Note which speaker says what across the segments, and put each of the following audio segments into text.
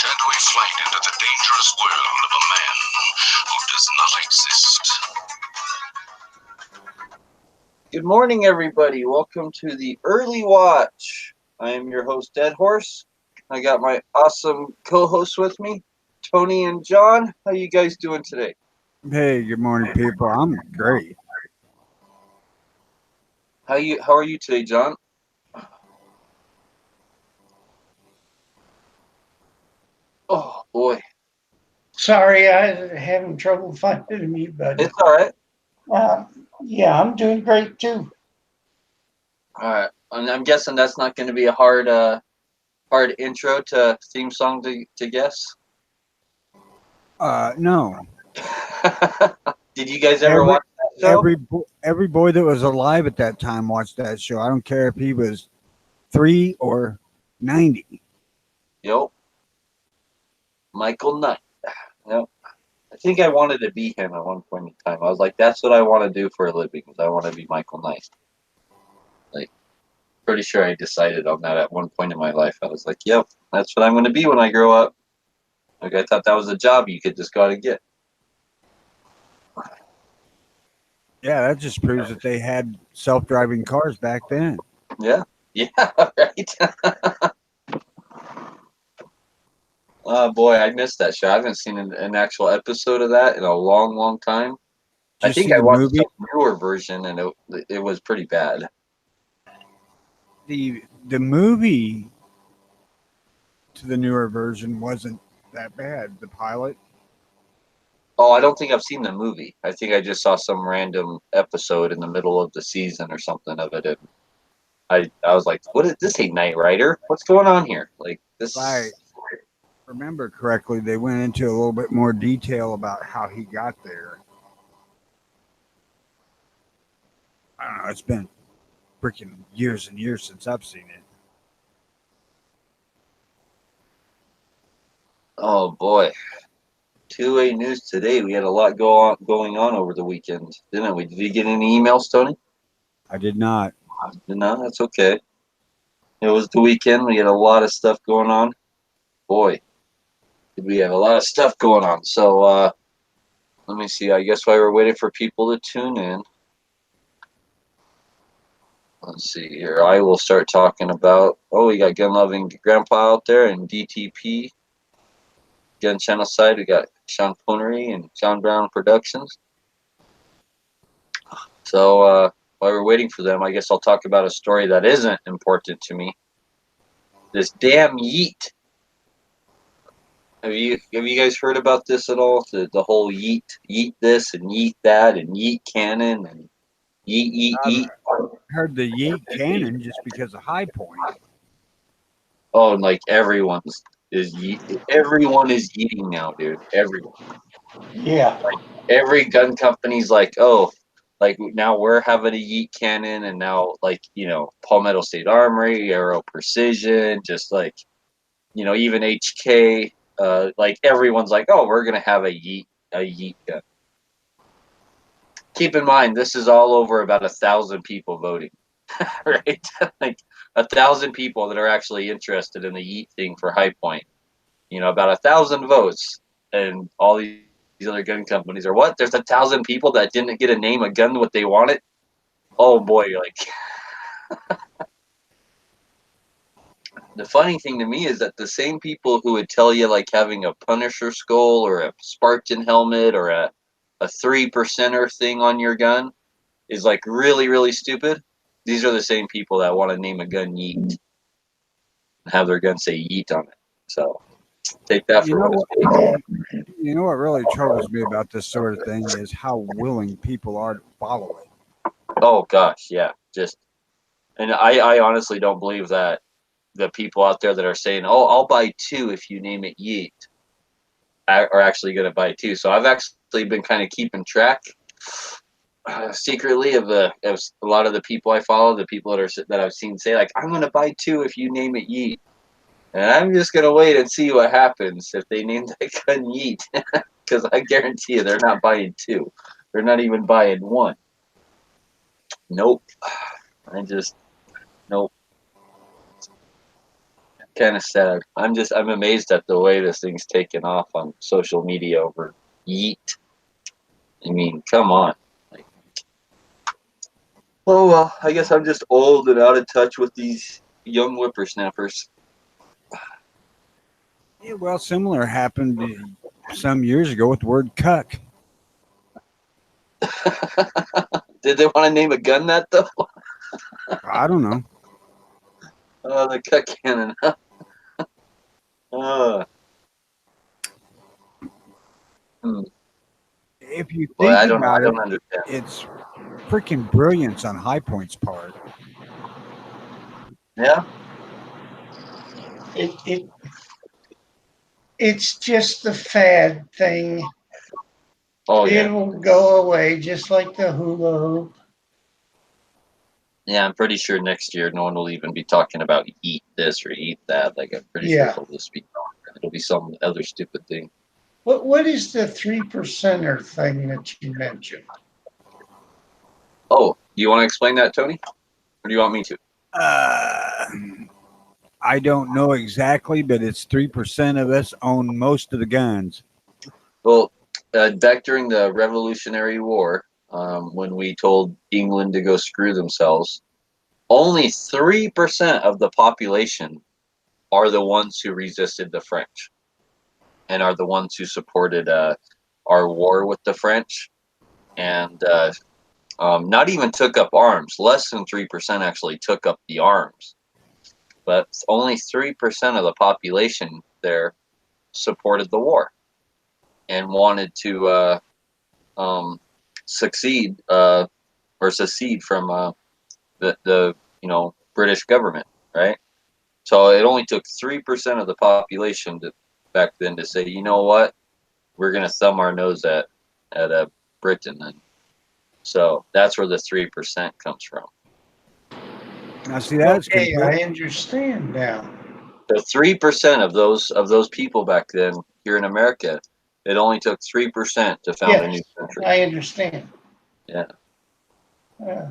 Speaker 1: shadowy flight into the dangerous world of a man who does not exist.
Speaker 2: Good morning, everybody. Welcome to the Early Watch. I am your host, Dead Horse. I got my awesome co-hosts with me, Tony and John. How you guys doing today?
Speaker 3: Hey, good morning, people. I'm great.
Speaker 2: How are you today, John? Oh boy,
Speaker 4: Sorry, I'm having trouble finding a mute button.
Speaker 2: it's all right.
Speaker 4: Yeah, I'm doing great too.
Speaker 2: All right, and I'm guessing that's not going to be a hard intro to theme song to guess.
Speaker 3: No.
Speaker 2: Did you guys ever watch that show?
Speaker 3: Every boy that was alive at that time watched that show. I don't care if he was 3 or 90.
Speaker 2: Yep, Michael Knight. Yep. I think I wanted to be him at one point in time. I was like, that's what I want to do for a living, is I want to be Michael Knight. Like, pretty sure I decided on that at one point in my life. I was like, yep, that's what I'm going to be when I grow up. Like, I thought that was a job you could just go out and get.
Speaker 3: Yeah, that just proves that they had self-driving cars back then.
Speaker 2: Yeah, yeah, right. Oh boy, I missed that show. I haven't seen an actual episode of that in a long, long time.
Speaker 3: Did
Speaker 2: I
Speaker 3: you
Speaker 2: think
Speaker 3: see
Speaker 2: I
Speaker 3: the
Speaker 2: watched
Speaker 3: movie?
Speaker 2: some newer version, and it was pretty bad.
Speaker 3: The movie to the newer version wasn't that bad. The pilot.
Speaker 2: Oh, I don't think I've seen the movie. I think I just saw some random episode in the middle of the season or something of it, and I was like, "What is this? Ain't Knight Rider? What's going on here?" Like this.
Speaker 3: If I remember correctly, they went into a little bit more detail about how he got there. I don't know. It's been freaking years and years since I've seen it.
Speaker 2: Oh boy, 2A news today. We had a lot going on over the weekend, didn't we? Did you get any emails, Tony?
Speaker 3: I did not.
Speaker 2: No, that's okay. It was the weekend. We had a lot of stuff going on. Boy, did we have a lot of stuff going on. So let me see. I guess while we're waiting for people to tune in, let's see here. I will start talking about. Oh, we got Gun Loving Grandpa out there and DTP Gun Channel side. We got Sean Ponery and John Brown Productions. So while we're waiting for them, I guess I'll talk about a story that isn't important to me. This damn yeet. Have you guys heard about this at all? The whole yeet this and yeet that and yeet cannon and yeet.
Speaker 3: I've heard the Yeet Cannon just because of High Point.
Speaker 2: Oh, and like everyone is eating now, dude. Everyone.
Speaker 4: Yeah,
Speaker 2: Every gun company's like, oh, like now we're having a yeet cannon, and now like Palmetto State Armory, Aero Precision, just like even HK, like everyone's like, oh, we're gonna have a yeet gun. Keep in mind, this is all over about 1,000 people voting, right? Like 1,000 people that are actually interested in the yeet thing for High Point. About 1,000 votes, and all these other gun companies are what? There's 1,000 people that didn't get to name a gun what they wanted. Oh boy, like the funny thing to me is that the same people who would tell you like having a Punisher skull or a Spartan helmet or a 3%er thing on your gun is like really, really stupid. These are the same people that want to name a gun Yeet and have their gun say Yeet on it. So take that
Speaker 3: You
Speaker 2: for
Speaker 3: know
Speaker 2: what
Speaker 3: what?
Speaker 2: it's worth.
Speaker 3: You know what really troubles me about this sort of thing is how willing people are to follow it.
Speaker 2: Oh gosh, yeah. And I honestly don't believe that the people out there that are saying, "Oh, I'll buy two if you name it Yeet," are actually going to buy two. So I've actually been kind of keeping track secretly of a lot of the people I follow, the people that I've seen say like, "I'm going to buy two if you name it Yeet," and I'm just going to wait and see what happens if they name that gun Yeet, because I guarantee you they're not buying two. They're not even buying one. Nope. I just nope. kind of sad. I'm amazed at the way this thing's taken off on social media over yeet. I mean, come on. Like, oh well, I guess I'm just old and out of touch with these young whippersnappers.
Speaker 3: Yeah, well, similar happened some years ago with the word cuck.
Speaker 2: Did they want to name a gun that though?
Speaker 3: I don't know.
Speaker 2: The cut cannon. uh, hmm.
Speaker 3: If you
Speaker 2: Well,
Speaker 3: think
Speaker 2: I don't know. I
Speaker 3: about it,
Speaker 2: don't understand.
Speaker 3: it's freaking brilliance on High Point's part.
Speaker 2: Yeah.
Speaker 4: It it's just the fad thing.
Speaker 2: Oh
Speaker 4: It
Speaker 2: yeah.
Speaker 4: will go away just like the hula hoop.
Speaker 2: Yeah, I'm pretty sure next year no one will even be talking about eat this or eat that. Like I'm pretty sure
Speaker 4: Yeah.
Speaker 2: it'll just be it'll be some other stupid thing.
Speaker 4: What is the 3%er thing that you mentioned?
Speaker 2: Oh, do you want to explain that, Tony? Or do you want me to?
Speaker 3: Uh, I don't know exactly, but it's 3% of us own most of the guns.
Speaker 2: Well, back during the Revolutionary War, when we told England to go screw themselves, only 3% of the population are the ones who resisted the French and are the ones who supported our war with the French and not even took up arms. Less than 3% actually took up the arms. But only 3% of the population there supported the war and wanted to succeed or secede from the British government, right? So it only took 3% of the population back then to say, you know what, we're gonna thumb our nose at Britain, and so that's where the 3% comes from.
Speaker 3: Now, see, that's
Speaker 4: Okay,
Speaker 3: complete.
Speaker 4: I understand now.
Speaker 2: So 3% of those people back then here in America, it only took 3% to found a new
Speaker 4: Yes,
Speaker 2: country.
Speaker 4: I understand.
Speaker 2: Yeah.
Speaker 4: Yeah.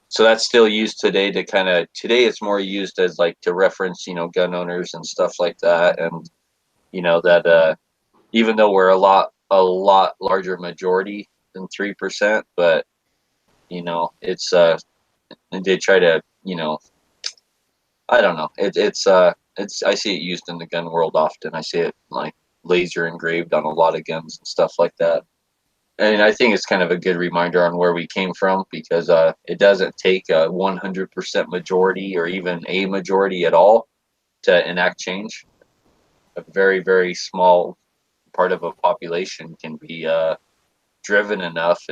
Speaker 2: So that's still used today to kind of today it's more used as like to reference gun owners and stuff like that, and that even though we're a lot larger majority than 3%, but it's they try to I don't know, it's I see it used in the gun world often. I see it like laser engraved on a lot of guns and stuff like that. And I think it's kind of a good reminder on where we came from, because it doesn't take a 100% majority or even a majority at all to enact change. A very, very small part of a population can be driven enough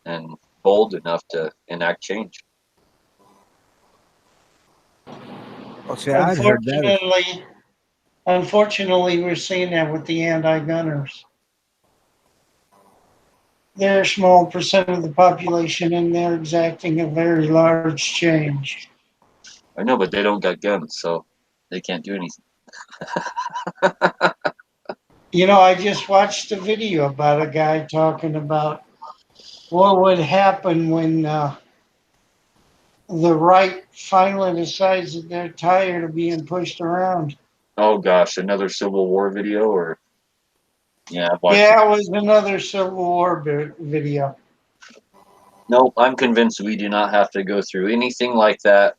Speaker 2: and bold enough to enact change.
Speaker 3: Well, see, I'd heard that.
Speaker 4: Unfortunately, we're seeing that with the anti-gunners. They're a small percent of the population, and they're exacting a very large change.
Speaker 2: I know, but they don't got guns, so they can't do anything.
Speaker 4: I just watched a video about a guy talking about what would happen when the right finally decides that they're tired of being pushed around.
Speaker 2: Oh gosh, another Civil War video, or yeah, I've watched it.
Speaker 4: Yeah, it was another Civil War video.
Speaker 2: Nope, I'm convinced we do not have to go through anything like that.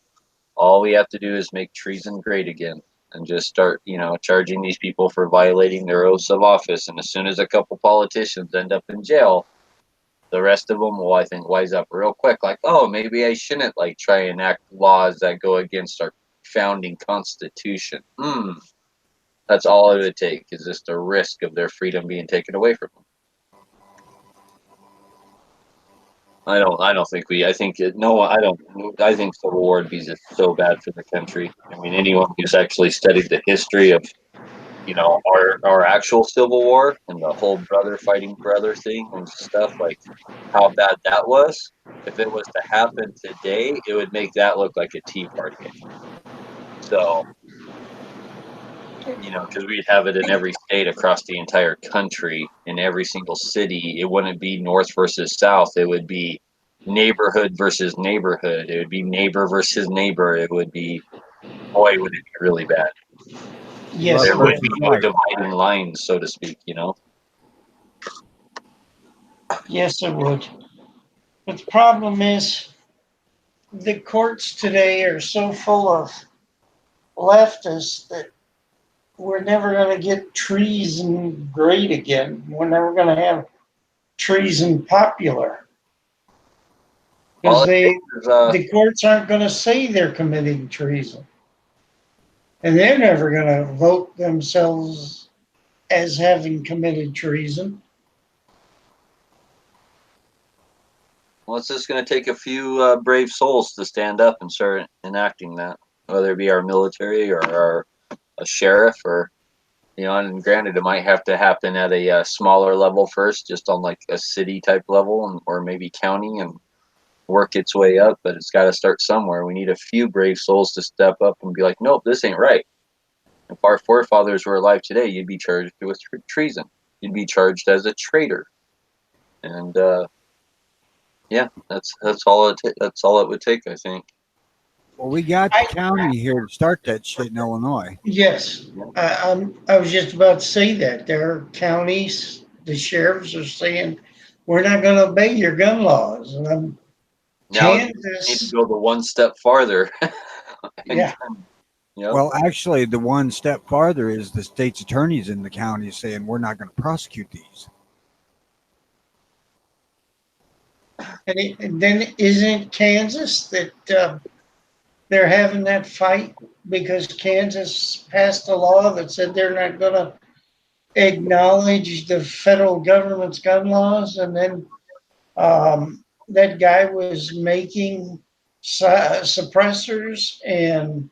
Speaker 2: All we have to do is make treason great again and just start, charging these people for violating their oaths of office. And as soon as a couple politicians end up in jail, the rest of them will, I think, wise up real quick. Like, oh, maybe I shouldn't try and enact laws that go against our founding constitution. That's all it would take, is just a risk of their freedom being taken away from them. I don't think I think no, I think Civil War would be just so bad for the country. I mean, anyone who's actually studied the history of, our actual Civil War and the whole brother fighting brother thing and stuff, like how bad that was. If it was to happen today, it would make that look like a Tea Party. So, because we'd have it in every state across the entire country, in every single city. It wouldn't be North versus South. It would be neighborhood versus neighborhood. It would be neighbor versus neighbor. It would be, boy, would it be really bad.
Speaker 4: Yes,
Speaker 2: There
Speaker 4: it
Speaker 2: would
Speaker 4: would.
Speaker 2: be no dividing lines, so to speak, you know?
Speaker 4: Yes, it would. But the problem is the courts today are so full of leftists that we're never going to get treason great again. We're never going to have treason popular
Speaker 2: All
Speaker 4: because
Speaker 2: it takes is,
Speaker 4: the courts aren't going to say they're committing treason, and they're never going to vote themselves as having committed treason.
Speaker 2: well, it's just going to take a few brave souls to stand up and start enacting that, whether it be our military or a sheriff or, you know, and granted, it might have to happen at a smaller level first, just on like a city type level or maybe county and work its way up, but it's got to start somewhere. We need a few brave souls to step up and be like, nope, this ain't right. If our forefathers were alive today, you'd be charged with treason. You'd be charged as a traitor. And yeah, that's all that's all it would take, I think.
Speaker 3: Well, we got the
Speaker 4: I,
Speaker 3: county here to start that shit in Illinois.
Speaker 4: yes, I was just about to say that. There are counties, the sheriffs are saying, we're not going to obey your gun laws. And
Speaker 2: Now we need to
Speaker 4: Kansas,
Speaker 2: go the one step farther. And,
Speaker 4: yeah,
Speaker 2: you know,
Speaker 3: Well, actually, the one step farther is the state's attorneys in the county saying we're not going to prosecute these.
Speaker 4: and then isn't Kansas that they're having that fight because Kansas passed a law that said they're not going to acknowledge the federal government's gun laws, and then that guy was making suppressors, and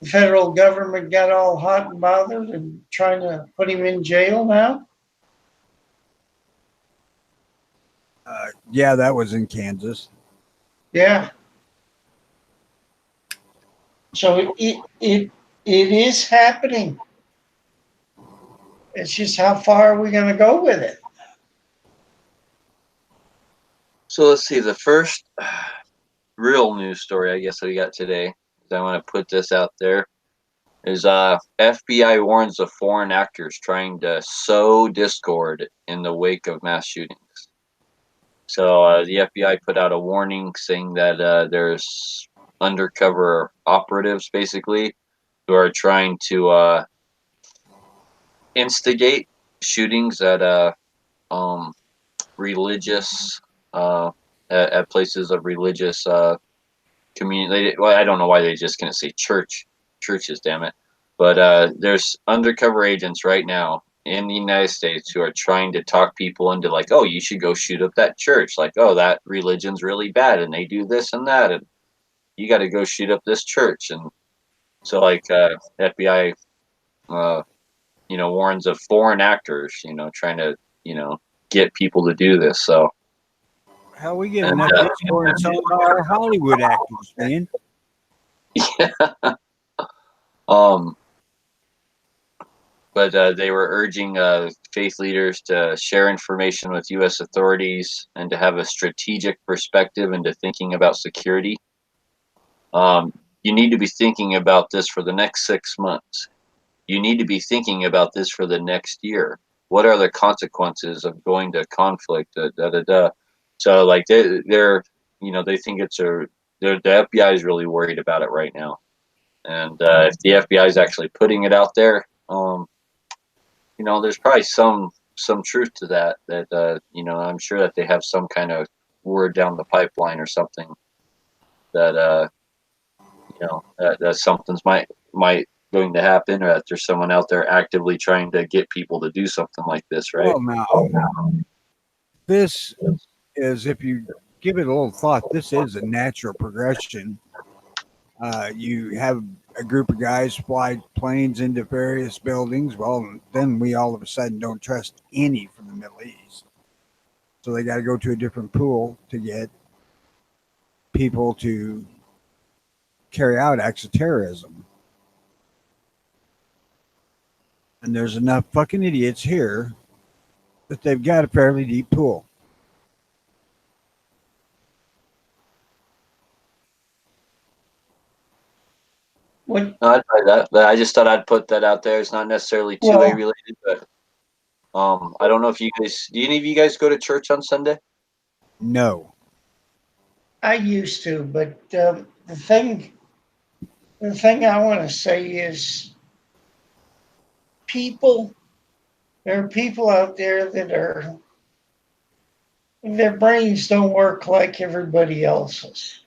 Speaker 4: the federal government got all hot and bothered and trying to put him in jail now.
Speaker 3: Yeah, that was in Kansas.
Speaker 4: Yeah. So it is happening. It's just how far are we going to go with it?
Speaker 2: so let's see. The first real news story, I guess, that we got today, I want to put this out there, is FBI warns of foreign actors trying to sow discord in the wake of mass shootings. So the FBI put out a warning saying that there's undercover operatives, basically, who are trying to instigate shootings at um, religious uh, at places of religious community. Well, I don't know why they just couldn't say churches, damn it. But there's undercover agents right now in the United States who are trying to talk people into like, oh, you should go shoot up that church. Like, oh, that religion's really bad and they do this and that, and you got to go shoot up this church. And so, like, FBI, uh, warns of foreign actors, trying to, get people to do this. So,
Speaker 3: Hell, we get
Speaker 2: and
Speaker 3: enough discord in some of our Hollywood actors, man.
Speaker 2: um, but they were urging faith leaders to share information with U.S. authorities and to have a strategic perspective into thinking about security. You need to be thinking about this for the next 6 months. You need to be thinking about this for the next year. What are the consequences of going to conflict? So, like, they think the FBI is really worried about it right now. And if the FBI is actually putting it out there, there's probably some truth to that. I'm sure that they have some kind of word down the pipeline or something that that something's might going to happen, or that there's someone out there actively trying to get people to do something like this, right?
Speaker 3: Well, now, this is, if you give it a little thought, this is a natural progression. You have a group of guys fly planes into various buildings. Well, then we all of a sudden don't trust any from the Middle East. So they got to go to a different pool to get people to carry out acts of terrorism. And there's enough fucking idiots here that they've got a fairly deep pool.
Speaker 4: What?
Speaker 2: No, I'd try that. But I just thought I'd put that out there. It's not necessarily 2A
Speaker 4: Well,
Speaker 2: related, but I don't know if you guys. Do any of you guys go to church on Sunday?
Speaker 3: No.
Speaker 4: I used to, but the thing I want to say is, people. There are people out there that are their brains don't work like everybody else's.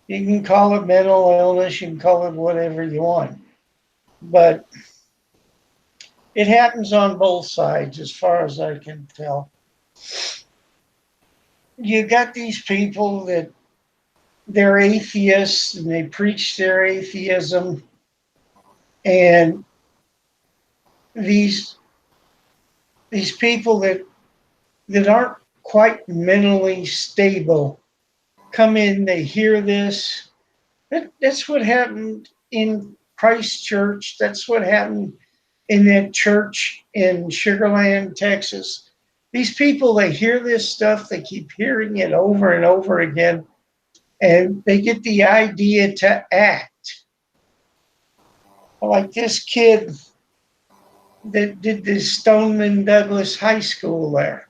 Speaker 4: You can call it mental illness, you can call it whatever you want, but it happens on both sides, as far as I can tell. You got these people that they're atheists and they preach their atheism, and these these people that aren't quite mentally stable come in, they hear this. That's what happened in Christchurch. That's what happened in that church in Sugarland, Texas. These people, they hear this stuff, they keep hearing it over and over again, and they get the idea to act. Like this kid that did the Stoneman Douglas High School there.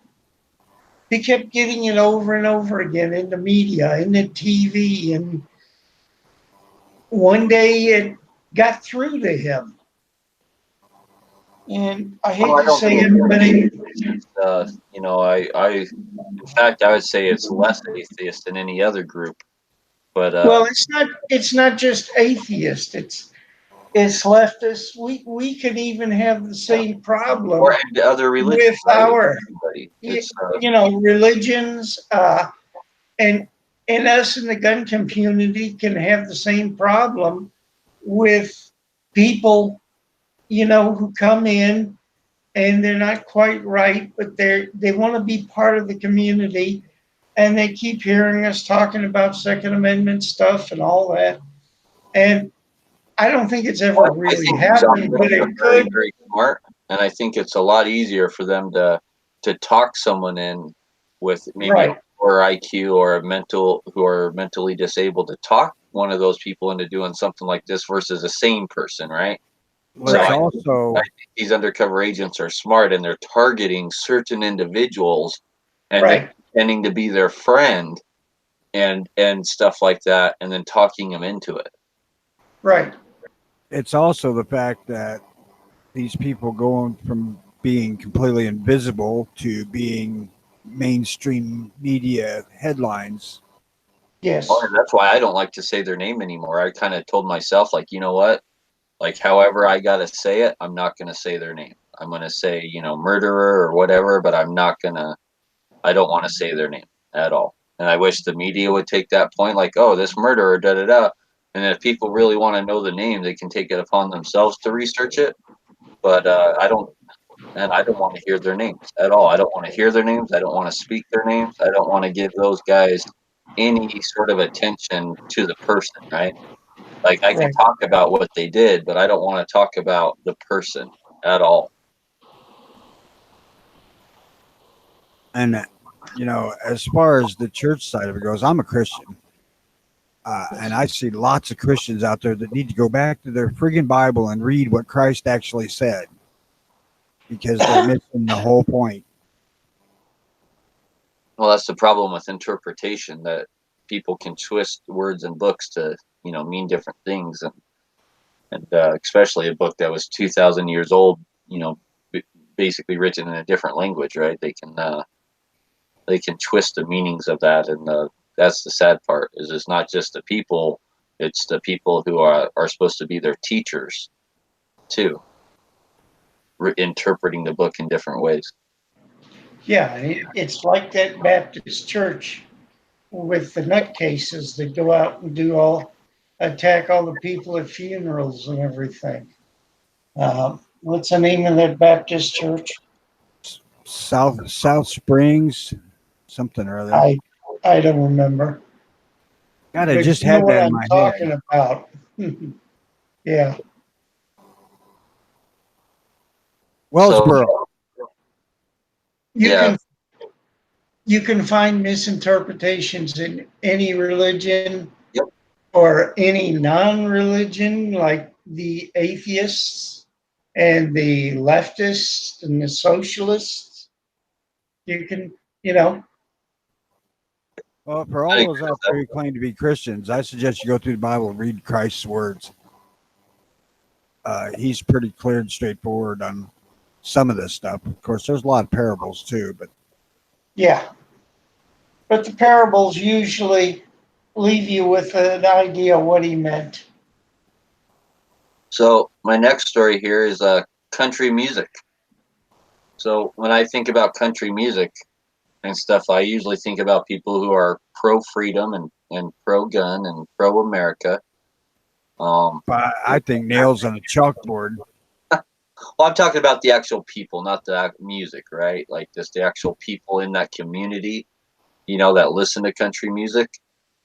Speaker 4: He kept getting it over and over again in the media, in the TV, and one day it got through to him. And I
Speaker 2: Well,
Speaker 4: hate
Speaker 2: I
Speaker 4: to
Speaker 2: don't
Speaker 4: say
Speaker 2: think
Speaker 4: everybody.
Speaker 2: it's, in fact, I would say it's less atheist than any other group. But
Speaker 4: Well, it's not just atheist. It's leftist. We can even have the same
Speaker 2: or
Speaker 4: problem
Speaker 2: and other religions,
Speaker 4: with
Speaker 2: right? It's
Speaker 4: our
Speaker 2: everybody.
Speaker 4: you religions, and us in the gun community can have the same problem with people who come in and they're not quite right, but they want to be part of the community, and they keep hearing us talking about Second Amendment stuff and all that. And I don't think it's ever
Speaker 2: I
Speaker 4: really
Speaker 2: think these
Speaker 4: happened, but
Speaker 2: officers are
Speaker 4: it
Speaker 2: very,
Speaker 4: could.
Speaker 2: very smart, and I think it's a lot easier for them to talk someone in with maybe a
Speaker 4: Right,
Speaker 2: lower IQ or a mental who are mentally disabled to talk one of those people into doing something like this versus a sane person, right? So
Speaker 3: Let's
Speaker 4: right,
Speaker 2: I
Speaker 3: also,
Speaker 2: think these undercover agents are smart and they're targeting certain individuals and then
Speaker 4: right,
Speaker 2: pretending to be their friend and stuff like that, and then talking them into it.
Speaker 4: right,
Speaker 3: it's also the fact that these people going from being completely invisible to being mainstream media headlines.
Speaker 2: Well,
Speaker 4: yes,
Speaker 2: and that's why I don't like to say their name anymore. I kind of told myself, like, you know what? Like, however I got to say it, I'm not going to say their name. I'm going to say, murderer or whatever, but I don't want to say their name at all. And I wish the media would take that point, like, oh, this murderer, da da da. And if people really want to know the name, they can take it upon themselves to research it. But I don't want to hear their names at all. I don't want to hear their names. I don't want to speak their names. I don't want to give those guys any sort of attention to the person, right? Like I can
Speaker 4: right.
Speaker 2: talk about what they did, but I don't want to talk about the person at all.
Speaker 3: And, as far as the church side of it goes, I'm a Christian. And I see lots of Christians out there that need to go back to their friggin' Bible and read what Christ actually said because they're missing the whole point.
Speaker 2: Well, that's the problem with interpretation that people can twist words in books to, mean different things, and especially a book that was 2,000 years old, basically written in a different language, right? They can twist the meanings of that, and that's the sad part. Is it's not just the people; it's the people who are supposed to be their teachers too, interpreting the book in different ways.
Speaker 4: Yeah, it's like that Baptist church with the nutcases that go out and attack all the people at funerals and everything. What's the name of that Baptist church?
Speaker 3: South Springs, something or other.
Speaker 4: I I don't remember,
Speaker 3: God, I
Speaker 4: but
Speaker 3: just
Speaker 4: you know
Speaker 3: had
Speaker 4: what
Speaker 3: that in
Speaker 4: I'm
Speaker 3: my head.
Speaker 4: talking about. Yeah,
Speaker 2: So
Speaker 3: Wellsboro.
Speaker 4: you
Speaker 2: yeah,
Speaker 4: can you can find misinterpretations in any religion,
Speaker 2: yep.
Speaker 4: or any non-religion, like the atheists and the leftists and the socialists. You can, you know,
Speaker 3: Well, for
Speaker 2: I
Speaker 3: all
Speaker 2: agree
Speaker 3: those
Speaker 2: with
Speaker 3: out
Speaker 2: that.
Speaker 3: there who claim to be Christians, I suggest you go through the Bible and read Christ's words. He's pretty clear and straightforward on some of this stuff. Of course, there's a lot of parables too, but
Speaker 4: yeah. But the parables usually leave you with an idea of what he meant.
Speaker 2: So my next story here is country music. So when I think about country music and stuff, I usually think about people who are pro freedom and pro gun and pro America.
Speaker 3: I think nails on a chalkboard.
Speaker 2: Well, I'm talking about the actual people, not the music, right? Like just the actual people in that community, that listen to country music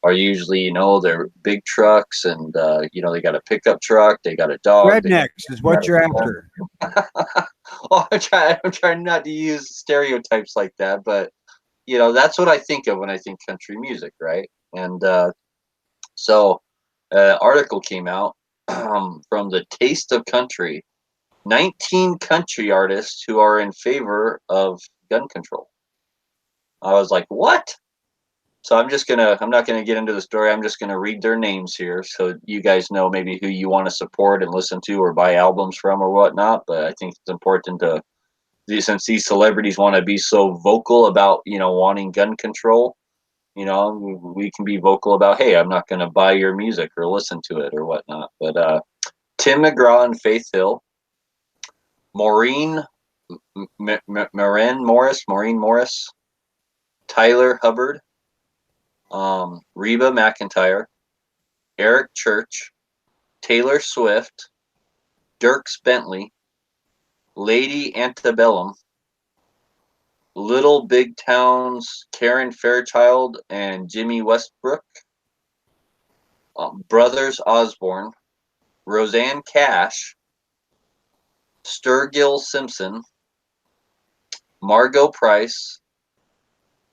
Speaker 2: are usually, they're big trucks and, they got a pickup truck, they got a dog.
Speaker 3: Rednecks is what you're after.
Speaker 2: Well, I'm trying not to use stereotypes like that, but, that's what I think of when I think country music, right? And so an article came out from the Taste of Country. 19 country artists who are in favor of gun control. I was like, what? So I'm not gonna get into the story. I'm just gonna read their names here so you guys know maybe who you want to support and listen to or buy albums from or whatnot. But I think it's important to, since these celebrities want to be so vocal about, wanting gun control, we can be vocal about, hey, I'm not gonna buy your music or listen to it or whatnot. But Tim McGraw and Faith Hill, Maureen Maureen Morris, Tyler Hubbard, Reba McEntire, Eric Church, Taylor Swift, Dierks Bentley, Lady Antebellum, Little Big Town's Karen Fairchild and Jimmy Westbrook, Brothers Osborne, Roseanne Cash, Sturgill Simpson, Margot Price,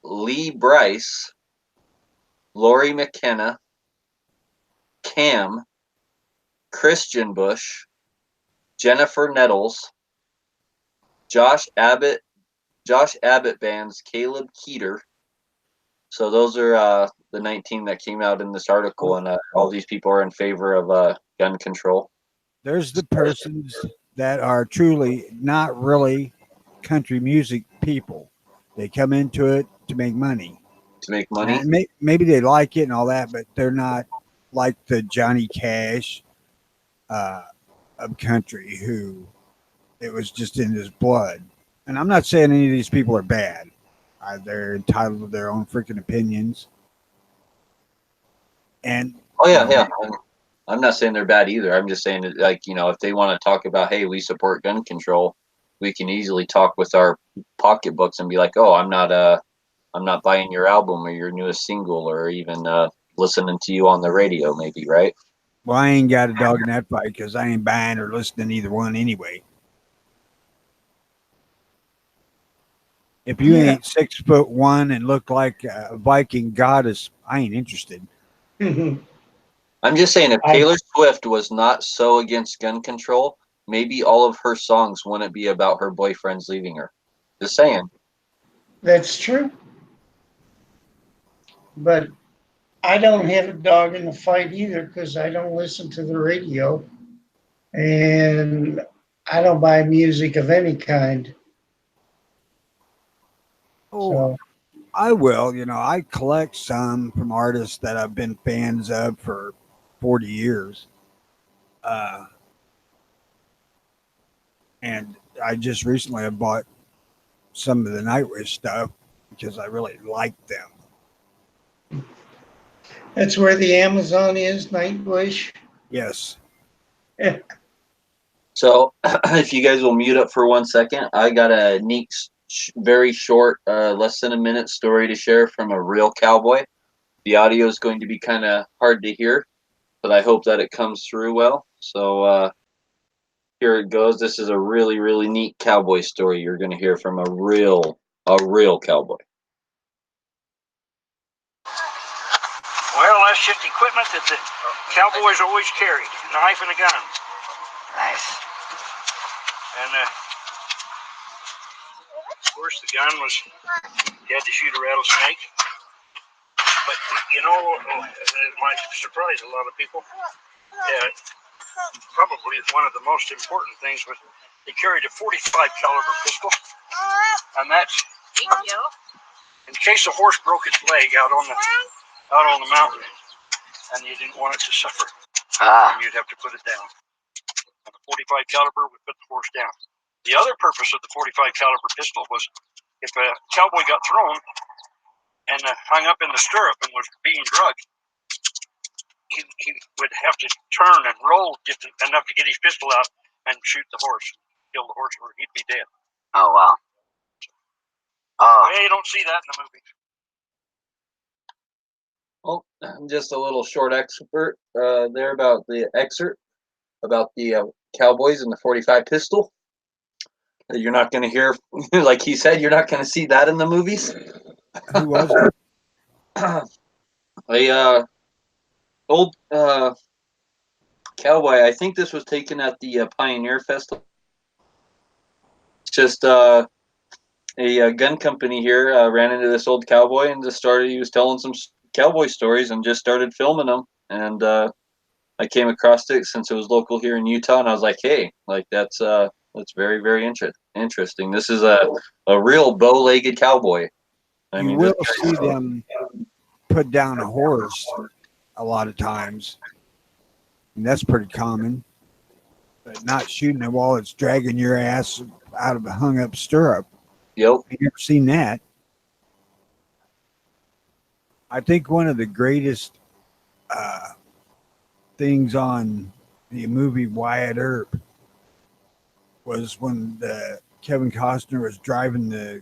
Speaker 2: Lee Bryce, Lori McKenna, Cam, Christian Bush, Jennifer Nettles, Josh Abbott Band's Caleb Keeter. So those are the 19 that came out in this article, and all these people are in favor of gun control.
Speaker 3: There's the persons that are truly not really country music people. They come into it to make money.
Speaker 2: To make money?
Speaker 3: And maybe they like it and all that, but they're not like the Johnny Cash of country who it was just in his blood. And I'm not saying any of these people are bad. They're entitled to their own freaking opinions. And
Speaker 2: oh yeah. I'm not saying they're bad either. I'm just saying that, like, if they want to talk about, hey, we support gun control, we can easily talk with our pocketbooks and be like, oh, I'm not buying your album or your newest single or even listening to you on the radio, maybe, right?
Speaker 3: Well, I ain't got a dog in that fight because I ain't buying or listening to either one anyway. If you ain't 6'1" and look like a Viking goddess, I ain't interested.
Speaker 2: I'm just saying, if Taylor Swift was not so against gun control, maybe all of her songs wouldn't be about her boyfriends leaving her. Just saying.
Speaker 4: That's true. But I don't have a dog in the fight either because I don't listen to the radio and I don't buy music of any kind.
Speaker 3: Oh,
Speaker 4: So,
Speaker 3: I will. I collect some from artists that I've been fans of for 40 years. And I just recently have bought some of the Nightwish stuff because I really like them.
Speaker 4: that's where the Amazon is, Nightwish.
Speaker 3: Yes.
Speaker 2: So if you guys will mute up for 1 second, I got a neat, very short, less than a minute story to share from a real cowboy. The audio is going to be kind of hard to hear, but I hope that it comes through well. So here it goes. This is a really, really neat cowboy story you're going to hear from a real cowboy.
Speaker 1: Well,
Speaker 5: makeshift equipment that the cowboys always carried, a knife and a gun.
Speaker 6: Nice.
Speaker 5: And of course the gun was, you had to shoot a rattlesnake. But you know, it might surprise a lot of people. Probably one of the most important things was they carried a 45 caliber pistol, and that's in case a horse broke its leg out on the mountain, and you didn't want it to suffer, and you'd have to put it down. And the 45 caliber would put the horse down. The other purpose of the 45 caliber pistol was if a cowboy got thrown and hung up in the stirrup and was being drugged, he would have to turn and roll just enough to get his pistol out and shoot the horse, kill the horse, or he'd be dead.
Speaker 6: Oh, wow.
Speaker 5: Yeah, you don't see that in the movie.
Speaker 2: Well, just a little short excerpt there about the cowboys and the 45 pistol. You're not going to hear, like he said, you're not going to see that in the movies.
Speaker 3: Who was it?
Speaker 2: A old cowboy. I think this was taken at the Pioneer Festival. Just a gun company here ran into this old cowboy and just started. He was telling some cowboy stories and just started filming them. And I came across it since it was local here in Utah, and I was like, hey, like that's very, very interesting. This is a real bow-legged cowboy. I
Speaker 3: You
Speaker 2: mean,
Speaker 3: will see them put down a horse a lot of times, and that's pretty common. But not shooting it while it's dragging your ass out of a hung-up stirrup.
Speaker 2: Yep.
Speaker 3: I've never seen that. I think one of the greatest things on the movie Wyatt Earp was when Kevin Costner was driving the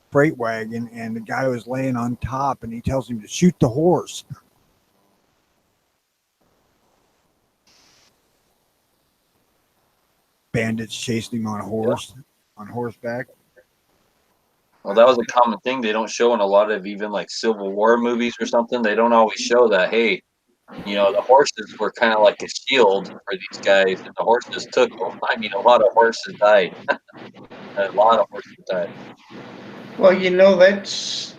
Speaker 3: freight wagon and the guy was laying on top and he tells him to shoot the horse. Bandits chasing him on a horse, on horseback.
Speaker 2: Well, that was a common thing they don't show in a lot of even like Civil War movies or something. They don't always show that, hey, you know, the horses were kind of like a shield for these guys, and the horses took them. I mean, a lot of horses died. A lot of horses died.
Speaker 4: Well, you know, that's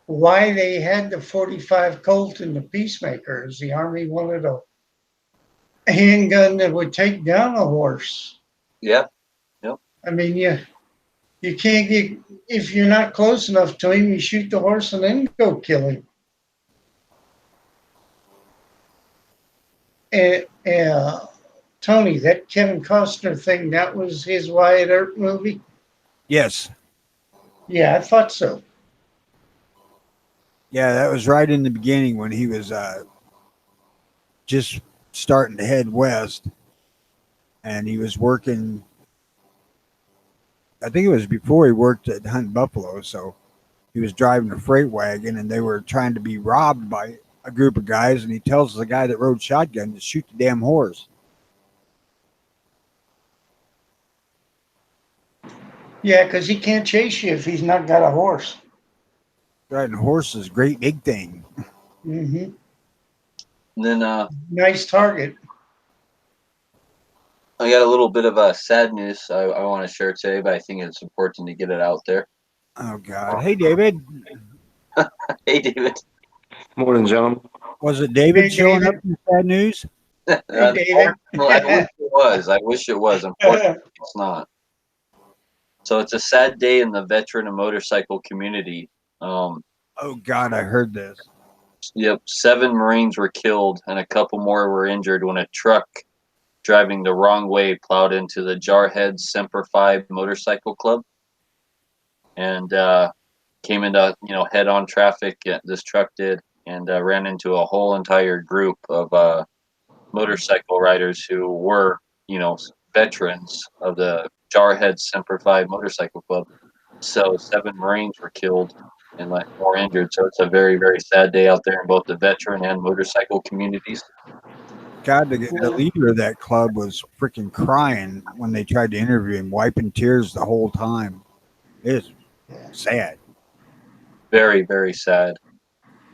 Speaker 4: why they had the 45 Colt in the Peacemakers. The Army wanted a handgun that would take down a horse.
Speaker 2: Yeah.
Speaker 4: I mean, you can't get, if you're not close enough to him, you shoot the horse and then go kill him. Tony, that Kevin Costner thing, that was his Wyatt Earp movie?
Speaker 3: Yes.
Speaker 4: Yeah, I thought so.
Speaker 3: Yeah, that was right in the beginning when he was just starting to head west. And he was working, I think it was before he worked at Hunt Buffalo. So he was driving a freight wagon and they were trying to be robbed by a group of guys. And he tells the guy that rode shotgun to shoot the damn horse.
Speaker 4: Yeah, because he can't chase you if he's not got a horse.
Speaker 3: Riding a horse is a great big thing.
Speaker 4: Mm-hmm.
Speaker 2: And then
Speaker 4: Nice target.
Speaker 2: I got a little bit of sad news I want to share today, but I think it's important to get it out there.
Speaker 3: Oh, God. Hey, David.
Speaker 2: Hey, David.
Speaker 7: Morning, gentlemen.
Speaker 3: Was it David
Speaker 4: Hey,
Speaker 3: showing
Speaker 4: David.
Speaker 3: up in the sad news?
Speaker 4: Hey, David.
Speaker 2: I wish it was. Unfortunately, it's not. So it's a sad day in the veteran and motorcycle community.
Speaker 3: Oh, God, I heard this.
Speaker 2: Yep, 7 Marines were killed and a couple more were injured when a truck driving the wrong way plowed into the Jarhead Semper Fi motorcycle club and came into head-on traffic. This truck did, and ran into a whole entire group of motorcycle riders who were veterans of the Jarhead Semper Fi motorcycle club. So 7 Marines were killed and like more injured. So it's a very, very sad day out there in both the veteran and motorcycle communities.
Speaker 3: God, the leader of that club was freaking crying when they tried to interview him, wiping tears the whole time. It's sad.
Speaker 2: Very, very sad.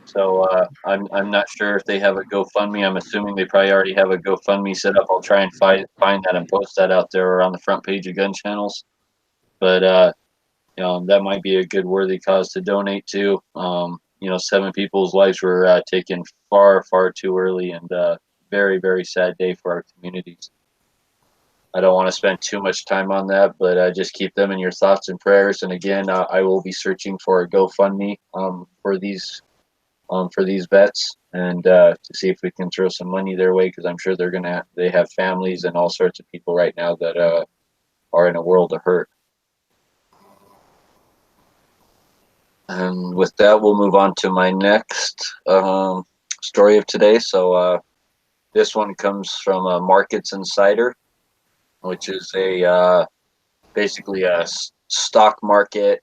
Speaker 2: So I'm not sure if they have a GoFundMe. I'm assuming they probably already have a GoFundMe set up. I'll try and find that and post that out there on the front page of gun channels. But that might be a good worthy cause to donate to. 7 people's lives were taken far, far too early, and very, very sad day for our communities. I don't want to spend too much time on that, but just keep them in your thoughts and prayers. And again, I will be searching for a GoFundMe for these vets, and to see if we can throw some money their way, because I'm sure they have families and all sorts of people right now that are in a world of hurt. And with that, we'll move on to my next story of today. So this one comes from Markets Insider, which is basically a stock market,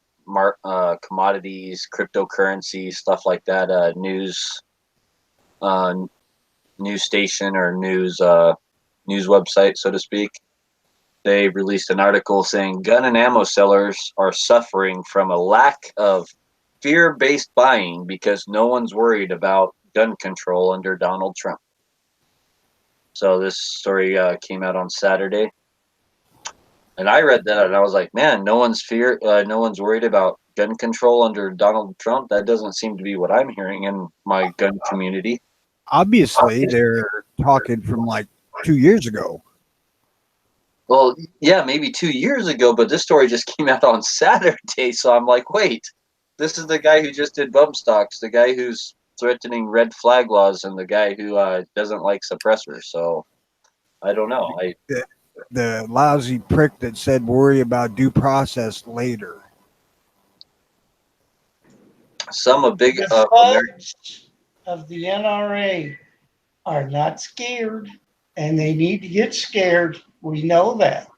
Speaker 2: commodities, cryptocurrency, stuff like that. News station or news website, so to speak. They released an article saying gun and ammo sellers are suffering from a lack of fear-based buying because no one's worried about gun control under Donald Trump. So this story came out on Saturday, and I read that and I was like, man, no one's worried about gun control under Donald Trump. That doesn't seem to be what I'm hearing in my gun community.
Speaker 3: Obviously, they're talking from like 2 years ago.
Speaker 2: Well, yeah, maybe 2 years ago, but this story just came out on Saturday, so I'm like, wait, this is the guy who just did bump stocks, the guy who's threatening red flag laws, and the guy who doesn't like suppressors. So I don't know.
Speaker 3: The lousy prick that said worry about due process later.
Speaker 4: The thugs of the NRA are not scared, and they need to get scared. We know that.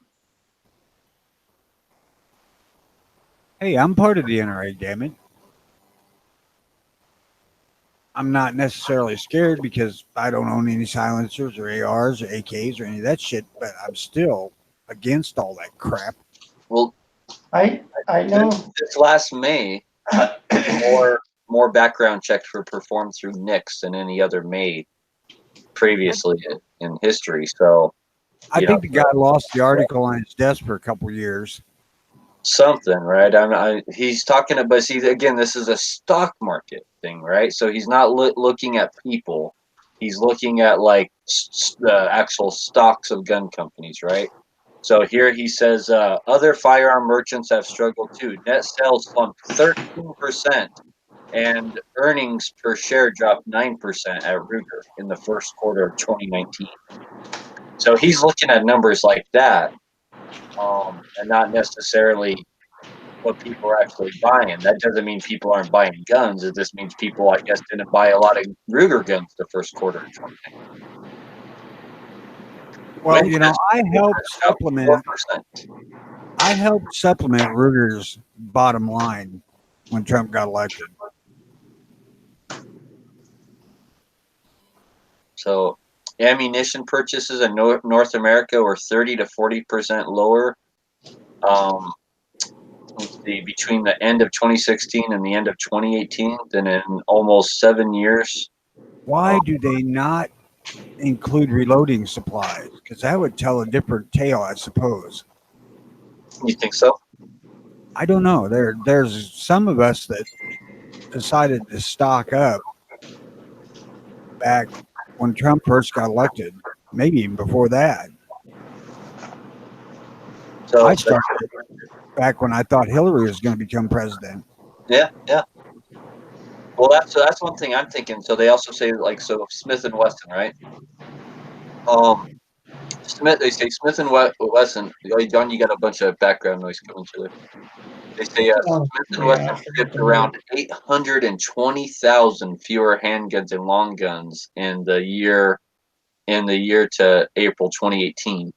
Speaker 3: Hey, I'm part of the NRA, damn it. I'm not necessarily scared because I don't own any silencers or ARs or AKs or any of that shit, but I'm still against all that crap.
Speaker 2: Well,
Speaker 4: I know.
Speaker 2: This last May, more background checks were performed through NICS than any other May previously in history. So
Speaker 3: I think the guy lost the article on his desk for a couple of years.
Speaker 2: Something, right? He's talking about, see, again, this is a stock market thing, right? So he's not looking at people. He's looking at like the actual stocks of gun companies, right? So here he says, other firearm merchants have struggled too. Net sales slumped 13%, and earnings per share dropped 9% at Ruger in the first quarter of 2019. So he's looking at numbers like that, and not necessarily what people are actually buying. That doesn't mean people aren't buying guns. It just means people, I guess, didn't buy a lot of Ruger guns the first quarter of 2019.
Speaker 3: Well, I helped supplement Ruger's bottom line when Trump got elected.
Speaker 2: So ammunition purchases in North America were 30 to 40% lower. Let's see, between the end of 2016 and the end of 2018 than in almost 7 years.
Speaker 3: Why do they not include reloading supplies? Because that would tell a different tale, I suppose.
Speaker 2: You think so?
Speaker 3: I don't know. There's some of us that decided to stock up back when Trump first got elected, maybe even before that.
Speaker 2: So
Speaker 3: I started back when I thought Hillary was going to become president.
Speaker 2: Yeah. Well, that's one thing I'm thinking. So they also say Smith and Wesson, right? They say Smith and Wesson. John, you got a bunch of background noise coming through there. They say Smith and Wesson shipped around 820,000 fewer handguns and long guns in the year to April 2018,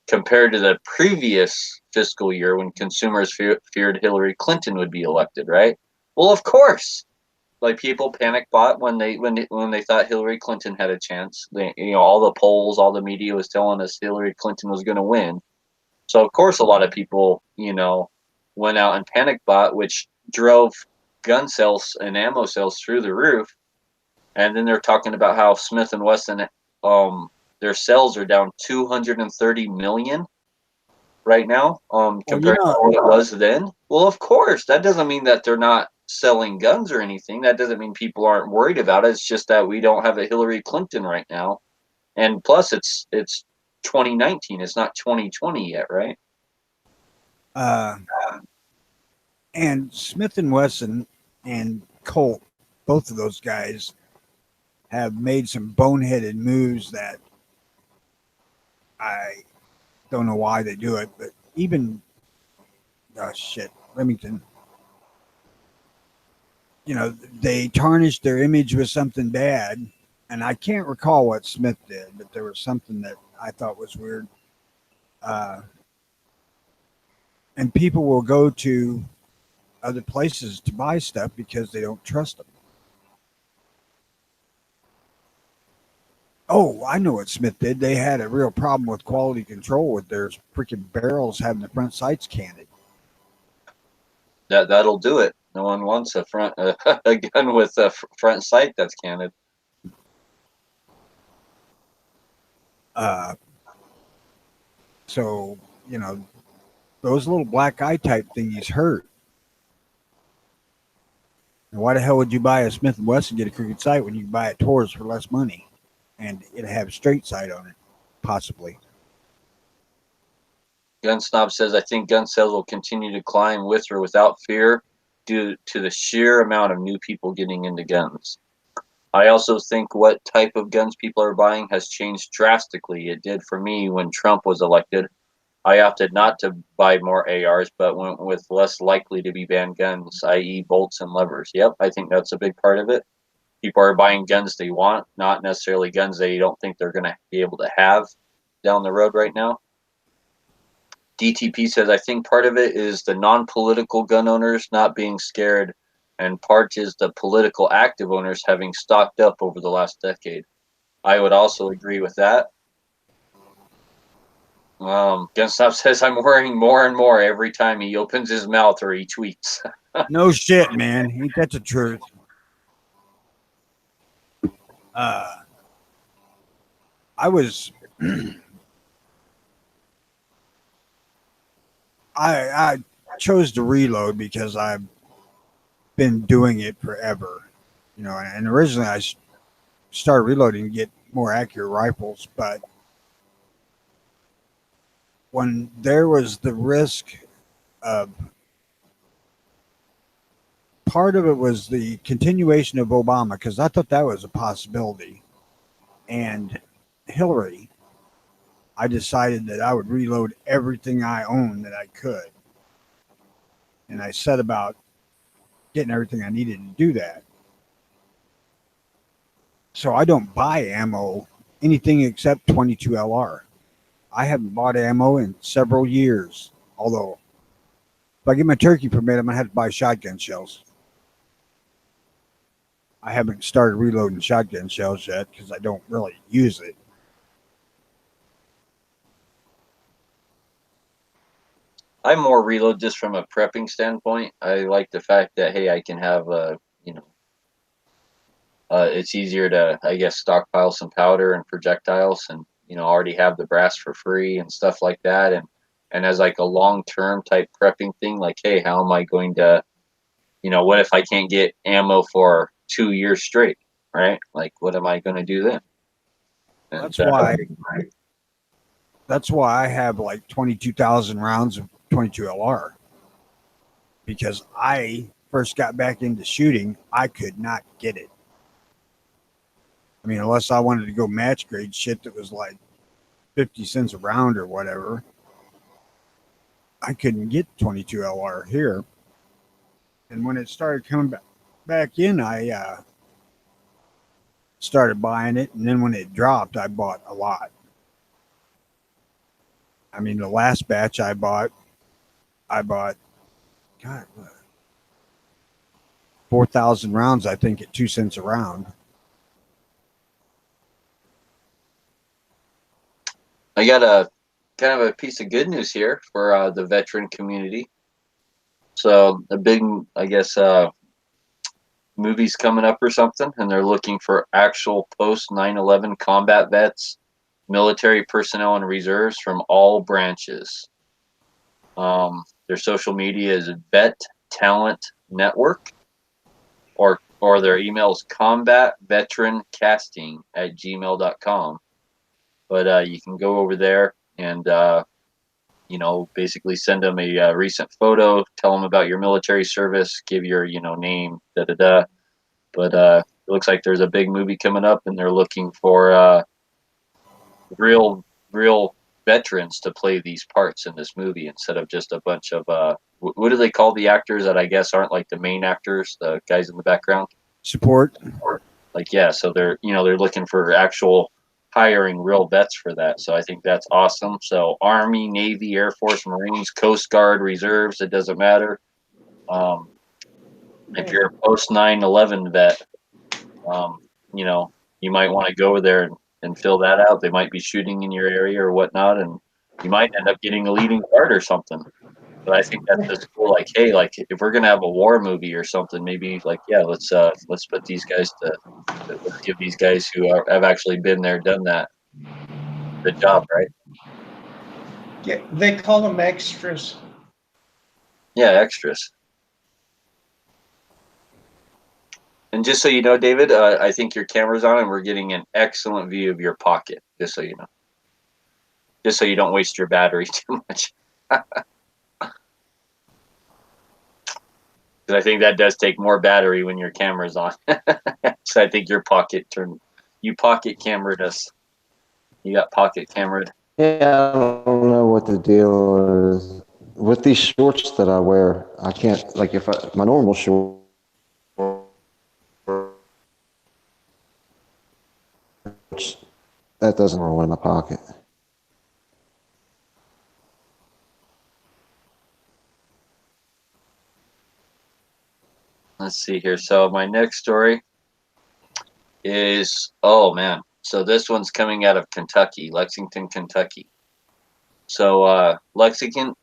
Speaker 2: compared to the previous fiscal year when consumers feared Hillary Clinton would be elected. Right? Well, of course. Like, people panic bought when they thought Hillary Clinton had a chance. All the polls, all the media was telling us Hillary Clinton was going to win. So of course a lot of people, went out and panic bought, which drove gun sales and ammo sales through the roof. And then they're talking about how Smith and Wesson, their sales are down 230 million right now,
Speaker 3: Well,
Speaker 2: compared to what it was then. Well, of course, that doesn't mean that they're not selling guns or anything. That doesn't mean people aren't worried about it. It's just that we don't have a Hillary Clinton right now, and plus, it's 2019. It's not 2020 yet, right?
Speaker 3: And Smith and Wesson and Colt, both of those guys have made some boneheaded moves that I don't know why they do it, but even Remington, they tarnished their image with something bad, and I can't recall what Smith did, but there was something that I thought was weird. And people will go to other places to buy stuff because they don't trust them. Oh, I know what Smith did. They had a real problem with quality control with their freaking barrels having the front sights canted.
Speaker 2: That'll do it. No one wants a a gun with a front sight that's canted.
Speaker 3: So those little black eye type thingies hurt. And why the hell would you buy a Smith & Wesson and get a crooked sight when you can buy a Taurus for less money and it'll have straight sight on it, possibly?
Speaker 2: Gun Snob says, I think gun sales will continue to climb with or without fear due to the sheer amount of new people getting into guns. I also think what type of guns people are buying has changed drastically. It did for me when Trump was elected. I opted not to buy more ARs, but went with less likely to be banned guns, i.e. bolts and levers. Yep, I think that's a big part of it. People are buying guns they want, not necessarily guns they don't think they're going to be able to have down the road right now. DTP says, I think part of it is the non-political gun owners not being scared, and part is the political active owners having stocked up over the last decade. I would also agree with that. Gunstop says, I'm worrying more and more every time he opens his mouth or he tweets.
Speaker 3: No shit, man. Ain't that the truth? I was I chose to reload because I've been doing it forever, and originally I started reloading to get more accurate rifles, but when there was the risk of, part of it was the continuation of Obama, because I thought that was a possibility, and Hillary, I decided that I would reload everything I owned that I could. And I set about getting everything I needed to do that. So I don't buy ammo, anything except 22 LR. I haven't bought ammo in several years. Although, if I get my turkey permit, I'm going to have to buy shotgun shells. I haven't started reloading shotgun shells yet because I don't really use it.
Speaker 2: I more reload just from a prepping standpoint. I like the fact that, hey, I can have it's easier to, I guess, stockpile some powder and projectiles, and already have the brass for free and stuff like that. And as like a long-term type prepping thing, like, hey, how am I going to, what if I can't get ammo for 2 years straight, right? Like, what am I going to do then? And,
Speaker 3: that's why I have like 22,000 rounds of 22 LR, because I first got back into shooting, I could not get it. I mean, unless I wanted to go match grade shit that was like 50 cents a round or whatever, I couldn't get 22 LR here. And when it started coming back in, I started buying it. And then when it dropped, I bought a lot. I mean, the last batch I bought, God, 4,000 rounds, I think, at 2 cents a round.
Speaker 2: I got a kind of a piece of good news here for the veteran community. So a big, I guess, movies coming up or something, and they're looking for actual post 9/11 combat vets, military personnel, and reserves from all branches. Their social media is Vet Talent Network, or their email is combatveterancasting@gmail.com. But you can go over there and basically send them a recent photo, tell them about your military service, give your name, da da da. But it looks like there's a big movie coming up, and they're looking for real veterans to play these parts in this movie instead of just a bunch of what do they call the actors that I guess aren't like the main actors, the guys in the background?
Speaker 3: Support.
Speaker 2: Like, yeah, so they're looking for actual hiring real vets for that. So I think that's awesome. So Army, Navy, Air Force, Marines, Coast Guard, reserves, it doesn't matter. If you're a post 9/11 vet, um, you know, you might want to go over there and fill that out. They might be shooting in your area or whatnot, and you might end up getting a leading part or something. But I think that's just cool. Like, hey, like if we're gonna have a war movie or something, maybe like, yeah, let's put these guys let's give these guys who have actually been there, done that, the job, right?
Speaker 4: Yeah, they call them extras.
Speaker 2: Yeah, extras. And just so you know, David, I think your camera's on, and we're getting an excellent view of your pocket. Just so you know, just so you don't waste your battery too much. Because I think that does take more battery when your camera's on. So I think you pocket camered us. You got pocket camered.
Speaker 7: Yeah, I don't know what the deal is with these shorts that I wear. I can't like if my normal shorts that doesn't roll in my pocket.
Speaker 2: Let's see here. So my next story is, oh man. So this one's coming out of Kentucky, Lexington, Kentucky. So Lexington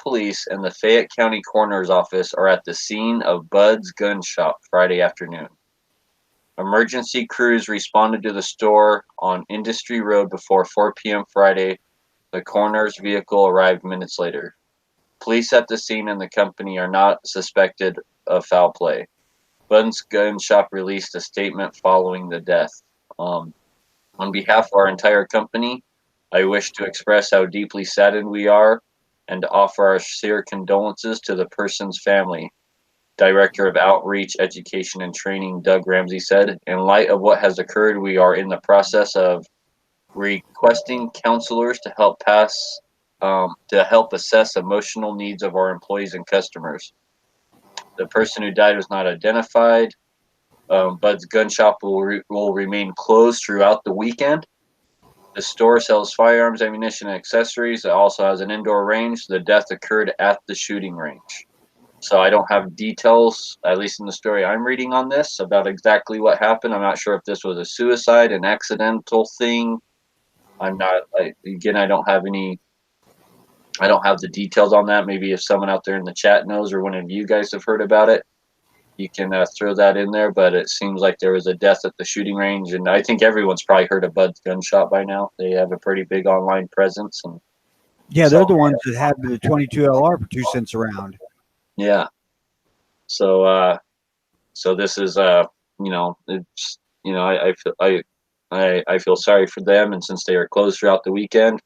Speaker 2: police and the Fayette County Coroner's Office are at the scene of Bud's gun shop Friday afternoon. Emergency crews responded to the store on Industry Road before 4 p.m. Friday. The coroner's vehicle arrived minutes later. Police at the scene and the company are not suspected of foul play. Bud's gun shop released a statement following the death. On behalf of our entire company, I wish to express how deeply saddened we are and to offer our sincere condolences to the person's family. Director of Outreach, Education, and Training Doug Ramsey said, in light of what has occurred, we are in the process of requesting counselors to help assess emotional needs of our employees and customers. The person who died was not identified. Bud's gun shop will remain closed throughout the weekend. The store sells firearms, ammunition, and accessories. It also has an indoor range. The death occurred at the shooting range. So I don't have details, at least in the story I'm reading on this, about exactly what happened. I'm not sure if this was a suicide, an accidental thing. I'm not, again, I don't have the details on that. Maybe if someone out there in the chat knows, or one of you guys have heard about it, you can throw that in there. But it seems like there was a death at the shooting range, and I think everyone's probably heard of Bud's Gun Shop by now. They have a pretty big online presence, and
Speaker 3: Yeah, they're the ones that have the 22 LR for 2 cents a round.
Speaker 2: yeah. So this is it's I feel sorry for them, and since they are closed throughout the weekend,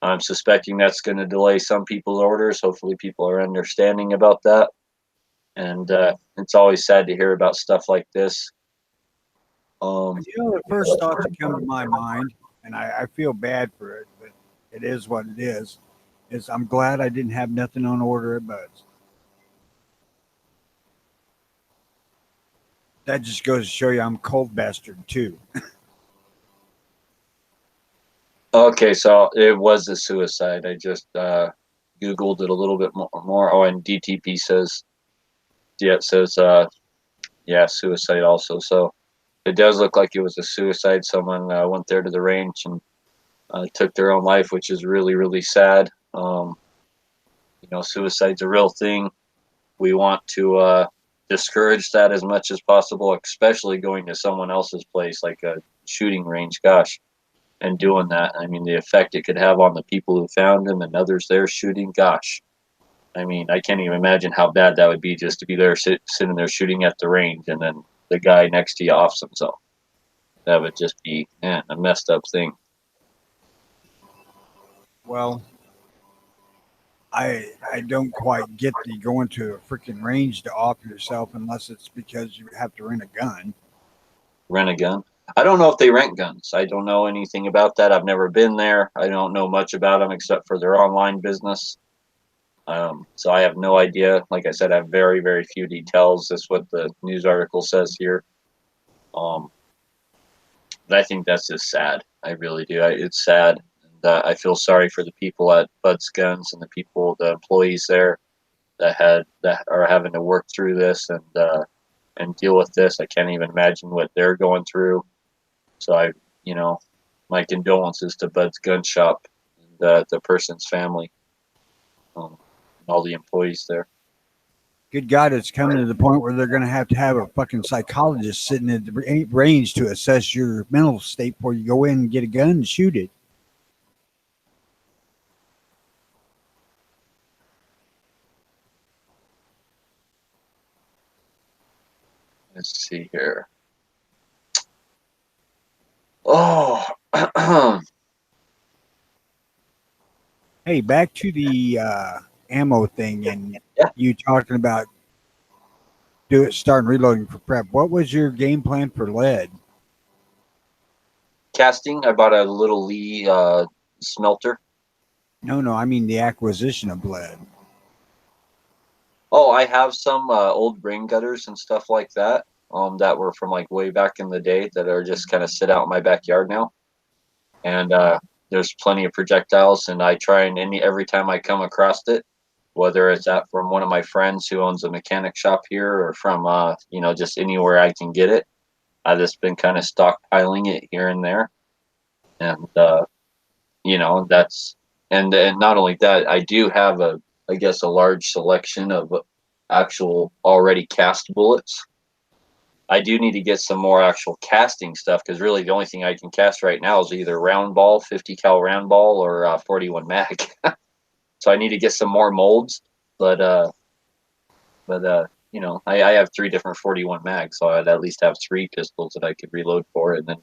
Speaker 2: I'm suspecting that's going to delay some people's orders. Hopefully, people are understanding about that. And it's always sad to hear about stuff like this.
Speaker 3: The first thought that come to my mind, and I feel bad for it, but it is what it is I'm glad I didn't have nothing on order at Bud's. That just goes to show you I'm a cold bastard too.
Speaker 2: Okay, so it was a suicide. I just Googled it a little bit more. Oh, and DTP says, yeah, it says, suicide also. So it does look like it was a suicide. Someone went there to the range and took their own life, which is really, really sad. Suicide's a real thing. We want to discourage that as much as possible, especially going to someone else's place like a shooting range. Gosh, and doing that. I mean, the effect it could have on the people who found him and others there shooting. Gosh, I mean, I can't even imagine how bad that would be just to be there sitting there shooting at the range, and then the guy next to you offs himself. That would just be, man, a messed up thing.
Speaker 3: Well, I don't quite get the going to a freaking range to off yourself unless it's because you have to rent a gun.
Speaker 2: Rent a gun. I don't know if they rent guns. I don't know anything about that. I've never been there. I don't know much about them except for their online business. So I have no idea. Like I said, I have very, very few details. That's what the news article says here. But I think that's just sad. I really do. It's sad. And, I feel sorry for the people at Bud's Guns and the employees there that are having to work through this and deal with this. I can't even imagine what they're going through. So my condolences to Bud's Gun Shop and the person's family, and all the employees there.
Speaker 3: Good God, it's coming to the point where they're going to have a fucking psychologist sitting at the range to assess your mental state before you go in and get a gun and shoot it.
Speaker 2: Let's see here. Oh,
Speaker 3: Hey, back to the ammo thing and
Speaker 2: Yeah.
Speaker 3: you talking about starting reloading for prep. What was your game plan for lead?
Speaker 2: casting. I bought a little Lee smelter.
Speaker 3: No, I mean the acquisition of lead.
Speaker 2: Oh, I have some old brain gutters and stuff like that. That were from like way back in the day that are just kind of sit out in my backyard now. And there's plenty of projectiles, and I try and every time I come across it, whether it's from one of my friends who owns a mechanic shop here or from just anywhere I can get it, I've just been kind of stockpiling it here and there. And that's and not only that, I do have a large selection of actual already cast bullets. I do need to get some more actual casting stuff because really the only thing I can cast right now is either round ball, 50 cal round ball, or 41 mag. So I need to get some more molds, but I have 3 different 41 mags, so I'd at least have 3 pistols that I could reload for, and then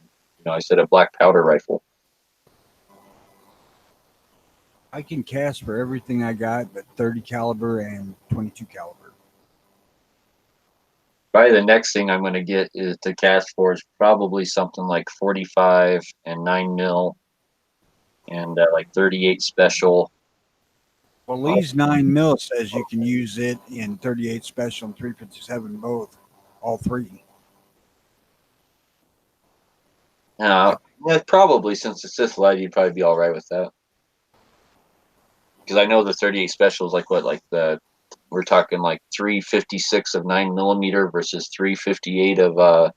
Speaker 2: I said a black powder rifle.
Speaker 3: I can cast for everything I got but 30 caliber and 22 caliber.
Speaker 2: Probably the next thing I'm going to get is to cast for is probably something like 45 and 9 mil and like 38 special.
Speaker 3: Well, Lee's 9 mil says you can use it in 38 special and 357 both, all 3.
Speaker 2: Yeah, probably since it's this light, you'd probably be all right with that. Because I know the 38 special is we're talking like 356 of 9 millimeter versus 358 of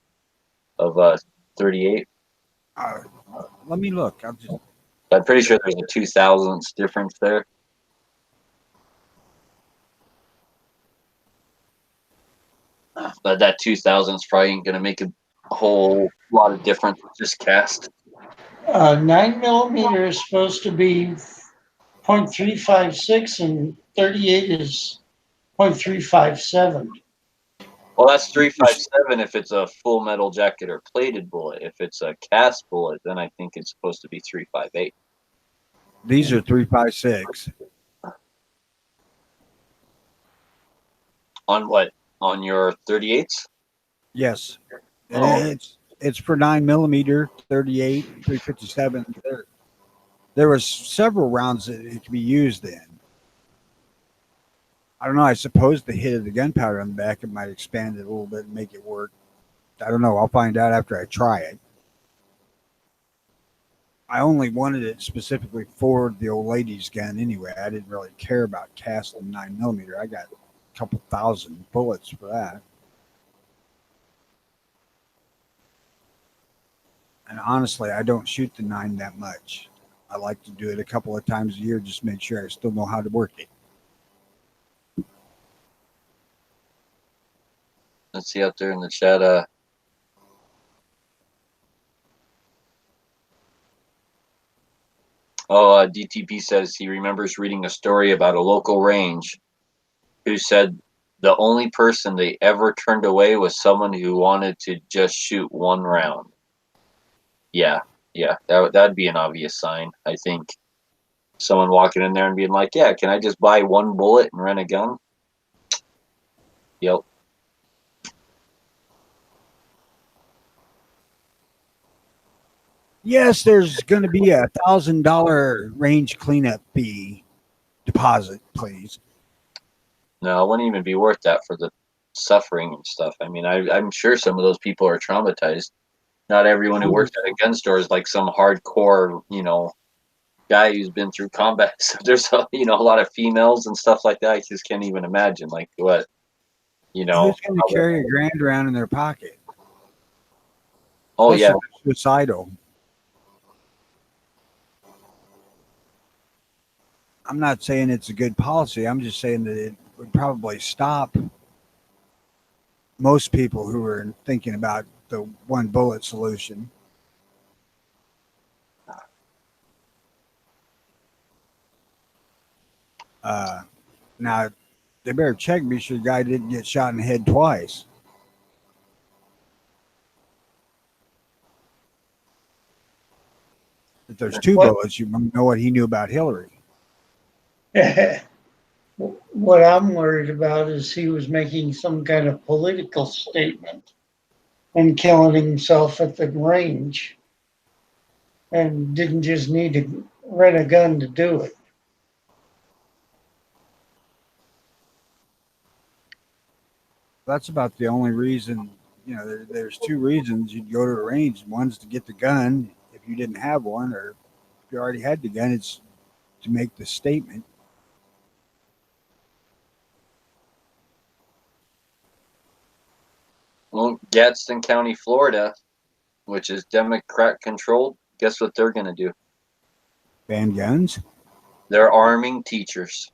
Speaker 2: 38.
Speaker 3: Let me look.
Speaker 2: I'm pretty sure there's a 2,000ths difference there. But that 2,000ths probably ain't gonna make a whole lot of difference with just cast.
Speaker 4: 9 millimeter is supposed to be 0.356 and 38 is 0.357.
Speaker 2: Well, that's 357 if it's a full metal jacket or plated bullet. If it's a cast bullet, then I think it's supposed to be 358.
Speaker 3: These are 356.
Speaker 2: On what? On your 38s?
Speaker 3: Yes.
Speaker 2: Oh.
Speaker 3: It's for 9 millimeter, 38, 357. There was several rounds that it could be used in. I don't know. I suppose the hit of the gunpowder on the back, it might expand it a little bit and make it work. I don't know. I'll find out after I try it. I only wanted it specifically for the old lady's gun anyway. I didn't really care about casting 9 millimeter. I got a couple thousand bullets for that. And honestly, I don't shoot the 9 that much. I like to do it a couple of times a year, just to make sure I still know how to work it.
Speaker 2: Let's see out there in the chat. DTP says he remembers reading a story about a local range who said the only person they ever turned away was someone who wanted to just shoot one round. Yeah, that'd be an obvious sign, I think. Someone walking in there and being like, "Yeah, can I just buy one bullet and rent a gun?" Yep.
Speaker 3: Yes, there's going to be $1,000 range cleanup fee deposit, please.
Speaker 2: No, it wouldn't even be worth that for the suffering and stuff. I mean, I'm sure some of those people are traumatized. Not everyone who works at a gun store is like some hardcore, guy who's been through combat. So there's a lot of females and stuff like that. I just can't even imagine like what.
Speaker 3: Who's going to carry $1,000 around in their pocket?
Speaker 2: Oh yeah,
Speaker 3: suicidal. I'm not saying it's a good policy. I'm just saying that it would probably stop most people who are thinking about the one bullet solution. Now, they better check, be sure the guy didn't get shot in the head twice. If there's two bullets, you know what he knew about Hillary.
Speaker 4: What I'm worried about is he was making some kind of political statement and killing himself at the range and didn't just need to rent a gun to do it.
Speaker 3: That's about the only reason. There's two reasons you'd go to a range. One's to get the gun if you didn't have one, or if you already had the gun, it's to make the statement.
Speaker 2: Well, Gadsden County, Florida, which is Democrat controlled, guess what they're going to do?
Speaker 3: Ban guns?
Speaker 2: They're arming teachers.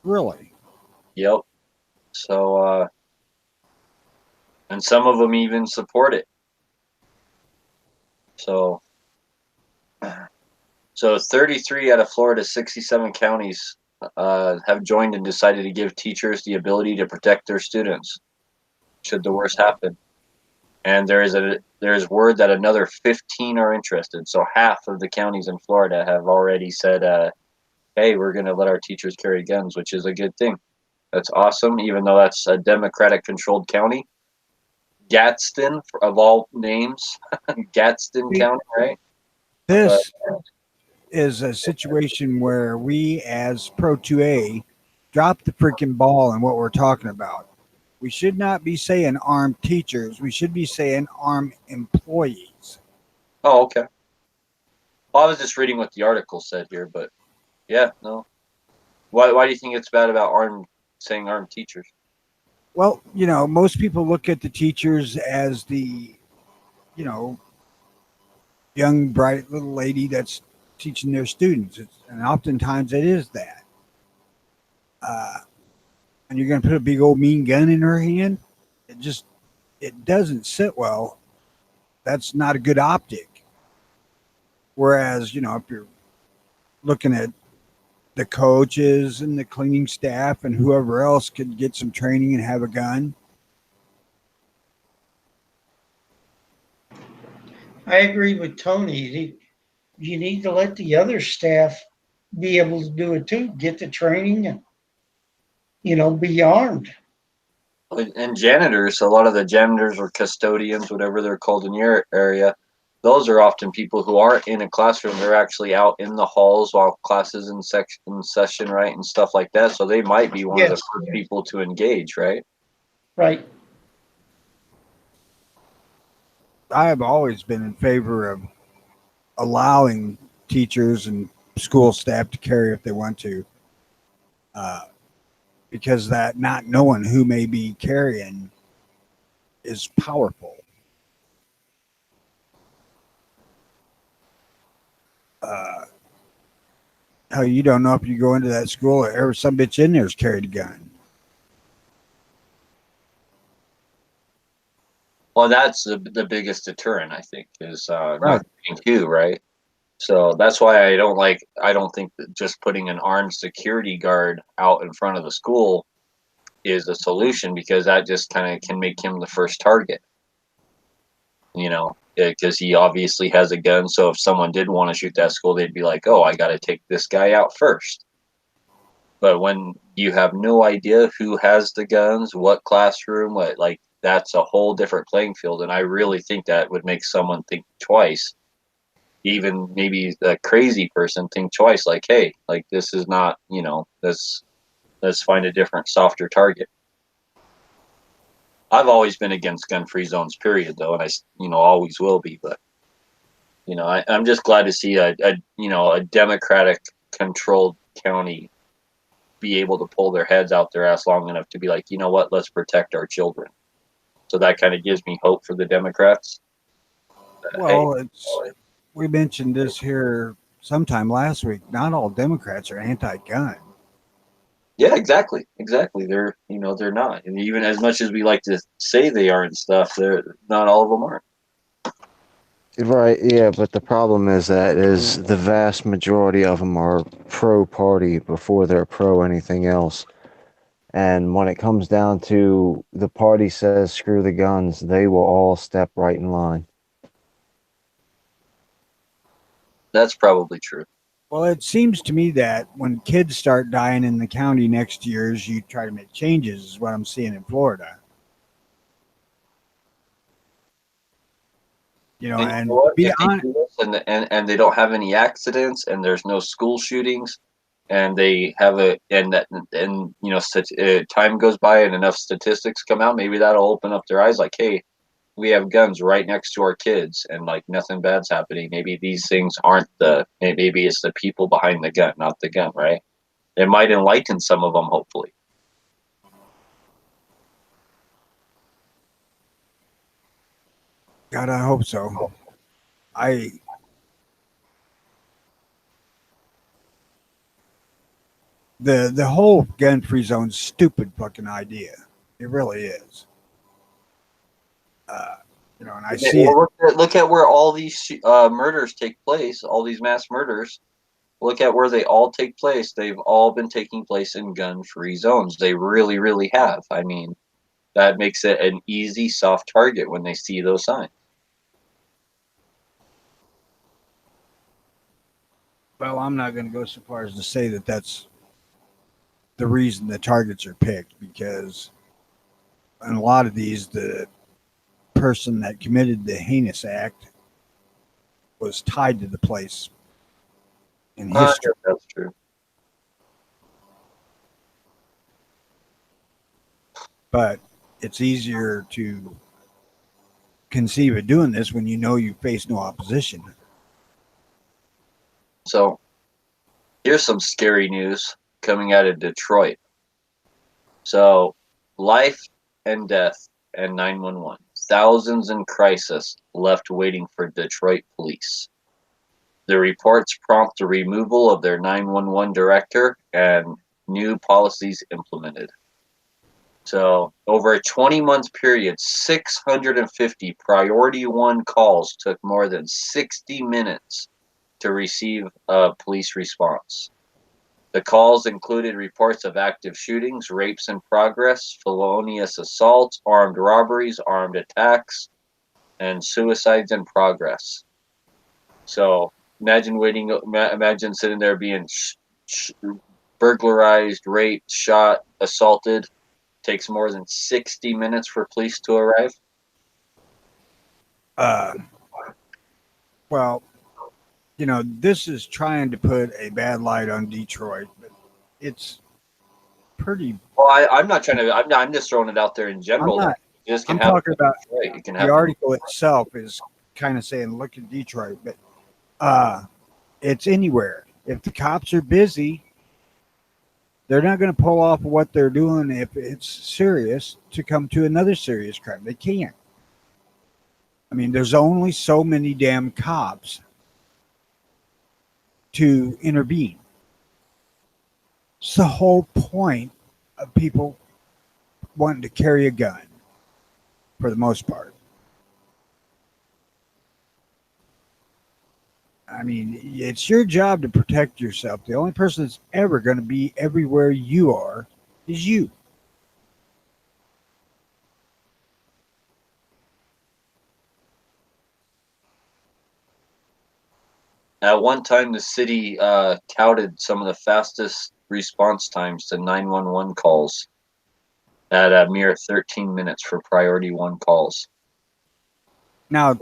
Speaker 3: Really?
Speaker 2: Yep. So, and some of them even support it. So 33 out of Florida's 67 counties have joined and decided to give teachers the ability to protect their students should the worst happen. And there is word that another 15 are interested. So half of the counties in Florida have already said, hey, we're going to let our teachers carry guns, which is a good thing. That's awesome, even though that's a Democratic-controlled county. Gadsden, of all names, Gadsden County, right?
Speaker 3: This is a situation where we, as Pro 2A, drop the freaking ball on what we're talking about. We should not be saying armed teachers. We should be saying armed employees.
Speaker 2: Oh, okay. Well, I was just reading what the article said here, but yeah, no. Why do you think it's bad about saying armed teachers?
Speaker 3: Well, most people look at the teachers as the, young, bright little lady that's teaching their students. And oftentimes it is that. And you're going to put a big old mean gun in her hand. It doesn't sit well. That's not a good optic. Whereas, if you're looking at the coaches and the cleaning staff and whoever else could get some training and have a gun.
Speaker 4: I agree with Tony. You need to let the other staff be able to do it too, get the training and, be armed.
Speaker 2: And janitors, a lot of the janitors or custodians, whatever they're called in your area, those are often people who aren't in a classroom. They're actually out in the halls while classes in session, right, and stuff like that. So they might be one of the first people to engage, right?
Speaker 4: Right.
Speaker 3: I have always been in favor of allowing teachers and school staff to carry if they want to, because that not knowing who may be carrying is powerful. How you don't know if you go into that school or ever some bitch in there's carried a gun.
Speaker 2: Well, that's the biggest deterrent, I think, is
Speaker 3: Right.
Speaker 2: not being two, right? So that's why I don't think that just putting an armed security guard out in front of the school is a solution, because that just kind of can make him the first target, because he obviously has a gun. So if someone did want to shoot that school, they'd be like, oh, I got to take this guy out first. But when you have no idea who has the guns, what classroom, that's a whole different playing field. And I really think that would make someone think twice. Even maybe a crazy person think twice, like, hey, like, this is not, let's find a different, softer target. I've always been against gun-free zones, period, though, and I always will be. But I'm just glad to see a Democratic-controlled county be able to pull their heads out their ass long enough to be like, you know what, let's protect our children. So that kind of gives me hope for the Democrats.
Speaker 3: Well, we mentioned this here sometime last week. Not all Democrats are anti-gun.
Speaker 2: Yeah, exactly. They're not. And even as much as we like to say they are and stuff, they're not all of them are.
Speaker 7: Right, yeah, but the problem is the vast majority of them are pro-party before they're pro anything else. And when it comes down to the party says screw the guns, they will all step right in line.
Speaker 2: That's probably true.
Speaker 3: Well, it seems to me that when kids start dying in the county next year, as you try to make changes, is what I'm seeing in Florida.
Speaker 2: And
Speaker 3: And
Speaker 2: you know what?
Speaker 3: be
Speaker 2: If they
Speaker 3: honest,
Speaker 2: do this and they don't have any accidents and there's no school shootings, and they have time goes by and enough statistics come out, maybe that'll open up their eyes. Like, hey, we have guns right next to our kids, and like nothing bad's happening. Maybe these things aren't maybe it's the people behind the gun, not the gun, right? It might enlighten some of them, hopefully.
Speaker 3: God, I hope so. The whole gun-free zone's stupid fucking idea. It really is. And I see it.
Speaker 2: Well, look at where all these murders take place, all these mass murders. Look at where they all take place. They've all been taking place in gun-free zones. They really, really have. I mean, that makes it an easy, soft target when they see those signs.
Speaker 3: Well, I'm not going to go so far as to say that that's the reason the targets are picked, because in a lot of these, the person that committed the heinous act was tied to the place in history.
Speaker 2: That's true.
Speaker 3: But it's easier to conceive of doing this when you know you face no opposition.
Speaker 2: So, here's some scary news coming out of Detroit. So, life and death and 911. Thousands in crisis left waiting for Detroit police. The reports prompt the removal of their 911 director and new policies implemented. So, over a 20-month period, 650 Priority 1 calls took more than 60 minutes to receive a police response. The calls included reports of active shootings, rapes in progress, felonious assaults, armed robberies, armed attacks, and suicides in progress. So imagine sitting there being burglarized, raped, shot, assaulted. Takes more than 60 minutes for police to arrive.
Speaker 3: Well, this is trying to put a bad light on Detroit, but it's pretty.
Speaker 2: Well, I'm not trying to. I'm just throwing it out there in general.
Speaker 3: I'm talking about
Speaker 2: Detroit. It can
Speaker 3: the
Speaker 2: happen.
Speaker 3: article itself is kind of saying, look at Detroit, but it's anywhere. If the cops are busy, they're not going to pull off what they're doing if it's serious to come to another serious crime. They can't. I mean, there's only so many damn cops to intervene. It's the whole point of people wanting to carry a gun, for the most part. I mean, it's your job to protect yourself. The only person that's ever going to be everywhere you are is you.
Speaker 2: At one time, the city touted some of the fastest response times to 911 calls at a mere 13 minutes for priority one calls.
Speaker 3: Now,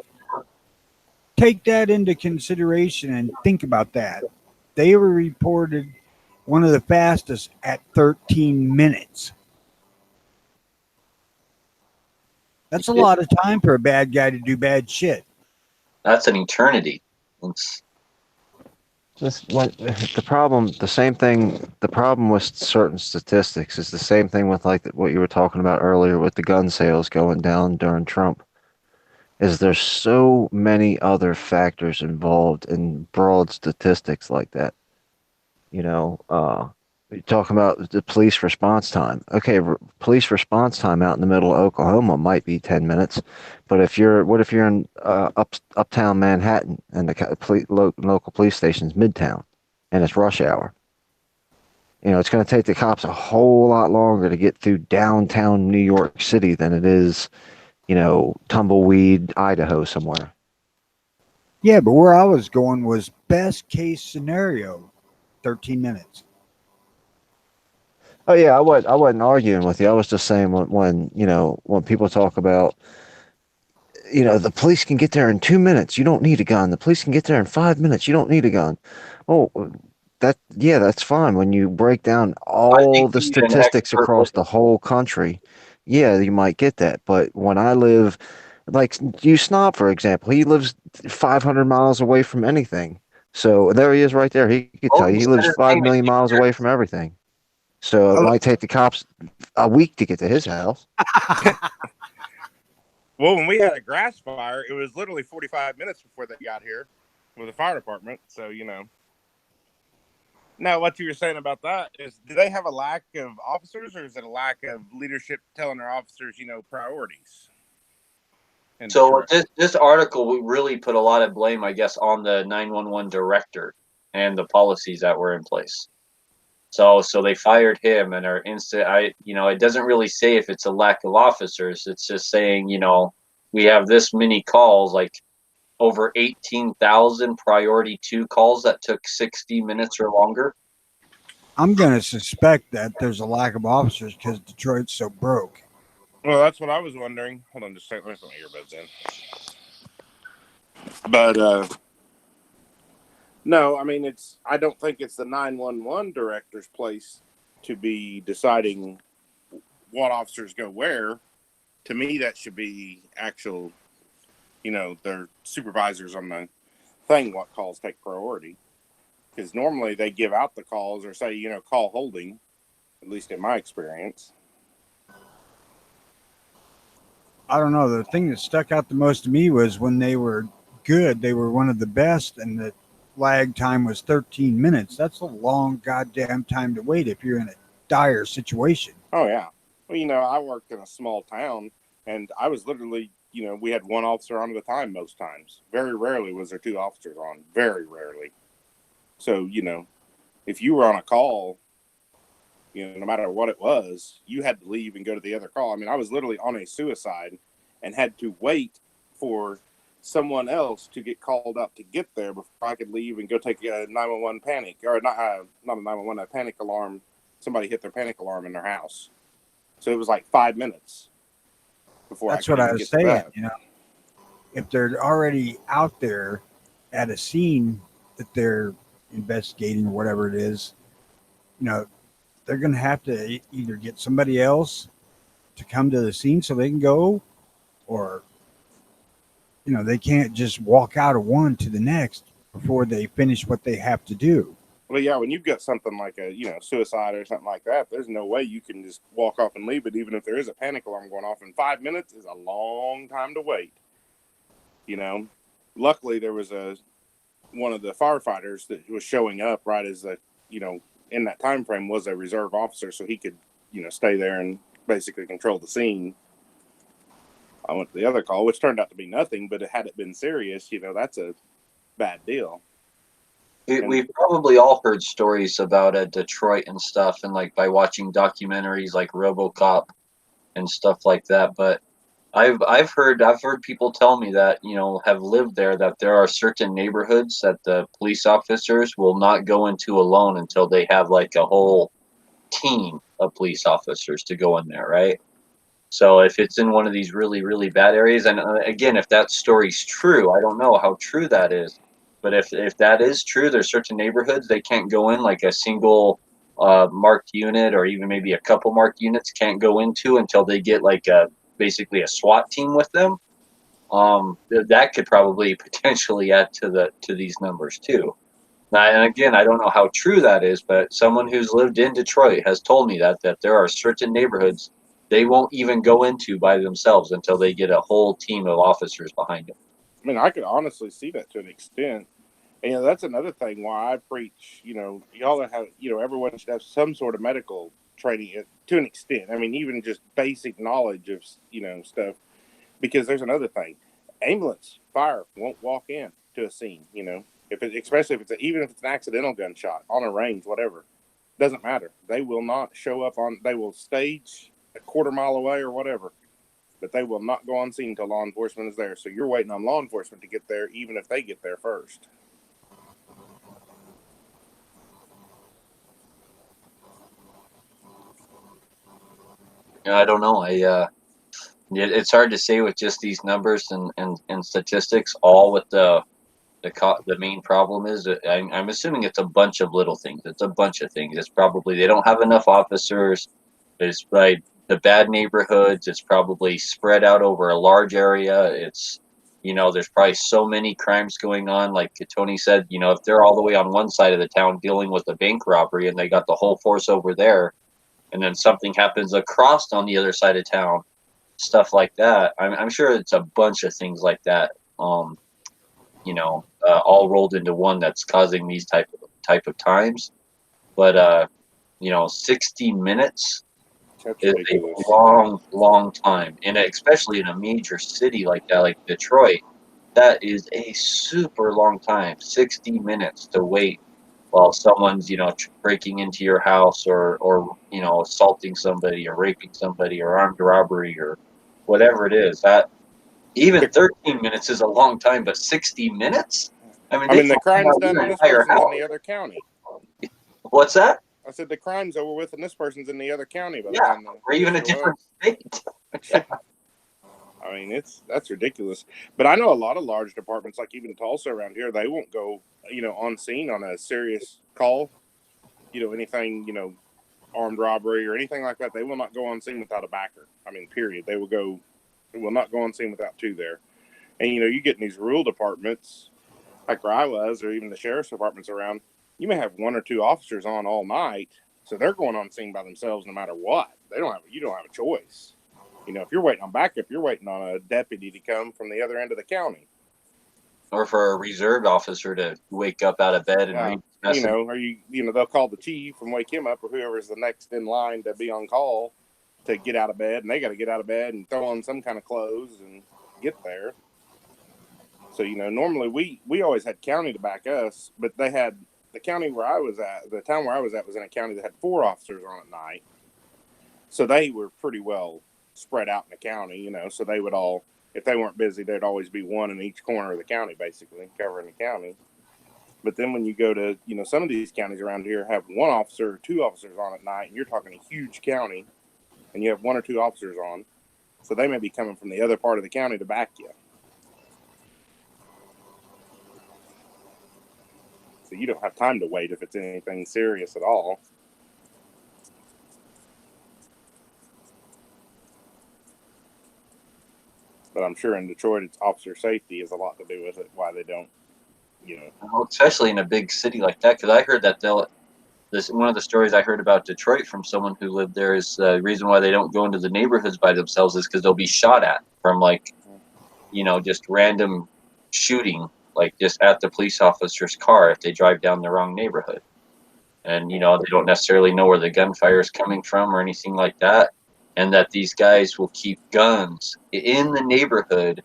Speaker 3: take that into consideration and think about that. They were reported one of the fastest at 13 minutes. That's a lot of time for a bad guy to do bad shit.
Speaker 2: That's an eternity. It's,
Speaker 7: Just what the problem, the same thing, the problem with certain statistics is the same thing with like what you were talking about earlier with the gun sales going down during Trump. Is there's so many other factors involved in broad statistics like that. You know, you're talking about the police response time. Okay, police response time out in the middle of Oklahoma might be 10 minutes, but what if you're in uptown Manhattan and the local police station's midtown and it's rush hour? You know, it's going to take the cops a whole lot longer to get through downtown New York City than it is, tumbleweed, Idaho somewhere.
Speaker 3: Yeah, but where I was going was best case scenario 13 minutes.
Speaker 7: Oh yeah, I wasn't arguing with you. I was just saying when people talk about, the police can get there in 2 minutes. You don't need a gun. The police can get there in 5 minutes. You don't need a gun. Oh, that's fine. When you break down
Speaker 2: I think
Speaker 7: all the
Speaker 2: you need an
Speaker 7: statistics
Speaker 2: expert
Speaker 7: across the
Speaker 2: witness.
Speaker 7: whole country, yeah, you might get that. But when I live, like you Snob, for example, he lives 500 miles away from anything. So there he is right there. He could tell
Speaker 2: Oh,
Speaker 7: you he
Speaker 2: he's
Speaker 7: lives 5
Speaker 2: entertainment
Speaker 7: million miles away from everything. So it
Speaker 3: Oh,
Speaker 7: might take the cops a week to get to his house.
Speaker 8: Well, when we had a grass fire, it was literally 45 minutes before they got here with the fire department. So, Now, what you were saying about that is, do they have a lack of officers, or is it a lack of leadership telling their officers, priorities? And
Speaker 2: So this article would really put a lot of blame, I guess, on the 911 director and the policies that were in place. So they fired him and are it doesn't really say if it's a lack of officers. It's just saying, we have this many calls, like over 18,000 priority 2 calls that took 60 minutes or longer.
Speaker 3: I'm going to suspect that there's a lack of officers because Detroit's so broke.
Speaker 8: well, that's what I was wondering. Hold on, just a second. Let me put my earbuds in. But no, I mean I don't think it's the 911 director's place to be deciding what officers go where. To me, that should be actual, their supervisors on the thing, what calls take priority. Because normally they give out the calls or say, call holding, at least in my experience.
Speaker 3: I don't know. The thing that stuck out the most to me was when they were good, they were one of the best, and the lag time was 13 minutes. That's a long goddamn time to wait if you're in a dire situation.
Speaker 8: Oh, yeah. Well, I worked in a small town, and I was literally, we had one officer on at a time most times. Very rarely was there 2 officers on. Very rarely. So, if you were on a call, no matter what it was, you had to leave and go to the other call. I mean, I was literally on a suicide and had to wait for someone else to get called up to get there before I could leave and go take a 911 panic, or not a 911, a panic alarm. Somebody hit their panic alarm in their house. So it was like 5 minutes before
Speaker 3: That's
Speaker 8: I could
Speaker 3: what I
Speaker 8: even
Speaker 3: was
Speaker 8: get
Speaker 3: saying.
Speaker 8: to that.
Speaker 3: If they're already out there at a scene that they're investigating or whatever it is, they're going to have to either get somebody else to come to the scene so they can go, or they can't just walk out of one to the next before they finish what they have to do.
Speaker 8: Well, yeah, when you've got something like a, suicide or something like that, there's no way you can just walk off and leave it, even if there is a panic alarm going off. And 5 minutes is a long time to wait. Luckily there was one of the firefighters that was showing up right as in that time frame was a reserve officer, so he could, stay there and basically control the scene. I went to the other call, which turned out to be nothing, but had it been serious, that's a bad deal.
Speaker 2: We've probably all heard stories about Detroit and stuff, and like by watching documentaries like RoboCop and stuff like that. But I've heard people tell me that have lived there, that there are certain neighborhoods that the police officers will not go into alone until they have like a whole team of police officers to go in there, right? So if it's in one of these really, really bad areas, and again, if that story's true, I don't know how true that is, but if that is true, there's certain neighborhoods they can't go in, like a single marked unit or even maybe a couple marked units can't go into until they get like basically a SWAT team with them. That could probably potentially add to these numbers too. Now, and again, I don't know how true that is, but someone who's lived in Detroit has told me that there are certain neighborhoods they won't even go into by themselves until they get a whole team of officers behind them.
Speaker 8: I mean, I could honestly see that to an extent. And that's another thing why I preach, y'all have, everyone should have some sort of medical training to an extent. I mean, even just basic knowledge of, stuff. Because there's another thing. Ambulance, fire won't walk in to a scene, especially if it's even if it's an accidental gunshot on a range, whatever. Doesn't matter. They will not show up they will stage a quarter mile away or whatever. But they will not go on scene until law enforcement is there. So you're waiting on law enforcement to get there, even if they get there first.
Speaker 2: I don't know. It's hard to say with just these numbers and statistics. All with the main problem is that I'm assuming it's a bunch of little things. It's a bunch of things. It's probably they don't have enough officers. It's like the bad neighborhoods. It's probably spread out over a large area. It's there's probably so many crimes going on. Like Tony said, if they're all the way on one side of the town dealing with a bank robbery and they got the whole force over there, and then something happens across on the other side of town, stuff like that. I'm sure it's a bunch of things like that. All rolled into one that's causing these type of times. But 60 minutes is a long time, and especially in a major city like that, like Detroit, that is a super long time. 60 minutes to wait while someone's breaking into your house or assaulting somebody or raping somebody or armed robbery or whatever it is. That even 13 minutes is a long time, but 60 minutes?
Speaker 8: I mean the crime's done and this person's in the other county.
Speaker 2: What's that?
Speaker 8: I said the crime's over with and this person's in the other county.
Speaker 2: Or even a different state.
Speaker 8: I mean, that's ridiculous. But I know a lot of large departments, like even Tulsa around here, they won't go, on scene on a serious call, anything, armed robbery or anything like that. They will not go on scene without a backer. I mean, period. They will not go on scene without two there. And, you get in these rural departments, like where I was, or even the sheriff's departments around, you may have one or two officers on all night. So they're going on scene by themselves no matter what. You don't have a choice. If you're waiting on backup, you're waiting on a deputy to come from the other end of the county.
Speaker 2: Or for a reserved officer to wake up out of bed and read the message.
Speaker 8: Or they'll call the chief and wake him up, or whoever's the next in line to be on call to get out of bed, and they got to get out of bed and throw on some kind of clothes and get there. So normally we always had county to back us, but they had the county where I was at, the town where I was at was in a county that had 4 officers on at night, so they were pretty well spread out in the county, so they would all, if they weren't busy, there'd always be one in each corner of the county, basically covering the county. But then when you go to, some of these counties around here have 1 officer or 2 officers on at night, and you're talking a huge county, and you have 1 or 2 officers on, so they may be coming from the other part of the county to back you. So you don't have time to wait if it's anything serious at all. But I'm sure in Detroit, it's officer safety has a lot to do with it, why they don't,
Speaker 2: Well, especially in a big city like that, because I heard that one of the stories I heard about Detroit from someone who lived there is the reason why they don't go into the neighborhoods by themselves is because they'll be shot at from just random shooting, like just at the police officer's car if they drive down the wrong neighborhood. And, they don't necessarily know where the gunfire is coming from or anything like that. And that these guys will keep guns in the neighborhood,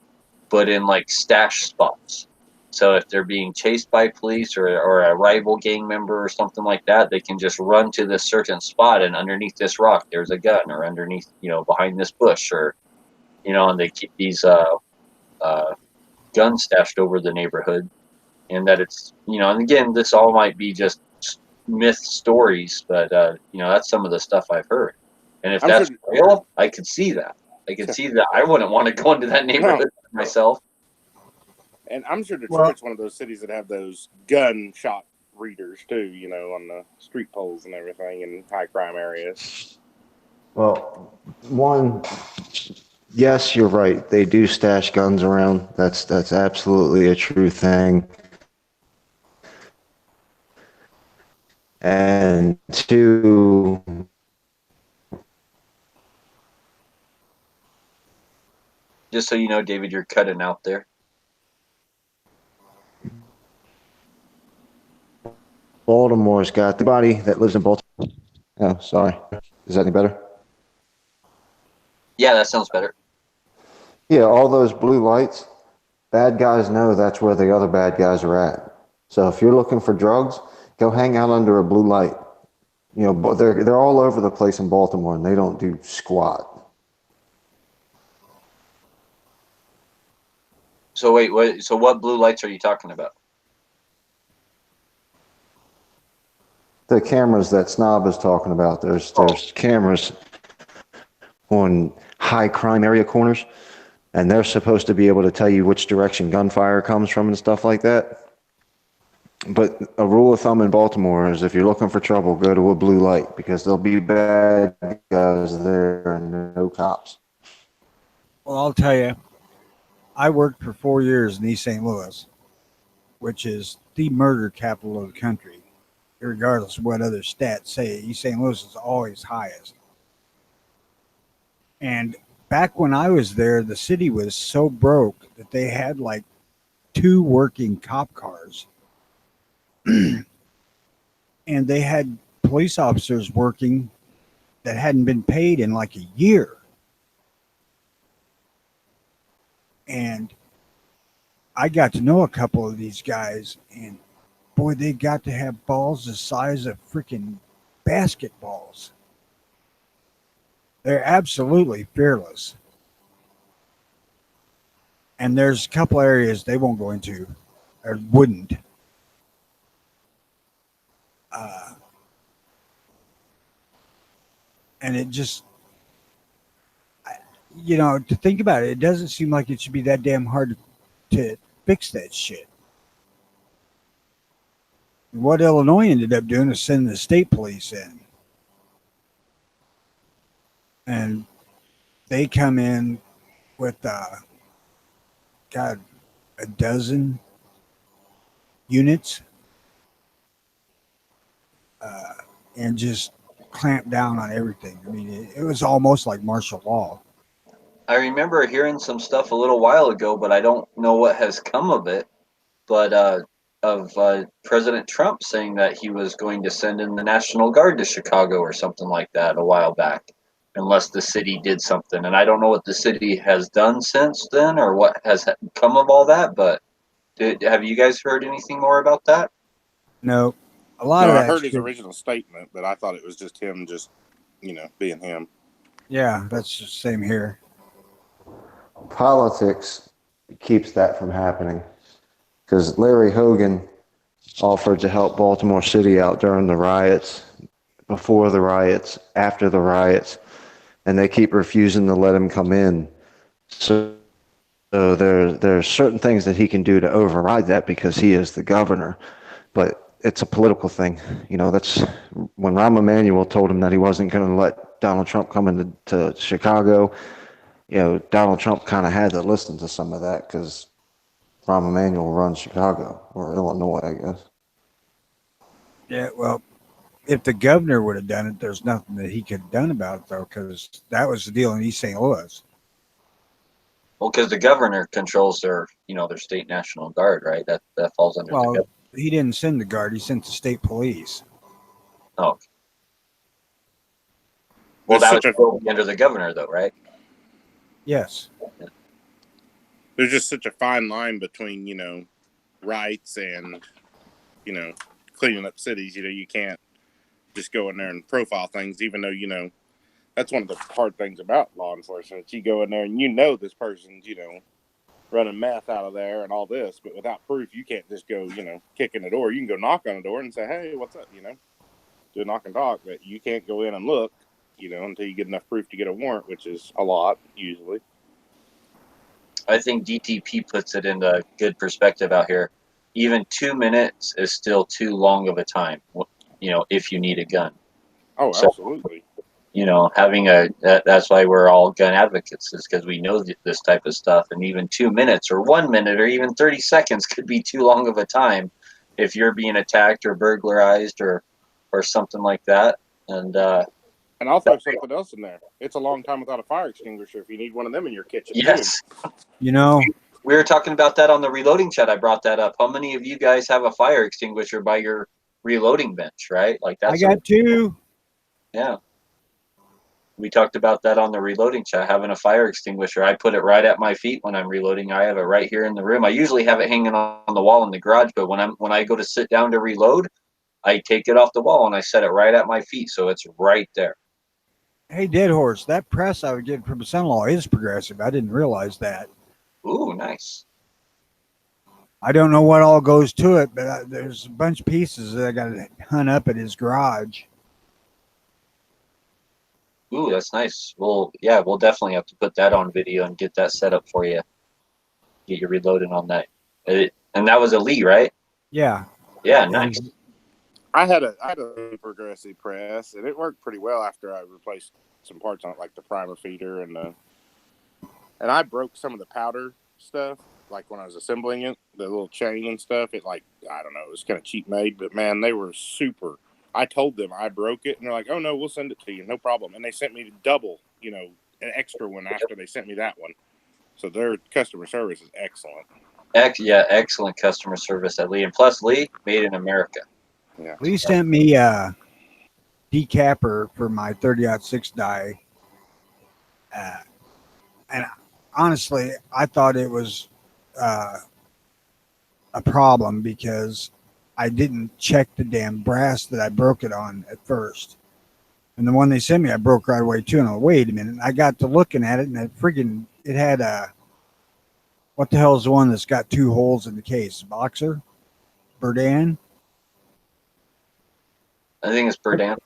Speaker 2: but in like stash spots. So if they're being chased by police or a rival gang member or something like that, they can just run to this certain spot, and underneath this rock there's a gun, or underneath, behind this bush, or and they keep these guns stashed over the neighborhood, and that it's and again, this all might be just myth stories, but that's some of the stuff I've heard, and if
Speaker 8: I'm sure.
Speaker 2: that's real, I could see that. I could see that. I wouldn't want to go into that neighborhood myself.
Speaker 8: And I'm sure
Speaker 3: Well-
Speaker 8: Detroit's one of those cities that have those gunshot readers too, on the street poles and everything in high crime areas.
Speaker 7: Well, one, yes, you're right. They do stash guns around. That's absolutely a true thing. And two,
Speaker 2: Just so you know, David, you're cutting out there.
Speaker 7: Baltimore's got anybody that lives in Baltimore. Oh, sorry. Is that any better?
Speaker 2: Yeah, that sounds better.
Speaker 7: Yeah, all those blue lights, bad guys know that's where the other bad guys are at. So if you're looking for drugs, go hang out under a blue light. But they're all over the place in Baltimore, and they don't do squat.
Speaker 2: So wait, so what blue lights are you talking about?
Speaker 7: The cameras that Snob is talking about, there's cameras on high crime area corners, and they're supposed to be able to tell you which direction gunfire comes from and stuff like that. But a rule of thumb in Baltimore is if you're looking for trouble, go to a blue light, because there'll be bad guys there and no cops.
Speaker 3: Well, I'll tell you, I worked for 4 years in East St. Louis, which is the murder capital of the country. Regardless of what other stats say, East St. Louis is always highest. And back when I was there, the city was so broke that they had like 2 working cop cars. And they had police officers working that hadn't been paid in like a year. And I got to know a couple of these guys, and boy, they got to have balls the size of freaking basketballs. They're absolutely fearless. And there's a couple areas they won't go into, or wouldn't. And it just, to think about it, it doesn't seem like it should be that damn hard to fix that shit. What Illinois ended up doing is sending the state police in. And they come in with, God, a dozen units, and just clamp down on everything. I mean, it was almost like martial law.
Speaker 2: I remember hearing some stuff a little while ago, but I don't know what has come of it. But of President Trump saying that he was going to send in the National Guard to Chicago or something like that a while back, unless the city did something. And I don't know what the city has done since then or what has come of all that. But have you guys heard anything more about that?
Speaker 3: No, a lot
Speaker 8: No,
Speaker 3: of
Speaker 8: I
Speaker 3: that
Speaker 8: heard his
Speaker 3: shit-
Speaker 8: original statement, but I thought it was just him, being him.
Speaker 3: Yeah, that's the same here.
Speaker 7: Politics keeps that from happening, because Larry Hogan offered to help Baltimore City out during the riots, before the riots, after the riots, and they keep refusing to let him come in. So there's certain things that he can do to override that because he is the governor, but it's a political thing. That's when Rahm Emanuel told him that he wasn't going to let Donald Trump come into Chicago. Donald Trump kind of had to listen to some of that because Rahm Emanuel runs Chicago, or Illinois, I guess.
Speaker 3: Yeah, well, if the governor would have done it, there's nothing that he could have done about it, though, because that was the deal in East St. Louis.
Speaker 2: Well, because the governor controls their state National Guard, right? That falls under the
Speaker 3: Well,
Speaker 2: governor.
Speaker 3: he didn't send the guard; he sent the state police.
Speaker 2: Oh. Well,
Speaker 8: There's
Speaker 2: that would
Speaker 8: such a-
Speaker 2: still be under the governor, though, right?
Speaker 3: Yes.
Speaker 8: There's just such a fine line between, rights and, you know, cleaning up cities. You know, you can't just go in there and profile things, even though, you know, that's one of the hard things about law enforcement. You go in there and you know this person's, you know, running meth out of there and all this, but without proof, you can't just go, you know, kick in the door. You can go knock on the door and say, hey, what's up, you know, do a knock and talk, but you can't go in and look, you know, until you get enough proof to get a warrant, which is a lot, usually.
Speaker 2: I think DTP puts it in a good perspective out here. Even 2 minutes is still too long of a time, you know, if you need a gun.
Speaker 8: Oh,
Speaker 2: So,
Speaker 8: absolutely.
Speaker 2: you know, having that's why we're all gun advocates, is because we know this type of stuff. And even 2 minutes or 1 minute or even 30 seconds could be too long of a time if you're being attacked or burglarized or something like that. And
Speaker 8: I'll throw something else in there. It's a long time without a fire extinguisher if you need one of them in your kitchen.
Speaker 2: yes,
Speaker 3: You know,
Speaker 2: we were talking about that on the reloading chat. I brought that up. How many of you guys have a fire extinguisher by your reloading bench, right? Like
Speaker 3: I
Speaker 2: that's
Speaker 3: got two.
Speaker 2: yeah. We talked about that on the reloading chat, having a fire extinguisher. I put it right at my feet when I'm reloading. I have it right here in the room. I usually have it hanging on the wall in the garage, but when I go to sit down to reload, I take it off the wall and I set it right at my feet, so it's right there.
Speaker 3: Hey, Dead Horse, that press I would get from son-in-law is progressive. I didn't realize that.
Speaker 2: Ooh, nice.
Speaker 3: I don't know what all goes to it, but there's a bunch of pieces that I got to hunt up at his garage.
Speaker 2: Ooh, that's nice. Well, yeah, we'll definitely have to put that on video and get that set up for you. Get you reloading on that. And that was a Lee, right?
Speaker 3: Yeah.
Speaker 2: Yeah, nice.
Speaker 8: I had a progressive press, and it worked pretty well after I replaced some parts on it, like the primer feeder and I broke some of the powder stuff, like when I was assembling it, the little chain and stuff. It, like, I don't know, it was kind of cheap made, but man, they were super. I told them I broke it, and they're like, "Oh no, we'll send it to you, no problem." And they sent me double, you know, an extra one after they sent me that one. So their customer service is excellent.
Speaker 2: Yeah, excellent customer service at Lee, and plus Lee, made in America.
Speaker 8: Yeah.
Speaker 3: Lee sent me a decapper for my 30-06 die. And honestly, I thought it was a problem because I didn't check the damn brass that I broke it on at first. And the one they sent me, I broke right away too. And I wait a minute. I got to looking at it, and it had a, what the hell is the one that's got two holes in the case? Boxer? Berdan?
Speaker 2: I think it's Berdan.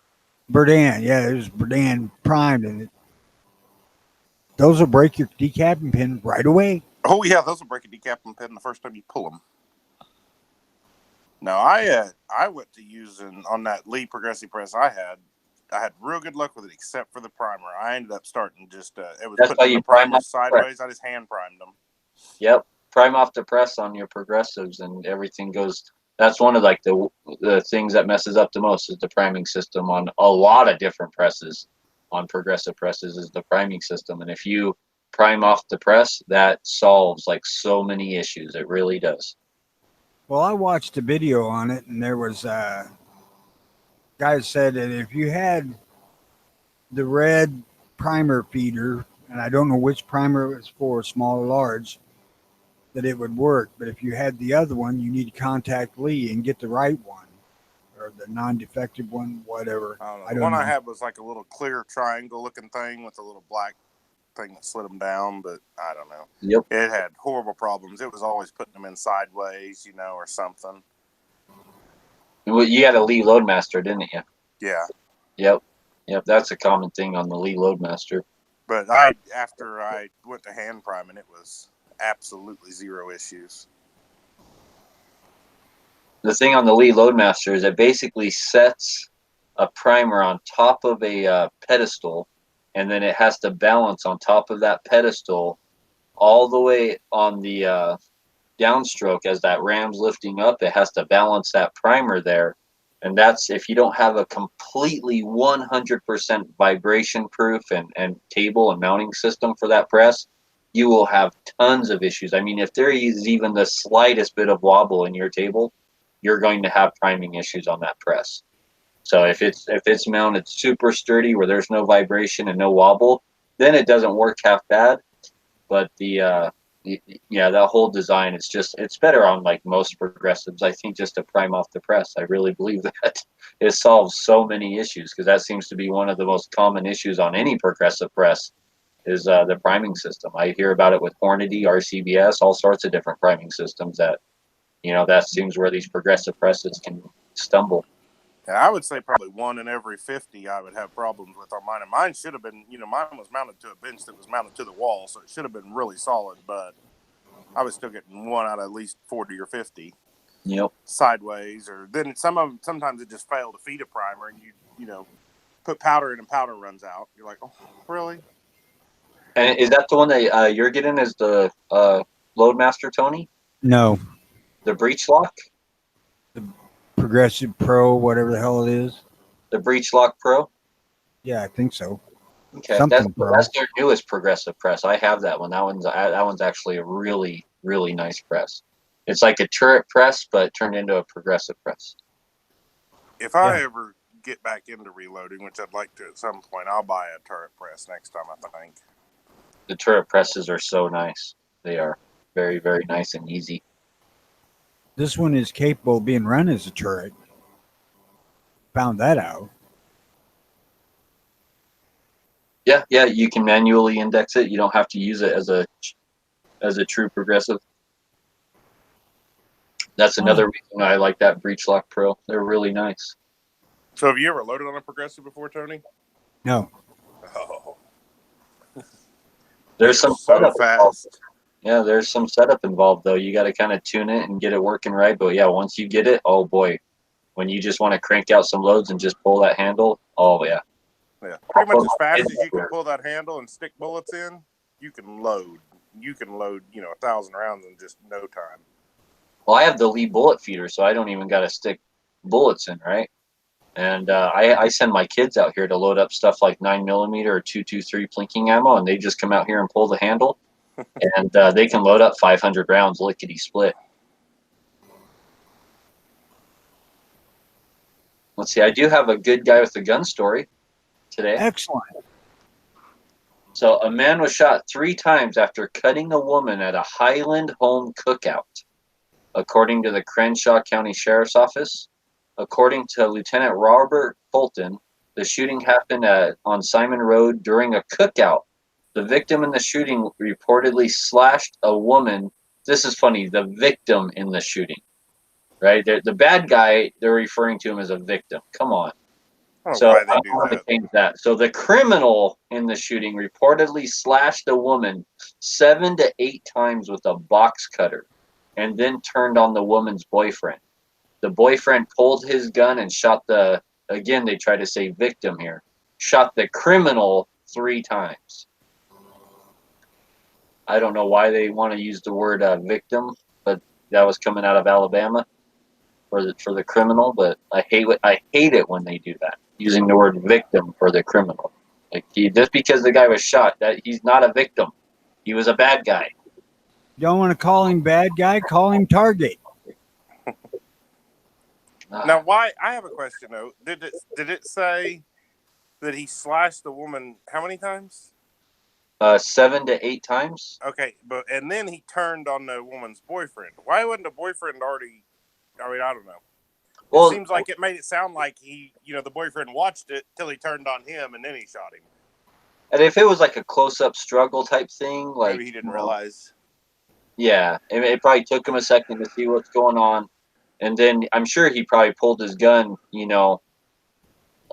Speaker 3: Berdan, yeah, it was Berdan primed, and those will break your decapping pin right away.
Speaker 8: Oh yeah, those will break a decapping pin the first time you pull them. No, I went to using on that Lee progressive press I had real good luck with it, except for the primer. I ended up starting just it was
Speaker 2: That's why
Speaker 8: putting
Speaker 2: you
Speaker 8: the
Speaker 2: prime
Speaker 8: primer
Speaker 2: off the press.
Speaker 8: sideways. I just hand primed them.
Speaker 2: Yep, prime off the press on your progressives, and everything goes. That's one of like the things that messes up the most is the priming system on a lot of different presses. On progressive presses is the priming system, and if you prime off the press, that solves like so many issues. It really does.
Speaker 3: Well, I watched a video on it, and there was guys said that if you had the red primer feeder, and I don't know which primer it was for, small or large, that it would work. But if you had the other one, you need to contact Lee and get the right one or the non-defective one, whatever.
Speaker 8: I don't know.
Speaker 3: I
Speaker 8: The
Speaker 3: don't
Speaker 8: one
Speaker 3: know.
Speaker 8: I had was like a little clear triangle looking thing with a little black thing that slid them down, but I don't know.
Speaker 2: Yep.
Speaker 8: It had horrible problems. It was always putting them in sideways, you know, or something.
Speaker 2: Well, you had a Lee Loadmaster, didn't you?
Speaker 8: Yeah.
Speaker 2: Yep. That's a common thing on the Lee Loadmaster.
Speaker 8: But after I went to hand priming, it was absolutely zero issues.
Speaker 2: The thing on the Lee Loadmaster is it basically sets a primer on top of a pedestal, and then it has to balance on top of that pedestal all the way on the downstroke as that ram's lifting up. It has to balance that primer there. And that's if you don't have a completely 100% vibration proof and table and mounting system for that press, you will have tons of issues. I mean, if there is even the slightest bit of wobble in your table, you're going to have priming issues on that press. So if it's mounted super sturdy where there's no vibration and no wobble, then it doesn't work half bad. But the Yeah, that whole design, it's better on like most progressives. I think just to prime off the press. I really believe that it solves so many issues because that seems to be one of the most common issues on any progressive press is the priming system. I hear about it with Hornady, RCBS, all sorts of different priming systems that, that seems where these progressive presses can stumble.
Speaker 8: Yeah, I would say probably 1 in every 50 I would have problems with on mine. And mine should have been, mine was mounted to a bench that was mounted to the wall, so it should have been really solid, but I was still getting 1 out of at least 40 or 50
Speaker 2: Yep.
Speaker 8: sideways. Or then sometimes it just failed to feed a primer, and you put powder in and powder runs out. You're like, oh, really?
Speaker 2: And is that the one that you're getting as the Loadmaster, Tony?
Speaker 3: No,
Speaker 2: The breech lock?
Speaker 3: Progressive Pro, whatever the hell it is.
Speaker 2: The breech lock Pro?
Speaker 3: Yeah, I think so.
Speaker 2: Okay,
Speaker 3: Something Pro.
Speaker 2: that's their newest progressive press. I have that one. That one's actually a really, really nice press. It's like a turret press, but turned into a progressive press.
Speaker 8: If I ever get back into reloading, which I'd like to at some point, I'll buy a turret press next time, I think.
Speaker 2: The turret presses are so nice. They are very, very nice and easy.
Speaker 3: This one is capable of being run as a turret. Found that out.
Speaker 2: Yeah, you can manually index it. You don't have to use it as a true progressive. That's another reason I like that Breech Lock Pro. They're really nice.
Speaker 8: So have you ever loaded on a progressive before, Tony?
Speaker 3: No.
Speaker 8: Oh.
Speaker 2: There's some
Speaker 8: so
Speaker 2: setup
Speaker 8: fast.
Speaker 2: involved. Yeah, there's some setup involved though. You got to kind of tune it and get it working right. But yeah, once you get it, oh boy, when you just want to crank out some loads and just pull that handle, oh yeah.
Speaker 8: Yeah, pretty much as fast as you can pull that handle and stick bullets in, you can load. You can load, 1,000 rounds in just no time.
Speaker 2: Well, I have the Lee bullet feeder, so I don't even got to stick bullets in, right? And I send my kids out here to load up stuff like 9mm or 223 plinking ammo, and they just come out here and pull the handle, and they can load up 500 rounds lickety split. Let's see, I do have a good guy with a gun story today.
Speaker 3: Excellent.
Speaker 2: So a man was shot 3 times after cutting a woman at a Highland home cookout, according to the Crenshaw County Sheriff's Office. According to Lieutenant Robert Fulton, the shooting happened on Simon Road during a cookout. The victim in the shooting reportedly slashed a woman. This is funny, the victim in the shooting, right? The bad guy, they're referring to him as a victim. Come on. So I want to change that. So the criminal in the shooting reportedly slashed a woman 7 to 8 times with a box cutter and then turned on the woman's boyfriend. The boyfriend pulled his gun and shot again, they try to say victim here, shot the criminal 3 times. I don't know why they want to use the word victim, but that was coming out of Alabama for the criminal. But I hate it when they do that, using the word victim for the criminal. Like just because the guy was shot, that he's not a victim. He was a bad guy.
Speaker 3: You don't want to call him bad guy, call him target.
Speaker 8: Now, why? I have a question though. Did it say that he slashed the woman how many times?
Speaker 2: 7 to 8 times.
Speaker 8: Okay, and then he turned on the woman's boyfriend. Why wasn't the boyfriend already? I mean, I don't know. Well, it seems like it made it sound like the boyfriend watched it till he turned on him and then he shot him.
Speaker 2: And if it was like a close-up struggle type thing, like
Speaker 8: maybe he didn't realize.
Speaker 2: Yeah, it probably took him a second to see what's going on, and then I'm sure he probably pulled his gun.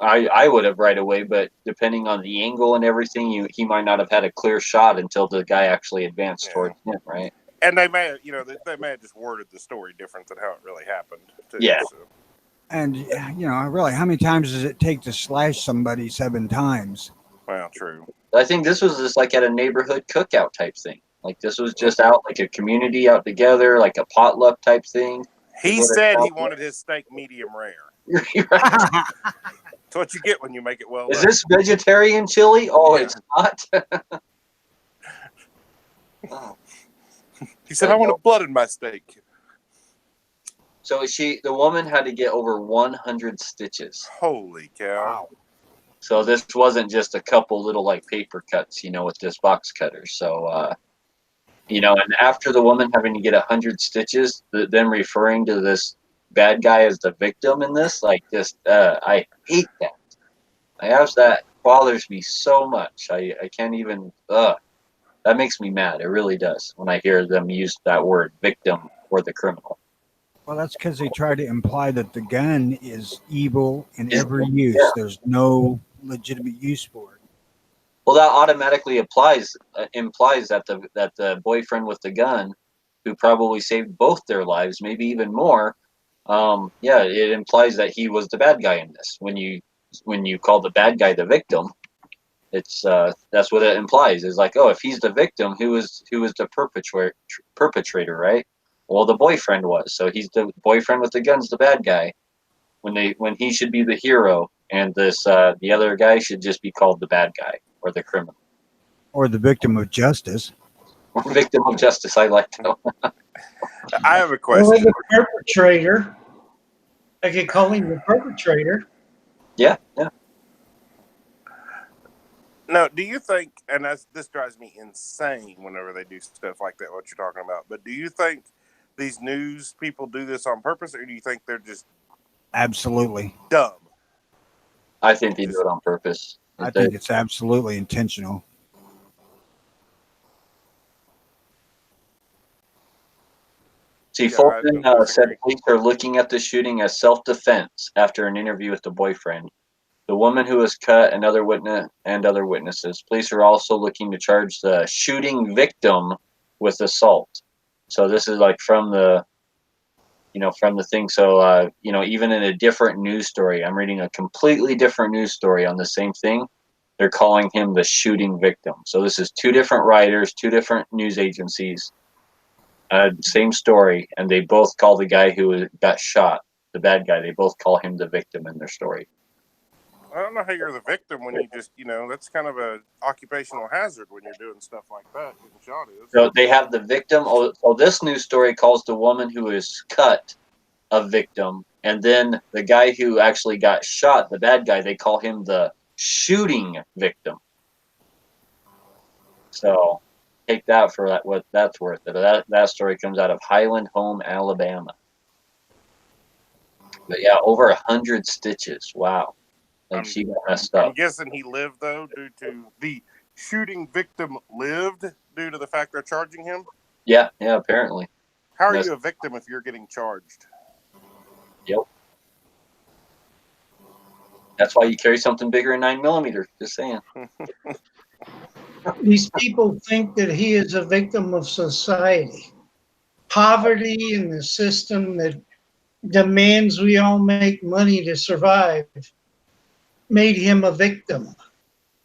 Speaker 2: I would have right away, but depending on the angle and everything, he might not have had a clear shot until the guy actually advanced towards him, right?
Speaker 8: And they may have just worded the story different than how it really happened. Too,
Speaker 2: yeah.
Speaker 8: So.
Speaker 3: And really, how many times does it take to slash somebody 7 times?
Speaker 8: Well, true.
Speaker 2: I think this was just like at a neighborhood cookout type thing. Like this was just out like a community out together, like a potluck type thing.
Speaker 8: He said he wanted his steak medium rare.
Speaker 2: Right.
Speaker 8: That's what you get when you make it well.
Speaker 2: Is this vegetarian chili? Oh, yeah. It's not.
Speaker 8: Oh. He said, "I want blood in my steak."
Speaker 2: So the woman had to get over 100 stitches.
Speaker 8: Holy cow!
Speaker 3: Wow.
Speaker 2: So this wasn't just a couple little like paper cuts, with this box cutter. So, And after the woman having to get 100 stitches, them referring to this bad guy as the victim in this, like, just, I hate that. That bothers me so much. I can't even, that makes me mad. It really does when I hear them use that word, victim, or the criminal.
Speaker 3: Well, that's because they try to imply that the gun is evil in
Speaker 2: Is-
Speaker 3: every use.
Speaker 2: yeah.
Speaker 3: There's no legitimate use for it.
Speaker 2: Well, that automatically implies that the boyfriend with the gun, who probably saved both their lives, maybe even more, it implies that he was the bad guy in this. When you call the bad guy the victim, it's that's what it implies. Is like, oh, if he's the victim, who was the perpetrator, right? Well, the boyfriend was. So he's the boyfriend with the gun's the bad guy. When he should be the hero, and the other guy should just be called the bad guy or the criminal
Speaker 3: Or the victim of justice.
Speaker 2: or victim of justice. I like that one.
Speaker 8: I have a
Speaker 4: Or
Speaker 8: question.
Speaker 4: the perpetrator. I could call him the perpetrator.
Speaker 2: Yeah.
Speaker 8: No, do you think, and this drives me insane whenever they do stuff like that, what you're talking about, but do you think these news people do this on purpose, or do you think they're just
Speaker 3: Absolutely.
Speaker 8: dumb?
Speaker 2: I think they do it on purpose.
Speaker 3: I think it's absolutely intentional.
Speaker 2: See,
Speaker 8: Yeah, I
Speaker 2: Fulton
Speaker 8: don't
Speaker 2: said
Speaker 8: disagree.
Speaker 2: police are looking at the shooting as self-defense after an interview with the boyfriend. The woman who was cut and other witnesses. Police are also looking to charge the shooting victim with assault. So this is like from the thing. So even in a different news story, I'm reading a completely different news story on the same thing. They're calling him the shooting victim. So this is two different writers, two different news agencies. Same story, and they both call the guy who got shot, the bad guy, they both call him the victim in their story.
Speaker 8: I don't know how you're the victim when you just, that's kind of a occupational hazard when you're doing stuff like that. Getting shot is.
Speaker 2: So they have the victim. Oh, this news story calls the woman who is cut a victim, and then the guy who actually got shot, the bad guy, they call him the shooting victim. So take that for what that's worth. That story comes out of Highland Home, Alabama. But yeah, over 100 stitches. Wow. Like she got messed
Speaker 8: I'm
Speaker 2: up.
Speaker 8: guessing he lived, though, due to the shooting victim lived due to the fact they're charging him?
Speaker 2: Yeah, apparently.
Speaker 8: How are
Speaker 2: Yes.
Speaker 8: you a victim if you're getting charged?
Speaker 2: Yep. That's why you carry something bigger than 9mm. Just saying.
Speaker 4: These people think that he is a victim of society. Poverty and the system that demands we all make money to survive made him a victim.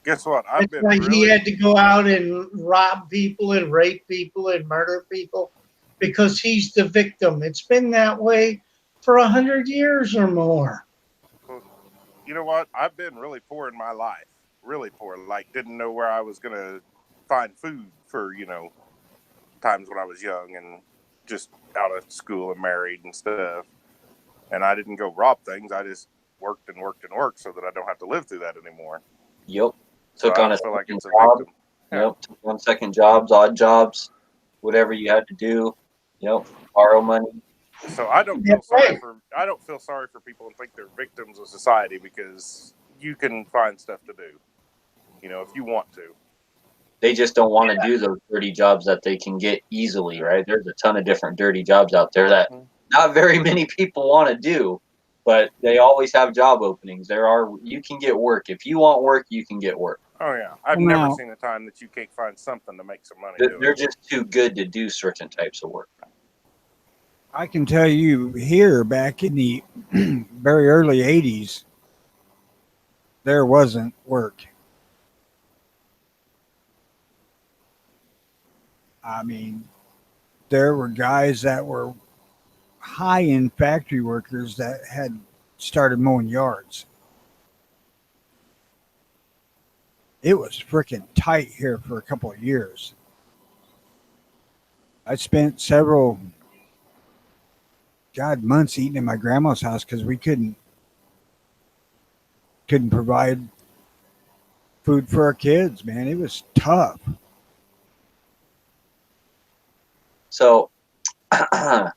Speaker 8: Guess what?
Speaker 4: That's why he had to go out and rob people and rape people and murder people because he's the victim. It's been that way for 100 years or more.
Speaker 8: You know what? I've been really poor in my life. Really poor. Like, didn't know where I was going to find food for, times when I was young and just out of school and married and stuff. And I didn't go rob things. I just worked and worked and worked so that I don't have to live through that anymore.
Speaker 2: Yep.
Speaker 8: So
Speaker 2: Took
Speaker 8: I
Speaker 2: on
Speaker 8: don't
Speaker 2: a
Speaker 8: feel like it's a
Speaker 2: job.
Speaker 8: victim. Yeah.
Speaker 2: Yep. Took on second jobs, odd jobs, whatever you had to do. Yep. Borrow money.
Speaker 8: So I don't feel sorry for people and think they're victims of society because you can find stuff to do, if you want to.
Speaker 2: They just don't want to do those dirty jobs that they can get easily, right? There's a ton of different dirty jobs out there that not very many people want to do, but they always have job openings. You can get work. If you want work, you can get work.
Speaker 8: Oh, yeah. I've never seen a time that you can't find something to make some money doing.
Speaker 2: They're just too good to do certain types of work.
Speaker 3: I can tell you here back in the very early 80s, there wasn't work. I mean, there were guys that were high-end factory workers that had started mowing yards. It was freaking tight here for a couple of years. I spent several months eating in my grandma's house because we couldn't provide food for our kids, man. It was tough.
Speaker 2: So I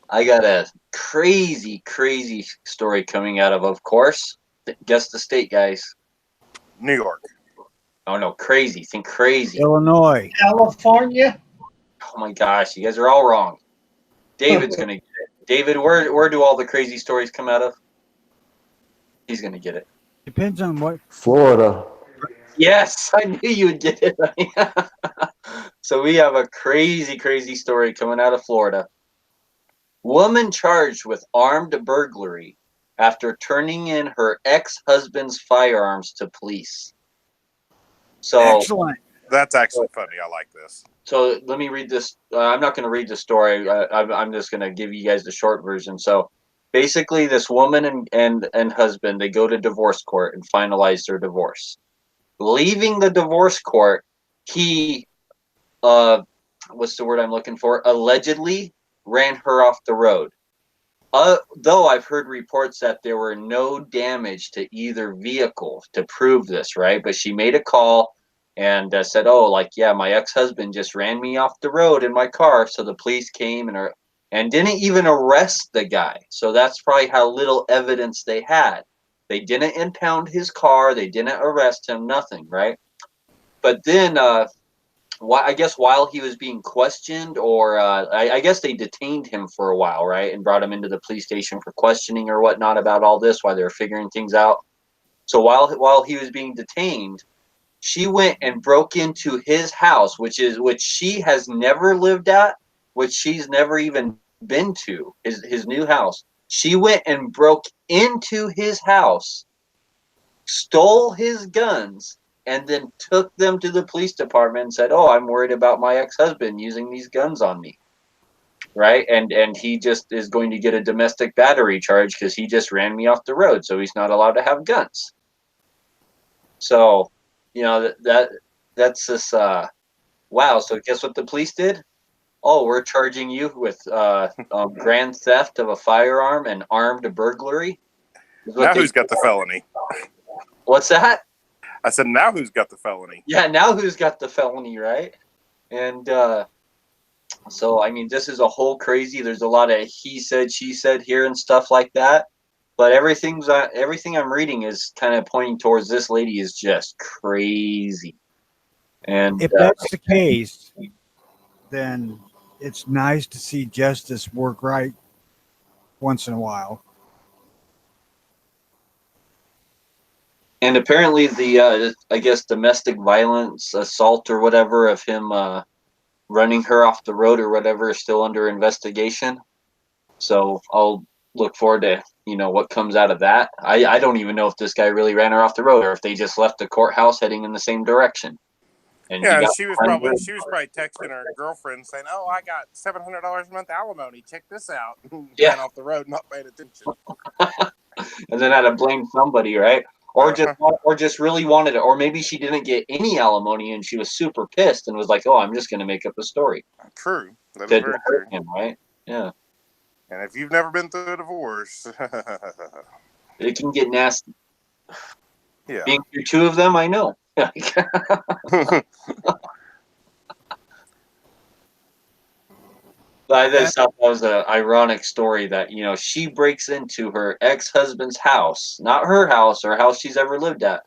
Speaker 2: got a crazy story coming out of course. Guess the state, guys.
Speaker 8: New York.
Speaker 2: Oh no, crazy. Think crazy.
Speaker 3: Illinois.
Speaker 4: California.
Speaker 2: Oh my gosh, you guys are all wrong. David's gonna get it. David, where do all the crazy stories come out of? He's gonna get it.
Speaker 3: Depends on what.
Speaker 7: Florida.
Speaker 2: Yes, I knew you would get it. So we have a crazy story coming out of Florida. Woman charged with armed burglary after turning in her ex-husband's firearms to police. So
Speaker 3: Excellent.
Speaker 8: That's actually funny. I like this.
Speaker 2: So let me read this. I'm not going to read the story. I'm just going to give you guys the short version. So basically, this woman and husband, they go to divorce court and finalize their divorce. Leaving the divorce court, he, what's the word I'm looking for? Allegedly ran her off the road. Though I've heard reports that there were no damage to either vehicle to prove this, right? But she made a call and said, "Oh, like yeah, my ex-husband just ran me off the road in my car." So the police came and didn't even arrest the guy. So that's probably how little evidence they had. They didn't impound his car. They didn't arrest him. Nothing, right? But then I guess while he was being questioned, or I guess they detained him for a while, right, and brought him into the police station for questioning or whatnot about all this while they were figuring things out. So while he was being detained, she went and broke into his house, which she has never lived at, which she's never even been to, his new house. She went and broke into his house, stole his guns, and then took them to the police department and said, "Oh, I'm worried about my ex-husband using these guns on me." Right? And he just is going to get a domestic battery charge because he just ran me off the road, so he's not allowed to have guns. So, that's this wow, so guess what the police did? Oh, we're charging you with grand theft of a firearm and armed burglary.
Speaker 8: Now who's got the felony?
Speaker 2: What's that?
Speaker 8: I said, now who's got the felony?
Speaker 2: Yeah, now who's got the felony, right? And so, I mean, this is a whole crazy. There's a lot of he said, she said here and stuff like that. But everything I'm reading is kind of pointing towards this lady is just crazy. And
Speaker 3: If that's the case, then it's nice to see justice work right once in a while.
Speaker 2: and apparently the I guess domestic violence assault or whatever of him running her off the road or whatever is still under investigation. So I'll look forward to what comes out of that. I don't even know if this guy really ran her off the road or if they just left the courthouse heading in the same direction. And
Speaker 8: Yeah, she was probably texting her girlfriend saying, "Oh, I got $700 a month alimony. Check this out."
Speaker 2: Yeah.
Speaker 8: Ran off the road, not paying attention.
Speaker 2: and then had to blame somebody, right? Or just really wanted it, or maybe she didn't get any alimony and she was super pissed and was like, "Oh, I'm just going to make up a story."
Speaker 8: True, that is
Speaker 2: To
Speaker 8: very
Speaker 2: hurt
Speaker 8: true.
Speaker 2: him, right? Yeah,
Speaker 8: And if you've never been through a divorce,
Speaker 2: it can get nasty.
Speaker 8: yeah.
Speaker 2: Being through two of them, I know. I just thought that was an ironic story that she breaks into her ex-husband's house, not her house or house she's ever lived at,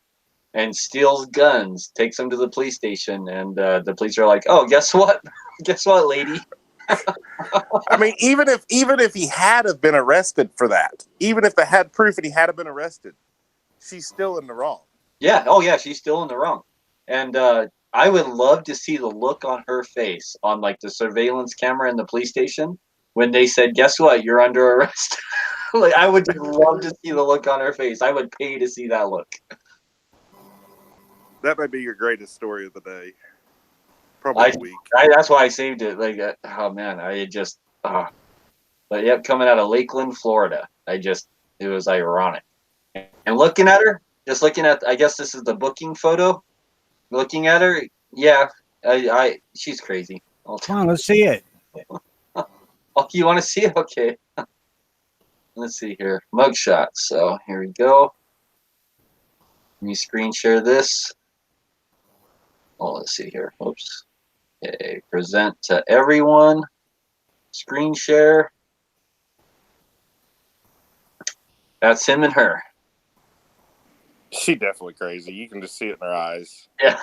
Speaker 2: and steals guns, takes them to the police station, and the police are like, "Oh, guess what? Guess what, lady?"
Speaker 8: I mean, even if he had have been arrested for that, even if they had proof that he had have been arrested, she's still in the wrong.
Speaker 2: Yeah. Oh, yeah. She's still in the wrong, and I would love to see the look on her face on like the surveillance camera in the police station when they said, "Guess what? You're under arrest." Like, I would just love to see the look on her face. I would pay to see that look.
Speaker 8: That may be your greatest story of the day. Probably a week.
Speaker 2: That's why I saved it. Like, oh man, I just. But yep, coming out of Lakeland, Florida, it was ironic. And looking at her, I guess this is the booking photo. Looking at her, yeah, she's crazy.
Speaker 3: Come on, let's see it.
Speaker 2: Oh, you want to see it? Okay. Let's see here. Mugshot. So here we go. Let me screen share this. Oh, let's see here. Oops. Okay, present to everyone. Screen share. That's him and her.
Speaker 8: She definitely crazy. You can just see it in her eyes.
Speaker 2: Yeah.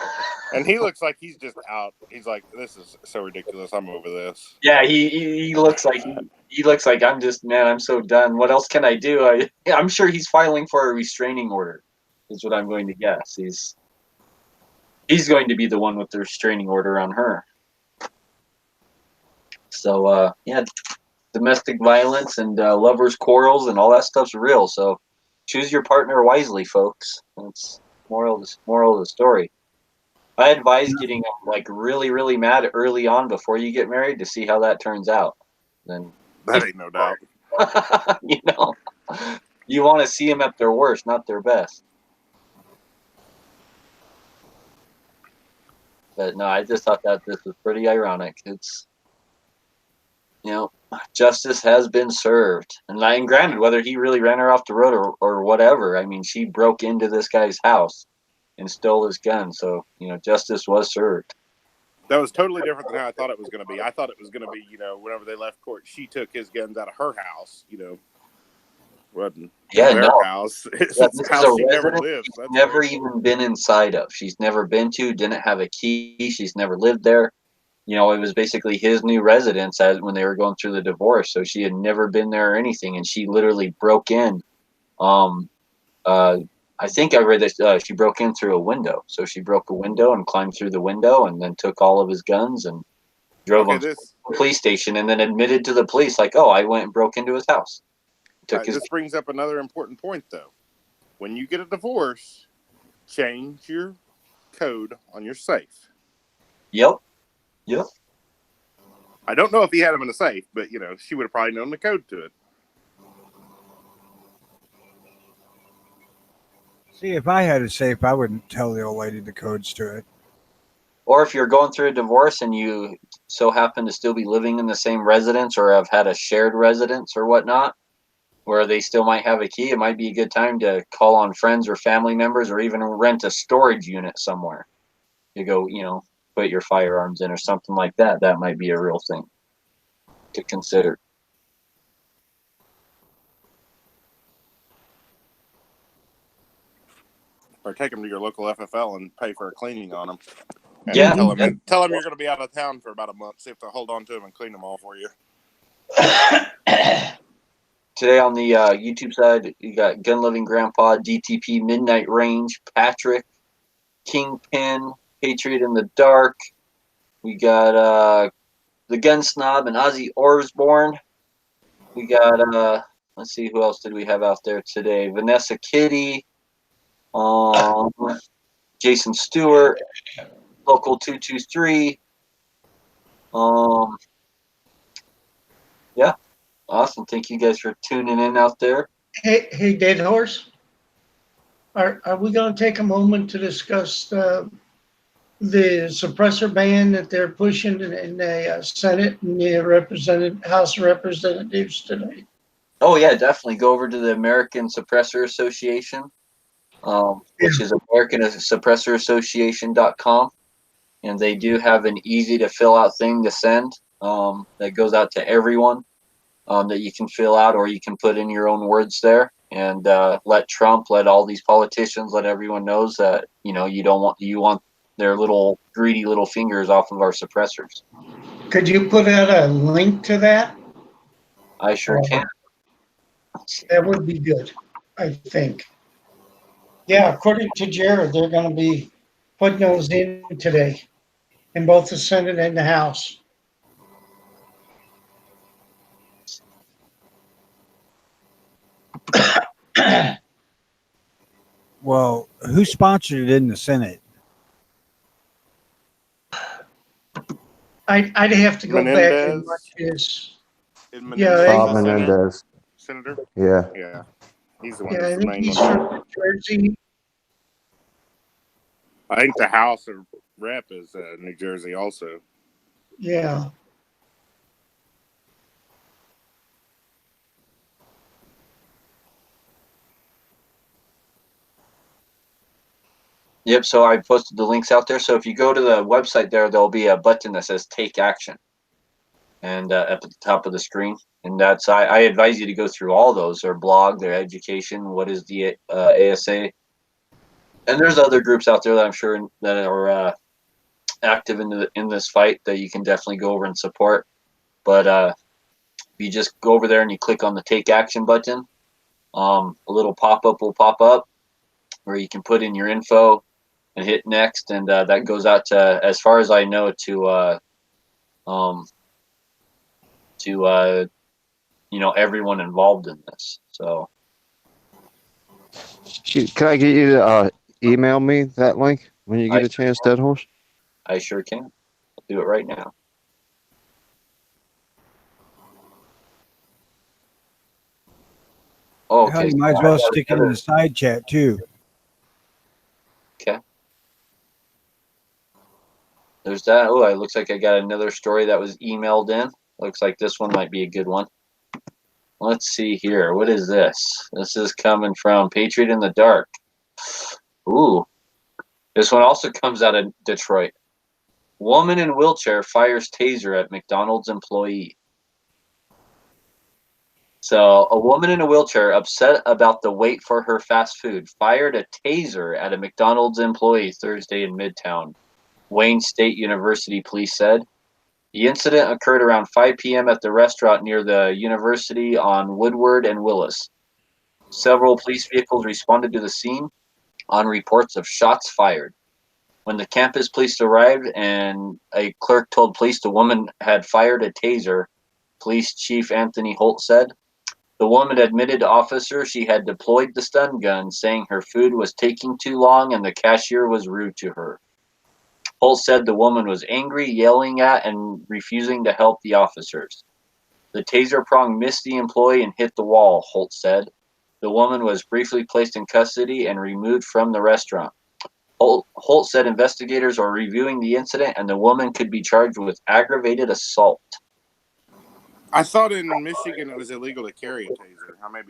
Speaker 8: And he looks like he's just out. He's like, this is so ridiculous. I'm over this.
Speaker 2: Yeah, he looks like he looks like I'm just, man, I'm so done. What else can I do? I'm sure he's filing for a restraining order. Is what I'm going to guess. He's going to be the one with the restraining order on her. So yeah, domestic violence and lovers' quarrels and all that stuff's real. So choose your partner wisely, folks. That's moral of the story. I advise getting like really mad early on before you get married to see how that turns out. Then
Speaker 8: That ain't no doubt.
Speaker 2: you know, you want to see them at their worst, not their best. But no, I just thought that this was pretty ironic. It's, you know, justice has been served. And granted, whether he really ran her off the road or whatever, I mean, she broke into this guy's house and stole his gun. So, you know, justice was served.
Speaker 8: That was totally different than how I thought it was going to be. I thought it was going to be, you know, whenever they left court, she took his guns out of her house, you know. Wasn't their house. It's
Speaker 2: Yeah,
Speaker 8: a house she never lived.
Speaker 2: She's never even been inside of. She's never been to, didn't have a key. She's never lived there. You know, it was basically his new residence when they were going through the divorce. So she had never been there or anything. And she literally broke in. I think I read that she broke in through a window. So she broke a window and climbed through the window and then took all of his guns and drove them to the police station and then admitted to the police, like, oh, I went and broke into his house.
Speaker 8: This brings up another important point, though. When you get a divorce, change your code on your safe.
Speaker 2: Yep.
Speaker 8: I don't know if he had them in a safe, but, you know, she would have probably known the code to it.
Speaker 3: See, if I had a safe, I wouldn't tell the old lady the codes to it.
Speaker 2: Or if you're going through a divorce and you so happen to still be living in the same residence or have had a shared residence or whatnot, where they still might have a key, it might be a good time to call on friends or family members or even rent a storage unit somewhere. You go, you know, put your firearms in or something like that. That might be a real thing to consider.
Speaker 8: Or take them to your local FFL and pay for a cleaning on them. And
Speaker 2: Yeah.
Speaker 8: tell them you're going to be out of town for about a month. See if they'll hold on to them and clean them all for you.
Speaker 2: Today on the YouTube side, you got Gun Loving Grandpa, DTP, Midnight Range, Patrick, Kingpin, Patriot in the Dark. We got the Gun Snob and Ozzy Osbourne. We got let's see, who else did we have out there today? Vanessa Kitty, Jason Stewart, Local 223. Yeah, awesome. Thank you guys for tuning in out there.
Speaker 4: Hey, Dead Horse. Are we going to take a moment to discuss the suppressor ban that they're pushing in the Senate and the House of Representatives today?
Speaker 2: Oh yeah, definitely go over to the American Suppressor Association, which is americansuppressoroassociation.com, and they do have an easy to fill out thing to send that goes out to everyone that you can fill out, or you can put in your own words there and let Trump, let all these politicians, let everyone knows that, you know, you want their little greedy little fingers off of our suppressors.
Speaker 4: Could you put out a link to that?
Speaker 2: I sure can.
Speaker 4: That would be good, I think. Yeah, according to Jared, they're going to be putting those in today in both the Senate and the House.
Speaker 3: Well, who sponsored it in the Senate?
Speaker 4: I'd have to go back and look
Speaker 8: Menendez.
Speaker 4: his.
Speaker 7: Bob Menendez.
Speaker 8: Senator?
Speaker 7: Yeah.
Speaker 8: Yeah. He's the one
Speaker 4: Yeah,
Speaker 8: that's
Speaker 4: I
Speaker 8: the
Speaker 4: think
Speaker 8: main
Speaker 4: he's
Speaker 8: one.
Speaker 4: from New Jersey.
Speaker 8: I think the House of Rep is New Jersey also.
Speaker 4: Yeah.
Speaker 2: Yep. So I posted the links out there. So if you go to the website there'll be a button that says "Take Action," and up at the top of the screen. And that's I advise you to go through all those: their blog, their education, what is the ASA, and there's other groups out there that I'm sure that are active in this fight that you can definitely go over and support. But if you just go over there and you click on the Take Action button, a little pop up will pop up where you can put in your info and hit next, and that goes out to, as far as I know, um, to everyone involved in this. So
Speaker 7: Shoot, can I get you to email me that link when you get
Speaker 2: I
Speaker 7: a chance, Dead Horse?
Speaker 2: I sure can. I'll do it right now. Oh,
Speaker 3: Hell,
Speaker 2: okay.
Speaker 3: you might as well stick it in the side chat too.
Speaker 2: Okay. There's that. Oh, it looks like I got another story that was emailed in. Looks like this one might be a good one. Let's see here. What is this? This is coming from Patriot in the Dark. Ooh. This one also comes out of Detroit. Woman in wheelchair fires taser at McDonald's employee. So, a woman in a wheelchair, upset about the wait for her fast food, fired a taser at a McDonald's employee Thursday in Midtown, Wayne State University police said. The incident occurred around 5 p.m. at the restaurant near the university on Woodward and Willis. Several police vehicles responded to the scene on reports of shots fired. When the campus police arrived and a clerk told police the woman had fired a taser, Police Chief Anthony Holt said. The woman admitted to officers she had deployed the stun gun, saying her food was taking too long and the cashier was rude to her. Holt said the woman was angry, yelling at and refusing to help the officers. The taser prong missed the employee and hit the wall, Holt said. The woman was briefly placed in custody and removed from the restaurant. Holt said investigators are reviewing the incident and the woman could be charged with aggravated assault.
Speaker 8: I thought in Michigan it was illegal to carry a taser. I may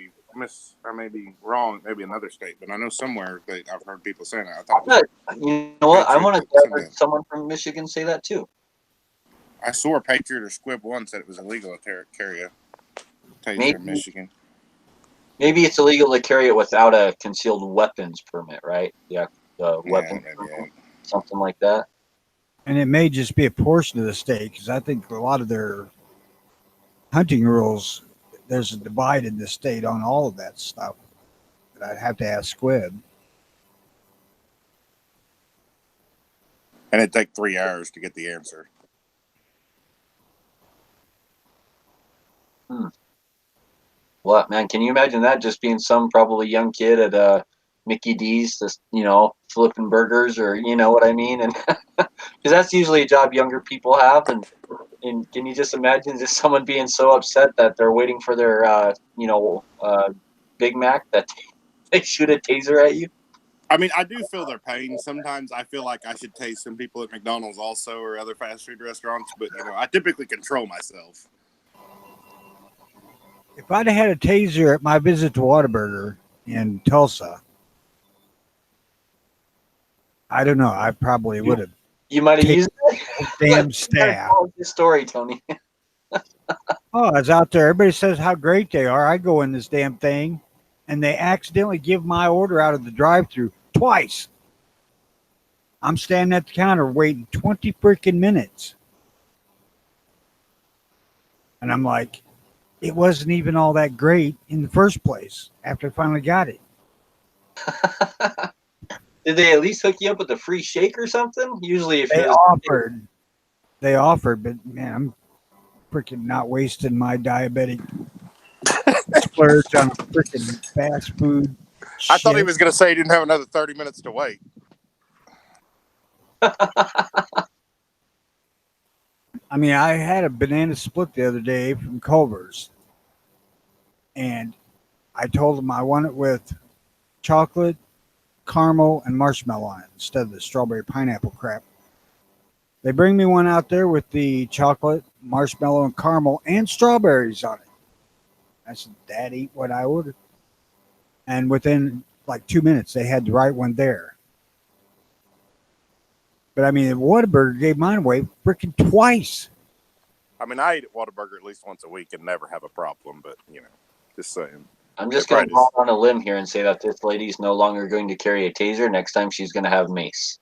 Speaker 8: be wrong, maybe another state, but I know somewhere that I've heard people saying that. I thought it was
Speaker 2: You know what? I want to
Speaker 8: Patriot
Speaker 2: hear someone from Michigan say that too.
Speaker 8: I saw a Patriot or Squib one said it was illegal to carry a taser in Michigan.
Speaker 2: Maybe it's illegal to carry it without a concealed weapons permit, right? Yeah, the weapon, something like that.
Speaker 3: And it may just be a portion of the state because I think a lot of their hunting rules, there's a divide in the state on all of that stuff. But I'd have to ask Squib.
Speaker 8: And it'd take 3 hours to get the answer.
Speaker 2: What, man? Can you imagine that just being some probably young kid at Mickey D's, just flipping burgers, or you know what I mean? And because that's usually a job younger people have, and can you just imagine just someone being so upset that they're waiting for their Big Mac that they shoot a taser at you?
Speaker 8: I mean, I do feel their pain. Sometimes I feel like I should tase some people at McDonald's also or other fast food restaurants, but I typically control myself.
Speaker 3: If I'd had a taser at my visit to Whataburger in Tulsa, I don't know. I probably would have.
Speaker 2: You might have used it.
Speaker 3: Damn staff.
Speaker 2: The story, Tony.
Speaker 3: Oh, I was out there. Everybody says how great they are. I go in this damn thing, and they accidentally give my order out of the drive-thru twice. I'm standing at the counter waiting 20 freaking minutes. And I'm like, it wasn't even all that great in the first place after I finally got it.
Speaker 2: Did they at least hook you up with a free shake or something? Usually, if
Speaker 3: they offered, but man, I'm freaking not wasting my diabetic splurge on freaking fast food.
Speaker 8: I thought he was going to say he didn't have another 30 minutes to wait.
Speaker 3: I mean, I had a banana split the other day from Culver's, and I told them I want it with chocolate, caramel, and marshmallow on it instead of the strawberry pineapple crap. They bring me one out there with the chocolate, marshmallow, and caramel and strawberries on it. I said, that ain't what I ordered. And within like 2 minutes, they had the right one there. But I mean, Whataburger gave mine away freaking twice.
Speaker 8: I mean, I eat at Whataburger at least once a week and never have a problem. But just saying.
Speaker 2: I'm just going to go on a limb here and say that this lady's no longer going to carry a taser. Next time she's going to have mace.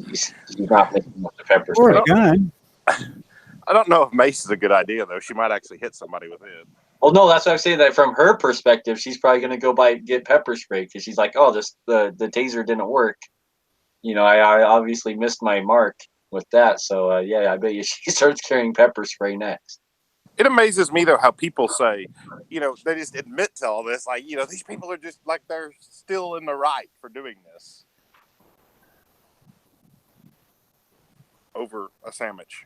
Speaker 2: She's not mixing with the pepper
Speaker 3: Or
Speaker 2: spray.
Speaker 3: a gun.
Speaker 8: I don't know if mace is a good idea though. She might actually hit somebody with it.
Speaker 2: Well, no, that's why I say that from her perspective, she's probably going to go get pepper spray because she's like, oh, the taser didn't work. I obviously missed my mark with that. So, yeah, I bet you she starts carrying pepper spray next.
Speaker 8: It amazes me though how people say, they just admit to all this. Like, these people are just like they're still in the right for doing this over a sandwich.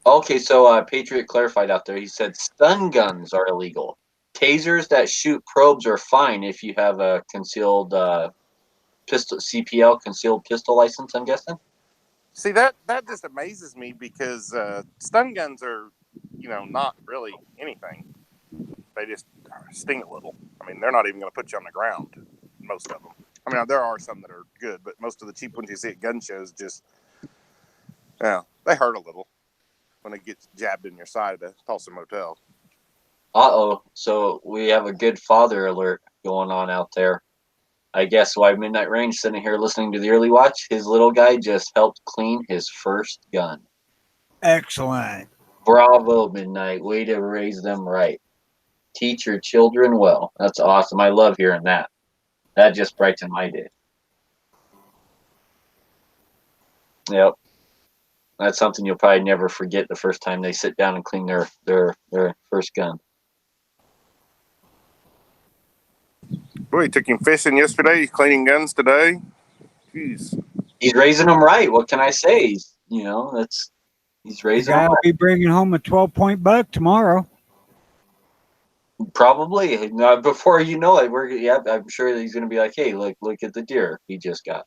Speaker 2: Okay, so Patriot clarified out there. He said stun guns are illegal. Tasers that shoot probes are fine if you have a concealed pistol, CPL, concealed pistol license, I'm guessing.
Speaker 8: See, that just amazes me because stun guns are, not really anything. They just sting a little. I mean, they're not even going to put you on the ground, most of them. I mean, there are some that are good, but most of the cheap ones you see at gun shows just, they hurt a little when it gets jabbed in your side at a Tulsa motel.
Speaker 2: Uh-oh. So we have a good father alert going on out there. I guess why Midnight Range sitting here listening to the early watch, his little guy just helped clean his first gun.
Speaker 3: Excellent.
Speaker 2: Bravo, Midnight. Way to raise them right. Teach your children well. That's awesome. I love hearing that. That just brightened my day. Yep. That's something you'll probably never forget the first time they sit down and clean their first gun.
Speaker 8: Boy, he took him fishing yesterday. He's cleaning guns today. Jeez.
Speaker 2: He's raising them right. What can I say? He's raising
Speaker 3: The guy
Speaker 2: them
Speaker 3: will
Speaker 2: right.
Speaker 3: be bringing home a 12-point buck tomorrow.
Speaker 2: Probably. Before you know it, I'm sure that he's going to be like, hey, look at the deer he just got.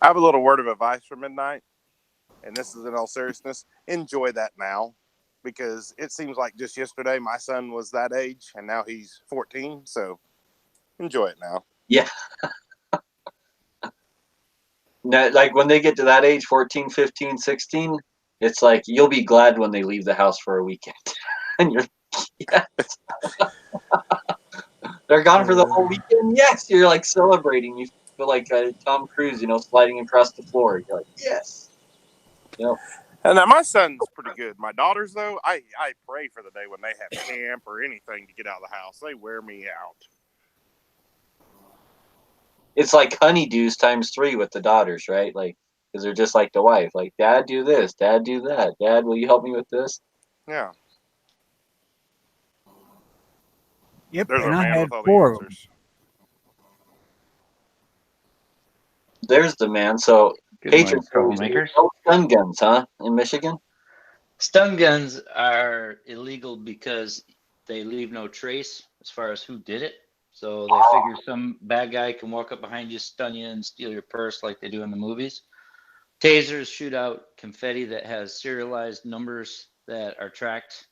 Speaker 8: I have a little word of advice for Midnight, and this is in all seriousness. Enjoy that now, because it seems like just yesterday my son was that age, and now he's 14, so enjoy it now.
Speaker 2: Yeah. Now, like when they get to that age, 14, 15, 16, it's like you'll be glad when they leave the house for a weekend. And you're, yes. They're gone for the whole weekend. Yes, you're like celebrating. You feel like Tom Cruise, sliding across the floor. You're like, yes.
Speaker 8: And now my son's pretty good. My daughters, though, I pray for the day when they have camp or anything to get out of the house. They wear me out.
Speaker 2: It's like honeydews times 3 with the daughters, right? Like, because they're just like the wife. Like, Dad, do this. Dad, do that. Dad, will you help me with this?
Speaker 8: Yeah.
Speaker 3: Yep,
Speaker 8: There's
Speaker 3: and
Speaker 8: a
Speaker 3: I
Speaker 8: man
Speaker 3: had
Speaker 8: with all the
Speaker 3: 4 of them.
Speaker 8: answers.
Speaker 2: There's the man. So,
Speaker 9: Good
Speaker 2: Patriots,
Speaker 9: morning, troublemakers.
Speaker 2: no stun guns, huh? In Michigan?
Speaker 9: Stun guns are illegal because they leave no trace as far as who did it. So they figure some bad guy can walk up behind you, stun you, and steal your purse like they do in the movies. Tasers shoot out confetti that has serialized numbers that are tracked.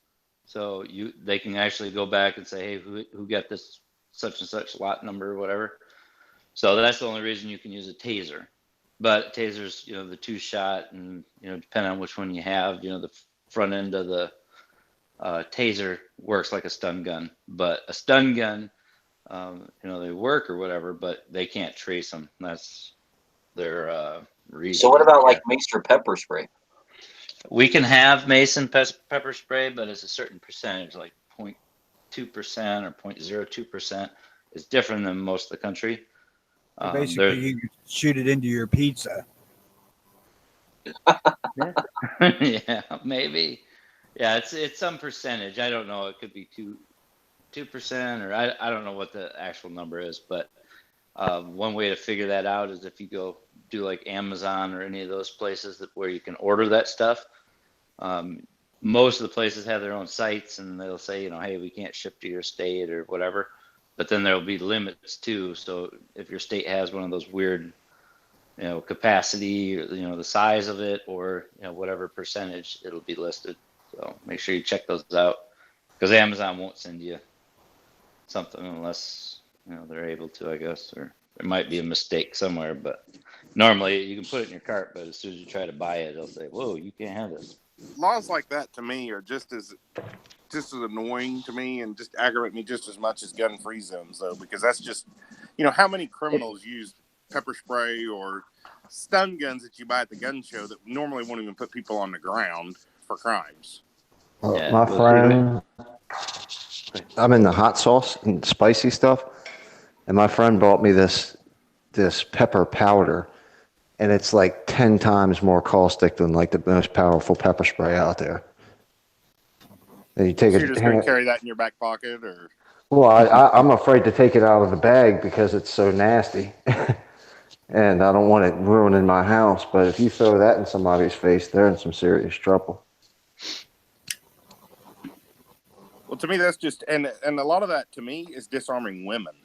Speaker 9: So they can actually go back and say, hey, who got this such and such lot number or whatever. So that's the only reason you can use a taser. But tasers, the 2-shot, and depending on which one you have, the front end of the taser works like a stun gun. But a stun gun, they work or whatever, but they can't trace them. That's their reason.
Speaker 2: So what about like mace or pepper spray?
Speaker 9: We can have mace and pepper spray, but it's a certain percentage, like 0.2% or 0.02%. It's different than most of the country.
Speaker 3: So basically, you could shoot it into your pizza.
Speaker 9: Yeah, maybe. Yeah, it's some percentage. I don't know. It could be 2%, or I don't know what the actual number is. But one way to figure that out is if you go do like Amazon or any of those places where you can order that stuff. Most of the places have their own sites, and they'll say, hey, we can't ship to your state or whatever. But then there'll be limits too. So if your state has one of those weird, capacity, or, the size of it, or whatever percentage, it'll be listed. So make sure you check those out, because Amazon won't send you something unless they're able to, I guess, or there might be a mistake somewhere. But Normally, you can put it in your cart, but as soon as you try to buy it, they'll say, "Whoa, you can't have this."
Speaker 8: Laws like that to me are just as annoying to me and just aggravate me just as much as gun-free zones, though, because that's just, how many criminals use pepper spray or stun guns that you buy at the gun show that normally won't even put people on the ground for crimes.
Speaker 9: Yeah,
Speaker 7: My
Speaker 9: well,
Speaker 7: friend, I'm in the hot sauce and spicy stuff, and my friend bought me this pepper powder, and it's like 10 times more caustic than like the most powerful pepper spray out there. And you take
Speaker 8: So you're just going to carry that in your back pocket, or?
Speaker 7: Well, I'm afraid to take it out of the bag because it's so nasty, and I don't want it ruining my house. But if you throw that in somebody's face, they're in some serious trouble.
Speaker 8: Well, to me, that's just, and a lot of that to me is disarming women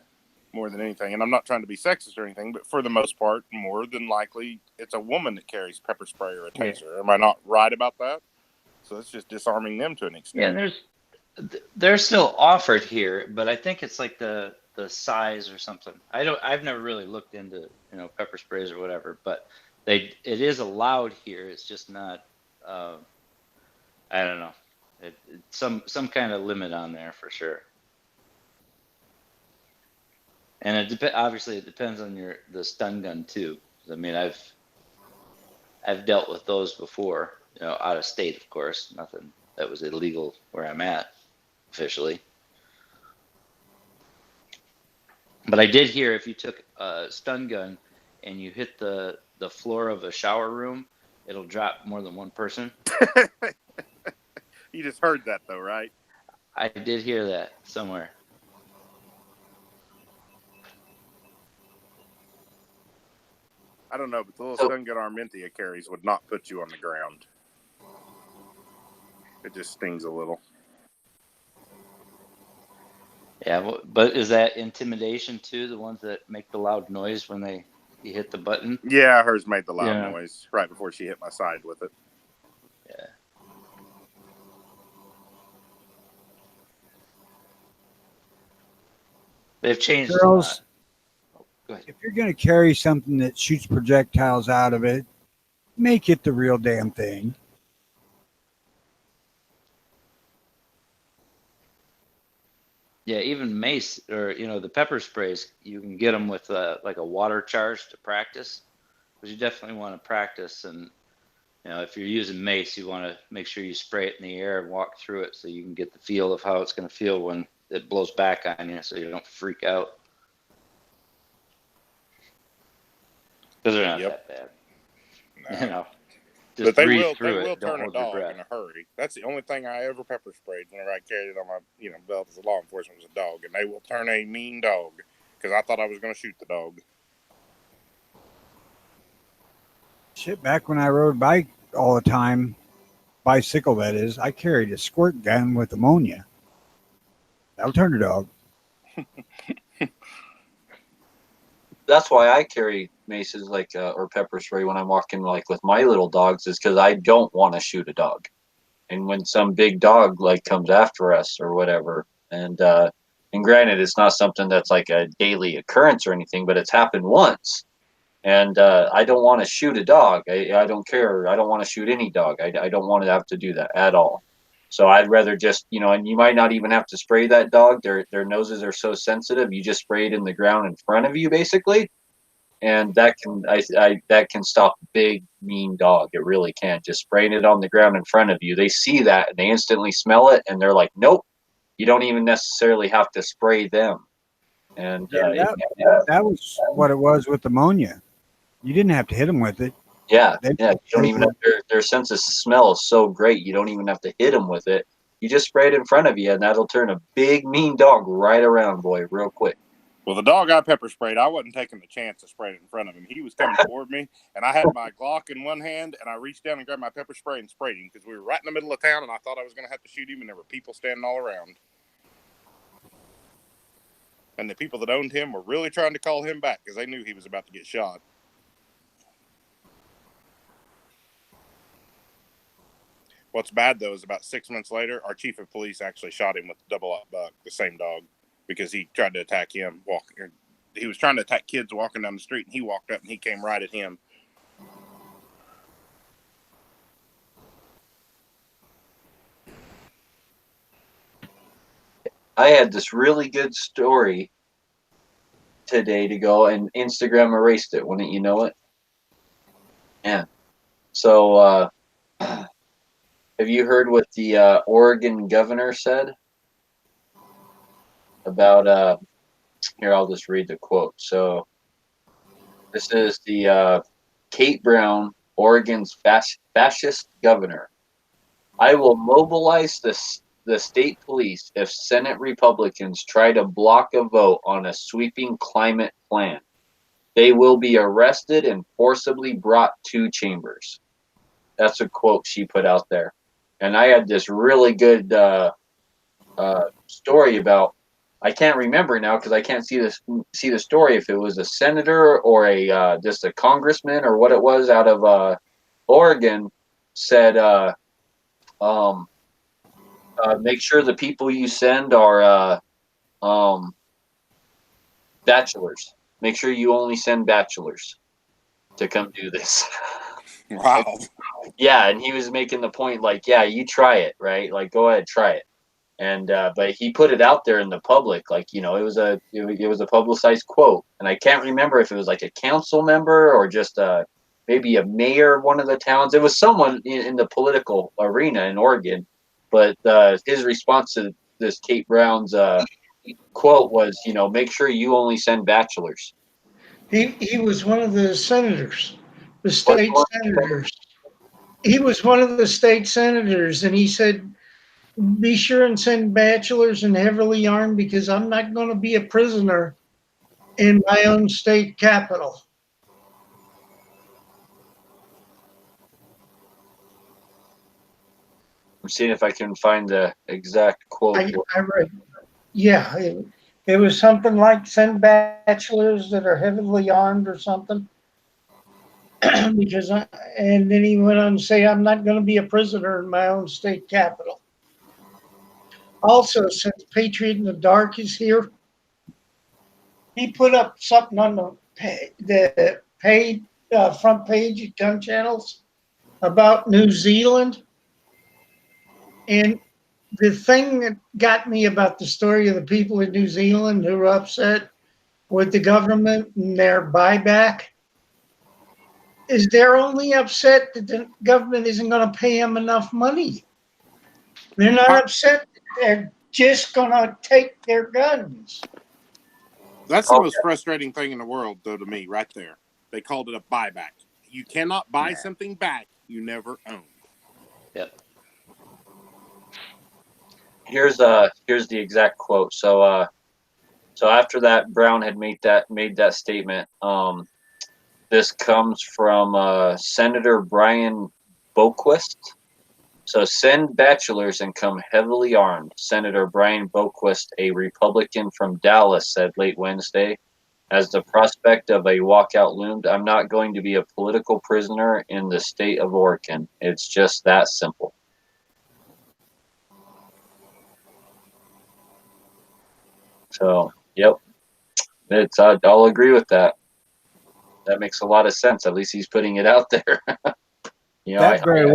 Speaker 8: more than anything. And I'm not trying to be sexist or anything, but for the most part, more than likely, it's a woman that carries pepper spray or a taser. Am I not right about that? So it's just disarming them to an extent.
Speaker 9: Yeah, they're still offered here, but I think it's like the size or something. I've never really looked into pepper sprays or whatever, but it is allowed here. It's just not. I don't know. Some kind of limit on there for sure. And obviously it depends on the stun gun too. I mean, I've dealt with those before, out of state, of course. Nothing that was illegal where I'm at officially. But I did hear if you took a stun gun and you hit the floor of a shower room, it'll drop more than one person.
Speaker 8: You just heard that though, right?
Speaker 9: I did hear that somewhere.
Speaker 8: I don't know, but the little stun gun Armentia carries would not put you on the ground. It just stings a little.
Speaker 9: Yeah, but is that intimidation too? The ones that make the loud noise when you hit the button?
Speaker 8: Yeah, hers made the loud noise right before she hit my side with it.
Speaker 9: Yeah. They've changed
Speaker 3: Girls,
Speaker 9: a lot. Go ahead.
Speaker 3: If you're going to carry something that shoots projectiles out of it, make it the real damn thing.
Speaker 9: Yeah, even mace or the pepper sprays, you can get them with like a water charge to practice, because you definitely want to practice. And if you're using mace, you want to make sure you spray it in the air and walk through it so you can get the feel of how it's going to feel when it blows back on you, so you don't freak out. Because they're not that bad.
Speaker 8: No.
Speaker 9: Just
Speaker 8: but they
Speaker 9: breathe
Speaker 8: will
Speaker 9: through
Speaker 8: they
Speaker 9: it.
Speaker 8: will
Speaker 9: Don't
Speaker 8: turn a
Speaker 9: hold your
Speaker 8: dog
Speaker 9: breath.
Speaker 8: in a hurry. That's the only thing I ever pepper sprayed whenever I carried it on my belt as a law enforcement was a dog, and they will turn a mean dog because I thought I was going to shoot the dog.
Speaker 3: Shit, back when I rode bike all the time, bicycle that is, I carried a squirt gun with ammonia. That'll turn a dog.
Speaker 2: That's why I carry maces or pepper spray when I'm walking with my little dogs, is because I don't want to shoot a dog. And when some big dog comes after us or whatever, and granted, it's not something that's like a daily occurrence or anything, but it's happened once. And I don't want to shoot a dog. I don't care. I don't want to shoot any dog. I don't want to have to do that at all. So I'd rather just, and you might not even have to spray that dog. Their noses are so sensitive. You just spray it in the ground in front of you, basically, and that can stop a big mean dog. It really can. Just spraying it on the ground in front of you. They see that and they instantly smell it, and they're like, nope. You don't even necessarily have to spray them. And
Speaker 3: that was what it was with ammonia. You didn't have to hit them with it.
Speaker 2: Yeah. You don't even have their sense of smell is so great. You don't even have to hit them with it. You just spray it in front of you, and that'll turn a big mean dog right around, boy, real quick.
Speaker 8: Well, the dog I pepper sprayed, I wasn't taking the chance to spray it in front of him. He was coming toward me, and I had my Glock in one hand, and I reached down and grabbed my pepper spray and sprayed him because we were right in the middle of town, and I thought I was going to have to shoot him, and there were people standing all around. And the people that owned him were really trying to call him back because they knew he was about to get shot. What's bad, though, is about 6 months later, our chief of police actually shot him with Double Up Buck, the same dog, because he tried to attack him he was trying to attack kids walking down the street, and he walked up and he came right at him.
Speaker 2: I had this really good story today to go, and Instagram erased it. Wouldn't you know it? Yeah. So, have you heard what the Oregon governor said about? Here, I'll just read the quote. So, this is the Kate Brown, Oregon's fascist governor. I will mobilize the state police if Senate Republicans try to block a vote on a sweeping climate plan. They will be arrested and forcibly brought to chambers. That's a quote she put out there. And I had this really good story about. I can't remember now because I can't see the story if it was a senator or a just a congressman or what it was out of Oregon said. Make sure the people you send are bachelors. Make sure you only send bachelors to come do this.
Speaker 8: Wow.
Speaker 2: Yeah, and he was making the point like, yeah, you try it, right? Like, go ahead, try it. And but he put it out there in the public, like, it was a publicized quote, and I can't remember if it was like a council member or just maybe a mayor of one of the towns. It was someone in the political arena in Oregon, but his response to this Kate Brown's quote was, make sure you only send bachelors.
Speaker 4: He was one of the senators, the state senators. He was one of the state senators, and he said, be sure and send bachelors and heavily armed because I'm not going to be a prisoner in my own state capital.
Speaker 2: I'm seeing if I can find the exact quote.
Speaker 4: I read, yeah, it was something like send bachelors that are heavily armed or something. And then he went on to say, I'm not going to be a prisoner in my own state capital. Also, since Patriot in the Dark is here, he put up something on the paid front page at Gun Channels about New Zealand. And the thing that got me about the story of the people in New Zealand who were upset with the government and their buyback is they're only upset that the government isn't going to pay them enough money. They're not upset that they're just going to take their guns.
Speaker 8: That's the most frustrating thing in the world, though, to me, right there. They called it a buyback. You cannot buy something back you never owned.
Speaker 9: Yep.
Speaker 2: Here's the exact quote. So after that, Brown had made that statement. This comes from Senator Brian Boquist. So send bachelors and come heavily armed. Senator Brian Boquist, a Republican from Dallas, said late Wednesday, as the prospect of a walkout loomed. I'm not going to be a political prisoner in the state of Oregon. It's just that simple. So, yep, I'll agree with that. That makes a lot of sense. At least he's putting it out there. I kind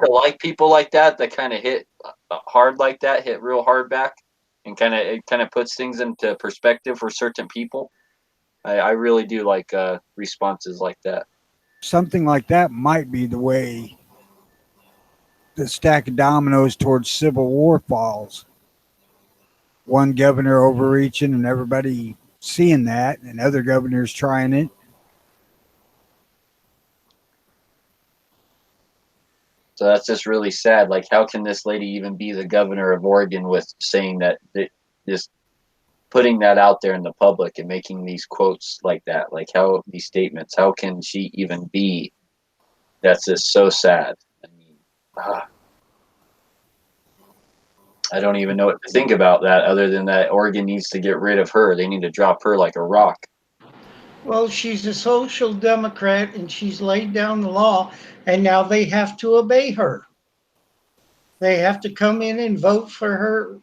Speaker 2: of like people like that kind of hit hard like that, hit real hard back, and it kind of puts things into perspective for certain people. I really do like responses like that.
Speaker 3: Something like that might be the way the stack of dominoes towards civil war falls. One governor overreaching and everybody seeing that, and other governors trying it.
Speaker 2: So that's just really sad. Like, how can this lady even be the governor of Oregon with saying that just putting that out there in the public and making these quotes like that? Like, how these statements, how can she even be? That's just so sad. I mean, I don't even know what to think about that other than that Oregon needs to get rid of her. They need to drop her like a rock.
Speaker 4: Well, she's a social democrat and she's laid down the law, and now they have to obey her. They have to come in and vote for her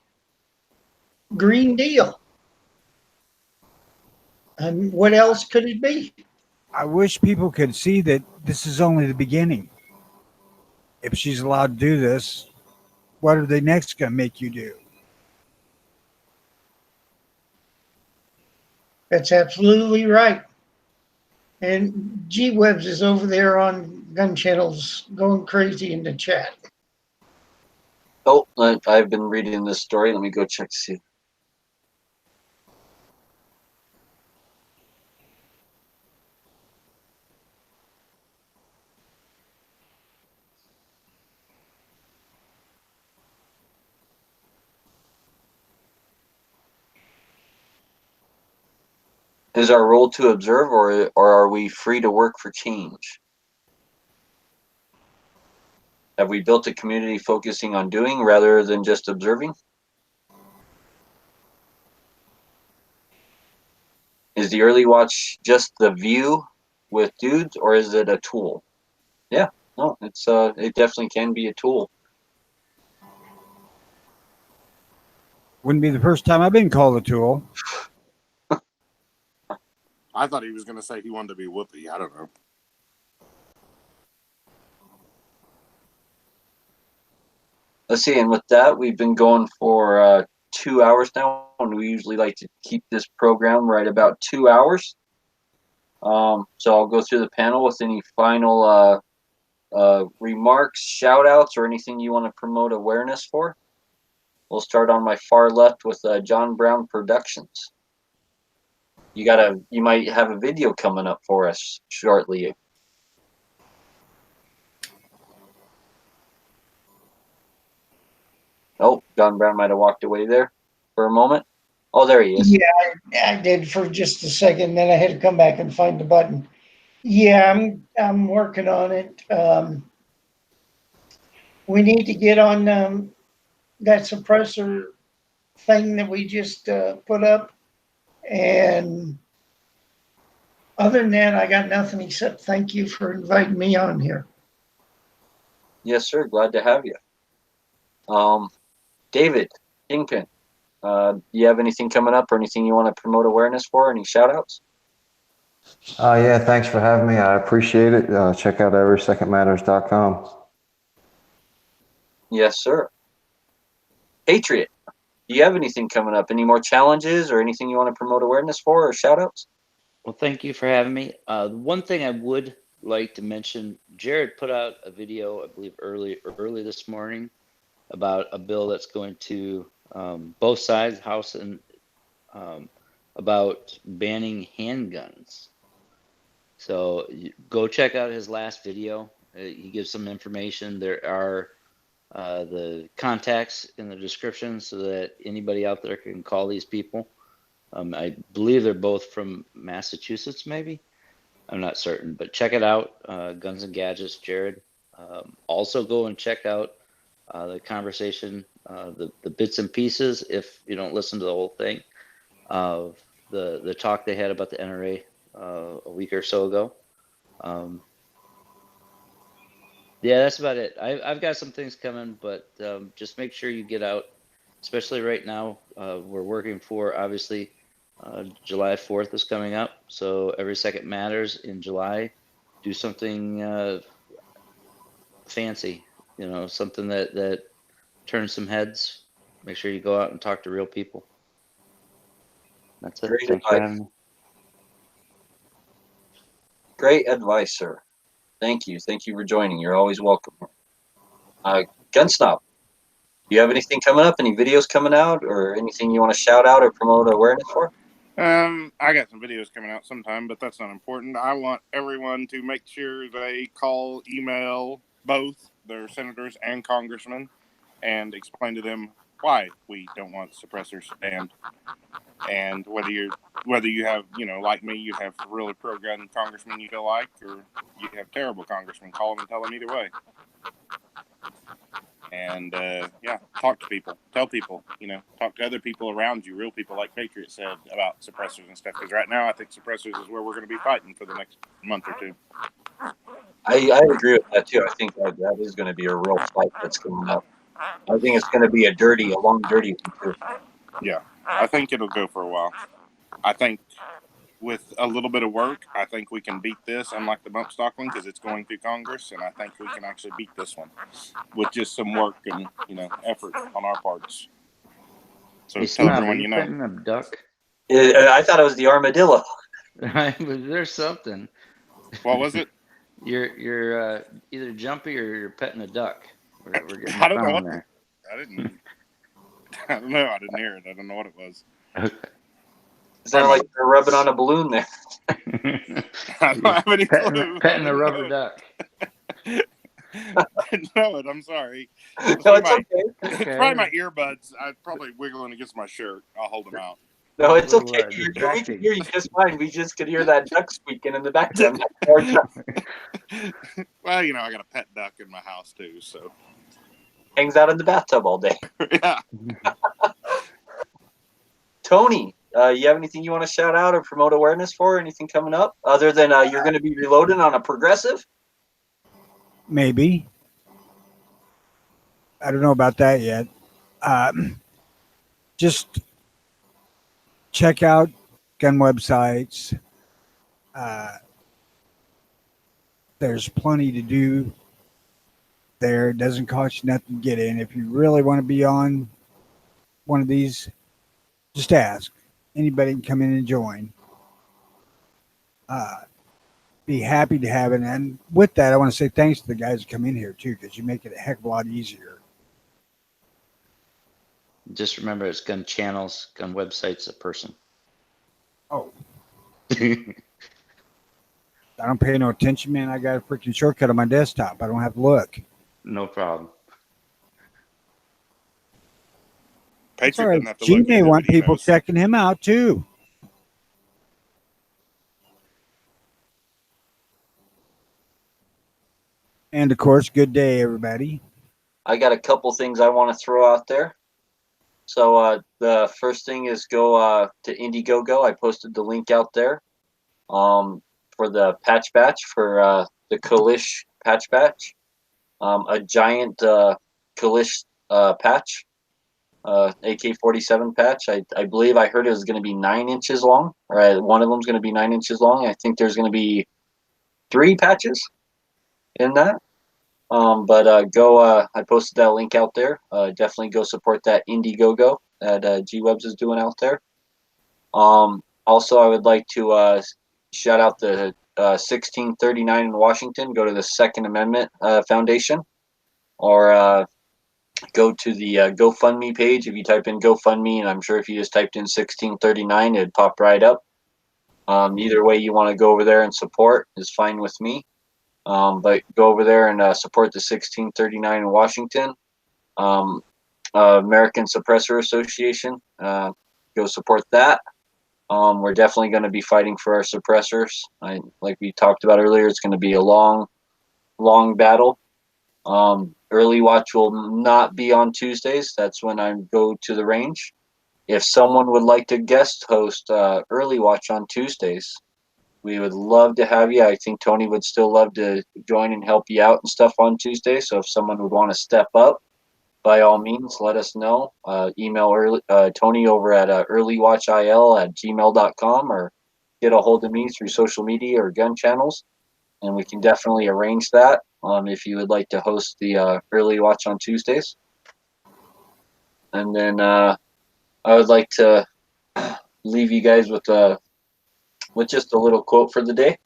Speaker 4: Green Deal. And what else could it be?
Speaker 3: I wish people could see that this is only the beginning. If she's allowed to do this, what are they next going to make you do?
Speaker 4: That's absolutely right. And G Webs is over there on Gun Channels going crazy in the chat.
Speaker 2: Oh, I've been reading this story. Let me go check to see. Is our role to observe, or are we free to work for change? Have we built a community focusing on doing rather than just observing? Is the early watch just the view with dudes, or is it a tool? Yeah, no, it definitely can be a tool.
Speaker 3: Wouldn't be the first time I've been called a tool.
Speaker 8: I thought he was going to say he wanted to be Whoopi. I don't know.
Speaker 2: Let's see, and with that, we've been going for 2 hours now, and we usually like to keep this program right about 2 hours. So I'll go through the panel with any final remarks, shout outs, or anything you want to promote awareness for. We'll start on my far left with John Brown Productions. You might have a video coming up for us shortly. Oh, John Brown might have walked away there for a moment. Oh, there he is.
Speaker 4: Yeah, I did for just a second. Then I had to come back and find the button. Yeah, I'm working on it. We need to get on that suppressor thing that we just put up. And other than that, I got nothing except thank you for inviting me on here.
Speaker 2: Yes, sir. Glad to have you. David Kingpin, do you have anything coming up or anything you want to promote awareness for? Any shout outs?
Speaker 7: Yeah, thanks for having me. I appreciate it. Check out everysecondmatters.com.
Speaker 2: Yes, sir. Patriot, do you have anything coming up? Any more challenges or anything you want to promote awareness for or shout outs?
Speaker 9: Well, thank you for having me. One thing I would like to mention, Jared put out a video, I believe early this morning, about a bill that's going to both sides, House and about banning handguns. So go check out his last video. He gives some information. There are the contacts in the description so that anybody out there can call these people. I believe they're both from Massachusetts, maybe. I'm not certain, but check it out. Guns and Gadgets, Jared. Also go and check out the conversation, the bits and pieces, if you don't listen to the whole thing, of the talk they had about the NRA a week or so ago. Yeah, that's about it. I've got some things coming, but just make sure you get out, especially right now. We're working for, obviously, July 4th is coming up, so every second matters in July. Do something fancy, something that turns some heads. Make sure you go out and talk to real people. That's it.
Speaker 2: Great
Speaker 9: Thanks for
Speaker 2: advice.
Speaker 9: having me.
Speaker 2: Great advice, sir. Thank you. Thank you for joining. You're always welcome. Gunsnob, do you have anything coming up? Any videos coming out or anything you want to shout out or promote awareness for?
Speaker 8: I got some videos coming out sometime, but that's not important. I want everyone to make sure they call, email both their senators and congressmen and explain to them why we don't want suppressors banned. And whether you have, like me, you have really pro-gun congressmen you feel like, or you have terrible congressmen, call them and tell them either way. And talk to people, tell people, talk to other people around you, real people, like Patriot said about suppressors and stuff. Because right now, I think suppressors is where we're going to be fighting for the next month or two.
Speaker 2: I agree with that too. I think that is going to be a real fight that's coming up. I think it's going to be a long, dirty one too.
Speaker 8: Yeah, I think it'll go for a while. I think with a little bit of work, I think we can beat this, unlike the bump stock one, because it's going through Congress, and I think we can actually beat this one with just some work and effort on our parts. So
Speaker 9: Hey,
Speaker 8: tell
Speaker 9: Snob,
Speaker 8: everyone
Speaker 9: are
Speaker 8: you
Speaker 9: you
Speaker 8: know.
Speaker 9: petting a duck?
Speaker 2: I thought it was the armadillo.
Speaker 9: There's something.
Speaker 8: What was it?
Speaker 9: You're either jumpy or you're petting a duck. We're getting
Speaker 8: I don't know
Speaker 9: found
Speaker 8: what
Speaker 9: there.
Speaker 8: I don't know. I didn't hear it. I don't know what it was.
Speaker 2: It sounded like they're rubbing on a balloon there.
Speaker 8: I don't have any clue.
Speaker 9: Petting a rubber duck.
Speaker 8: No, I'm sorry.
Speaker 2: No, it's okay.
Speaker 8: It's probably my earbuds. I'm probably wiggling against my shirt. I'll hold them out.
Speaker 2: No, it's
Speaker 9: A little,
Speaker 2: okay. We
Speaker 9: distracting.
Speaker 2: can hear you just fine. We just could hear that duck squeaking in the background.
Speaker 8: Well, I got a pet duck in my house too, so
Speaker 2: Hangs out in the bathtub all day.
Speaker 8: yeah.
Speaker 2: Tony, you have anything you want to shout out or promote awareness for? Anything coming up other than you're going to be reloading on a progressive?
Speaker 3: Maybe. I don't know about that yet. Just check out gun websites. There's plenty to do there. It doesn't cost you nothing to get in. If you really want to be on one of these, just ask. Anybody can come in and join. Be happy to have it. And with that, I want to say thanks to the guys that come in here too, because you make it a heck of a lot easier.
Speaker 9: Just remember, it's gun channels, gun websites, a person.
Speaker 3: Oh. I don't pay no attention, man. I got a freaking shortcut on my desktop. I don't have to look.
Speaker 9: No problem.
Speaker 8: Patriot doesn't have to
Speaker 3: G
Speaker 8: look
Speaker 3: may
Speaker 8: either,
Speaker 3: want
Speaker 8: but he
Speaker 3: people
Speaker 8: knows.
Speaker 3: checking him out too. And of course, good day, everybody.
Speaker 2: I got a couple things I want to throw out there. So the first thing is go to Indiegogo. I posted the link out there for the patch batch for the Kalish patch batch. A giant Kalish patch, AK-47 patch. I believe I heard it was going to be 9 inches long, or one of them's going to be 9 inches long. I think there's going to be 3 patches in that. I posted that link out there. Definitely go support that Indiegogo that G-Webs is doing out there. Also, I would like to shout out the 1639 in Washington. Go to the Second Amendment Foundation, or go to the GoFundMe page. If you type in GoFundMe, and I'm sure if you just typed in 1639, it'd pop right up. Either way you want to go over there and support is fine with me. But go over there and support the 1639 in Washington. American Suppressor Association. Go support that. We're definitely going to be fighting for our suppressors. Like we talked about earlier, it's going to be a long battle. Early watch will not be on Tuesdays. That's when I go to the range. If someone would like to guest host early watch on Tuesdays, we would love to have you. I think Tony would still love to join and help you out and stuff on Tuesday. So if someone would want to step up, by all means, let us know. Email Tony over at earlywatchil@gmail.com, or get a hold of me through social media or gun channels, and we can definitely arrange that if you would like to host the early watch on Tuesdays. And then I would like to leave you guys with just a little quote for the day.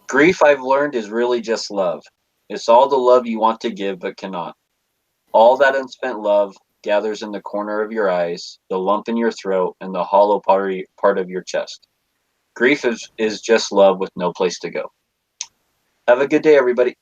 Speaker 2: Grief, I've learned, is really just love. It's all the love you want to give but cannot. All that unspent love gathers in the corner of your eyes, the lump in your throat, and the hollow part of your chest. Grief is just love with no place to go. Have a good day, everybody.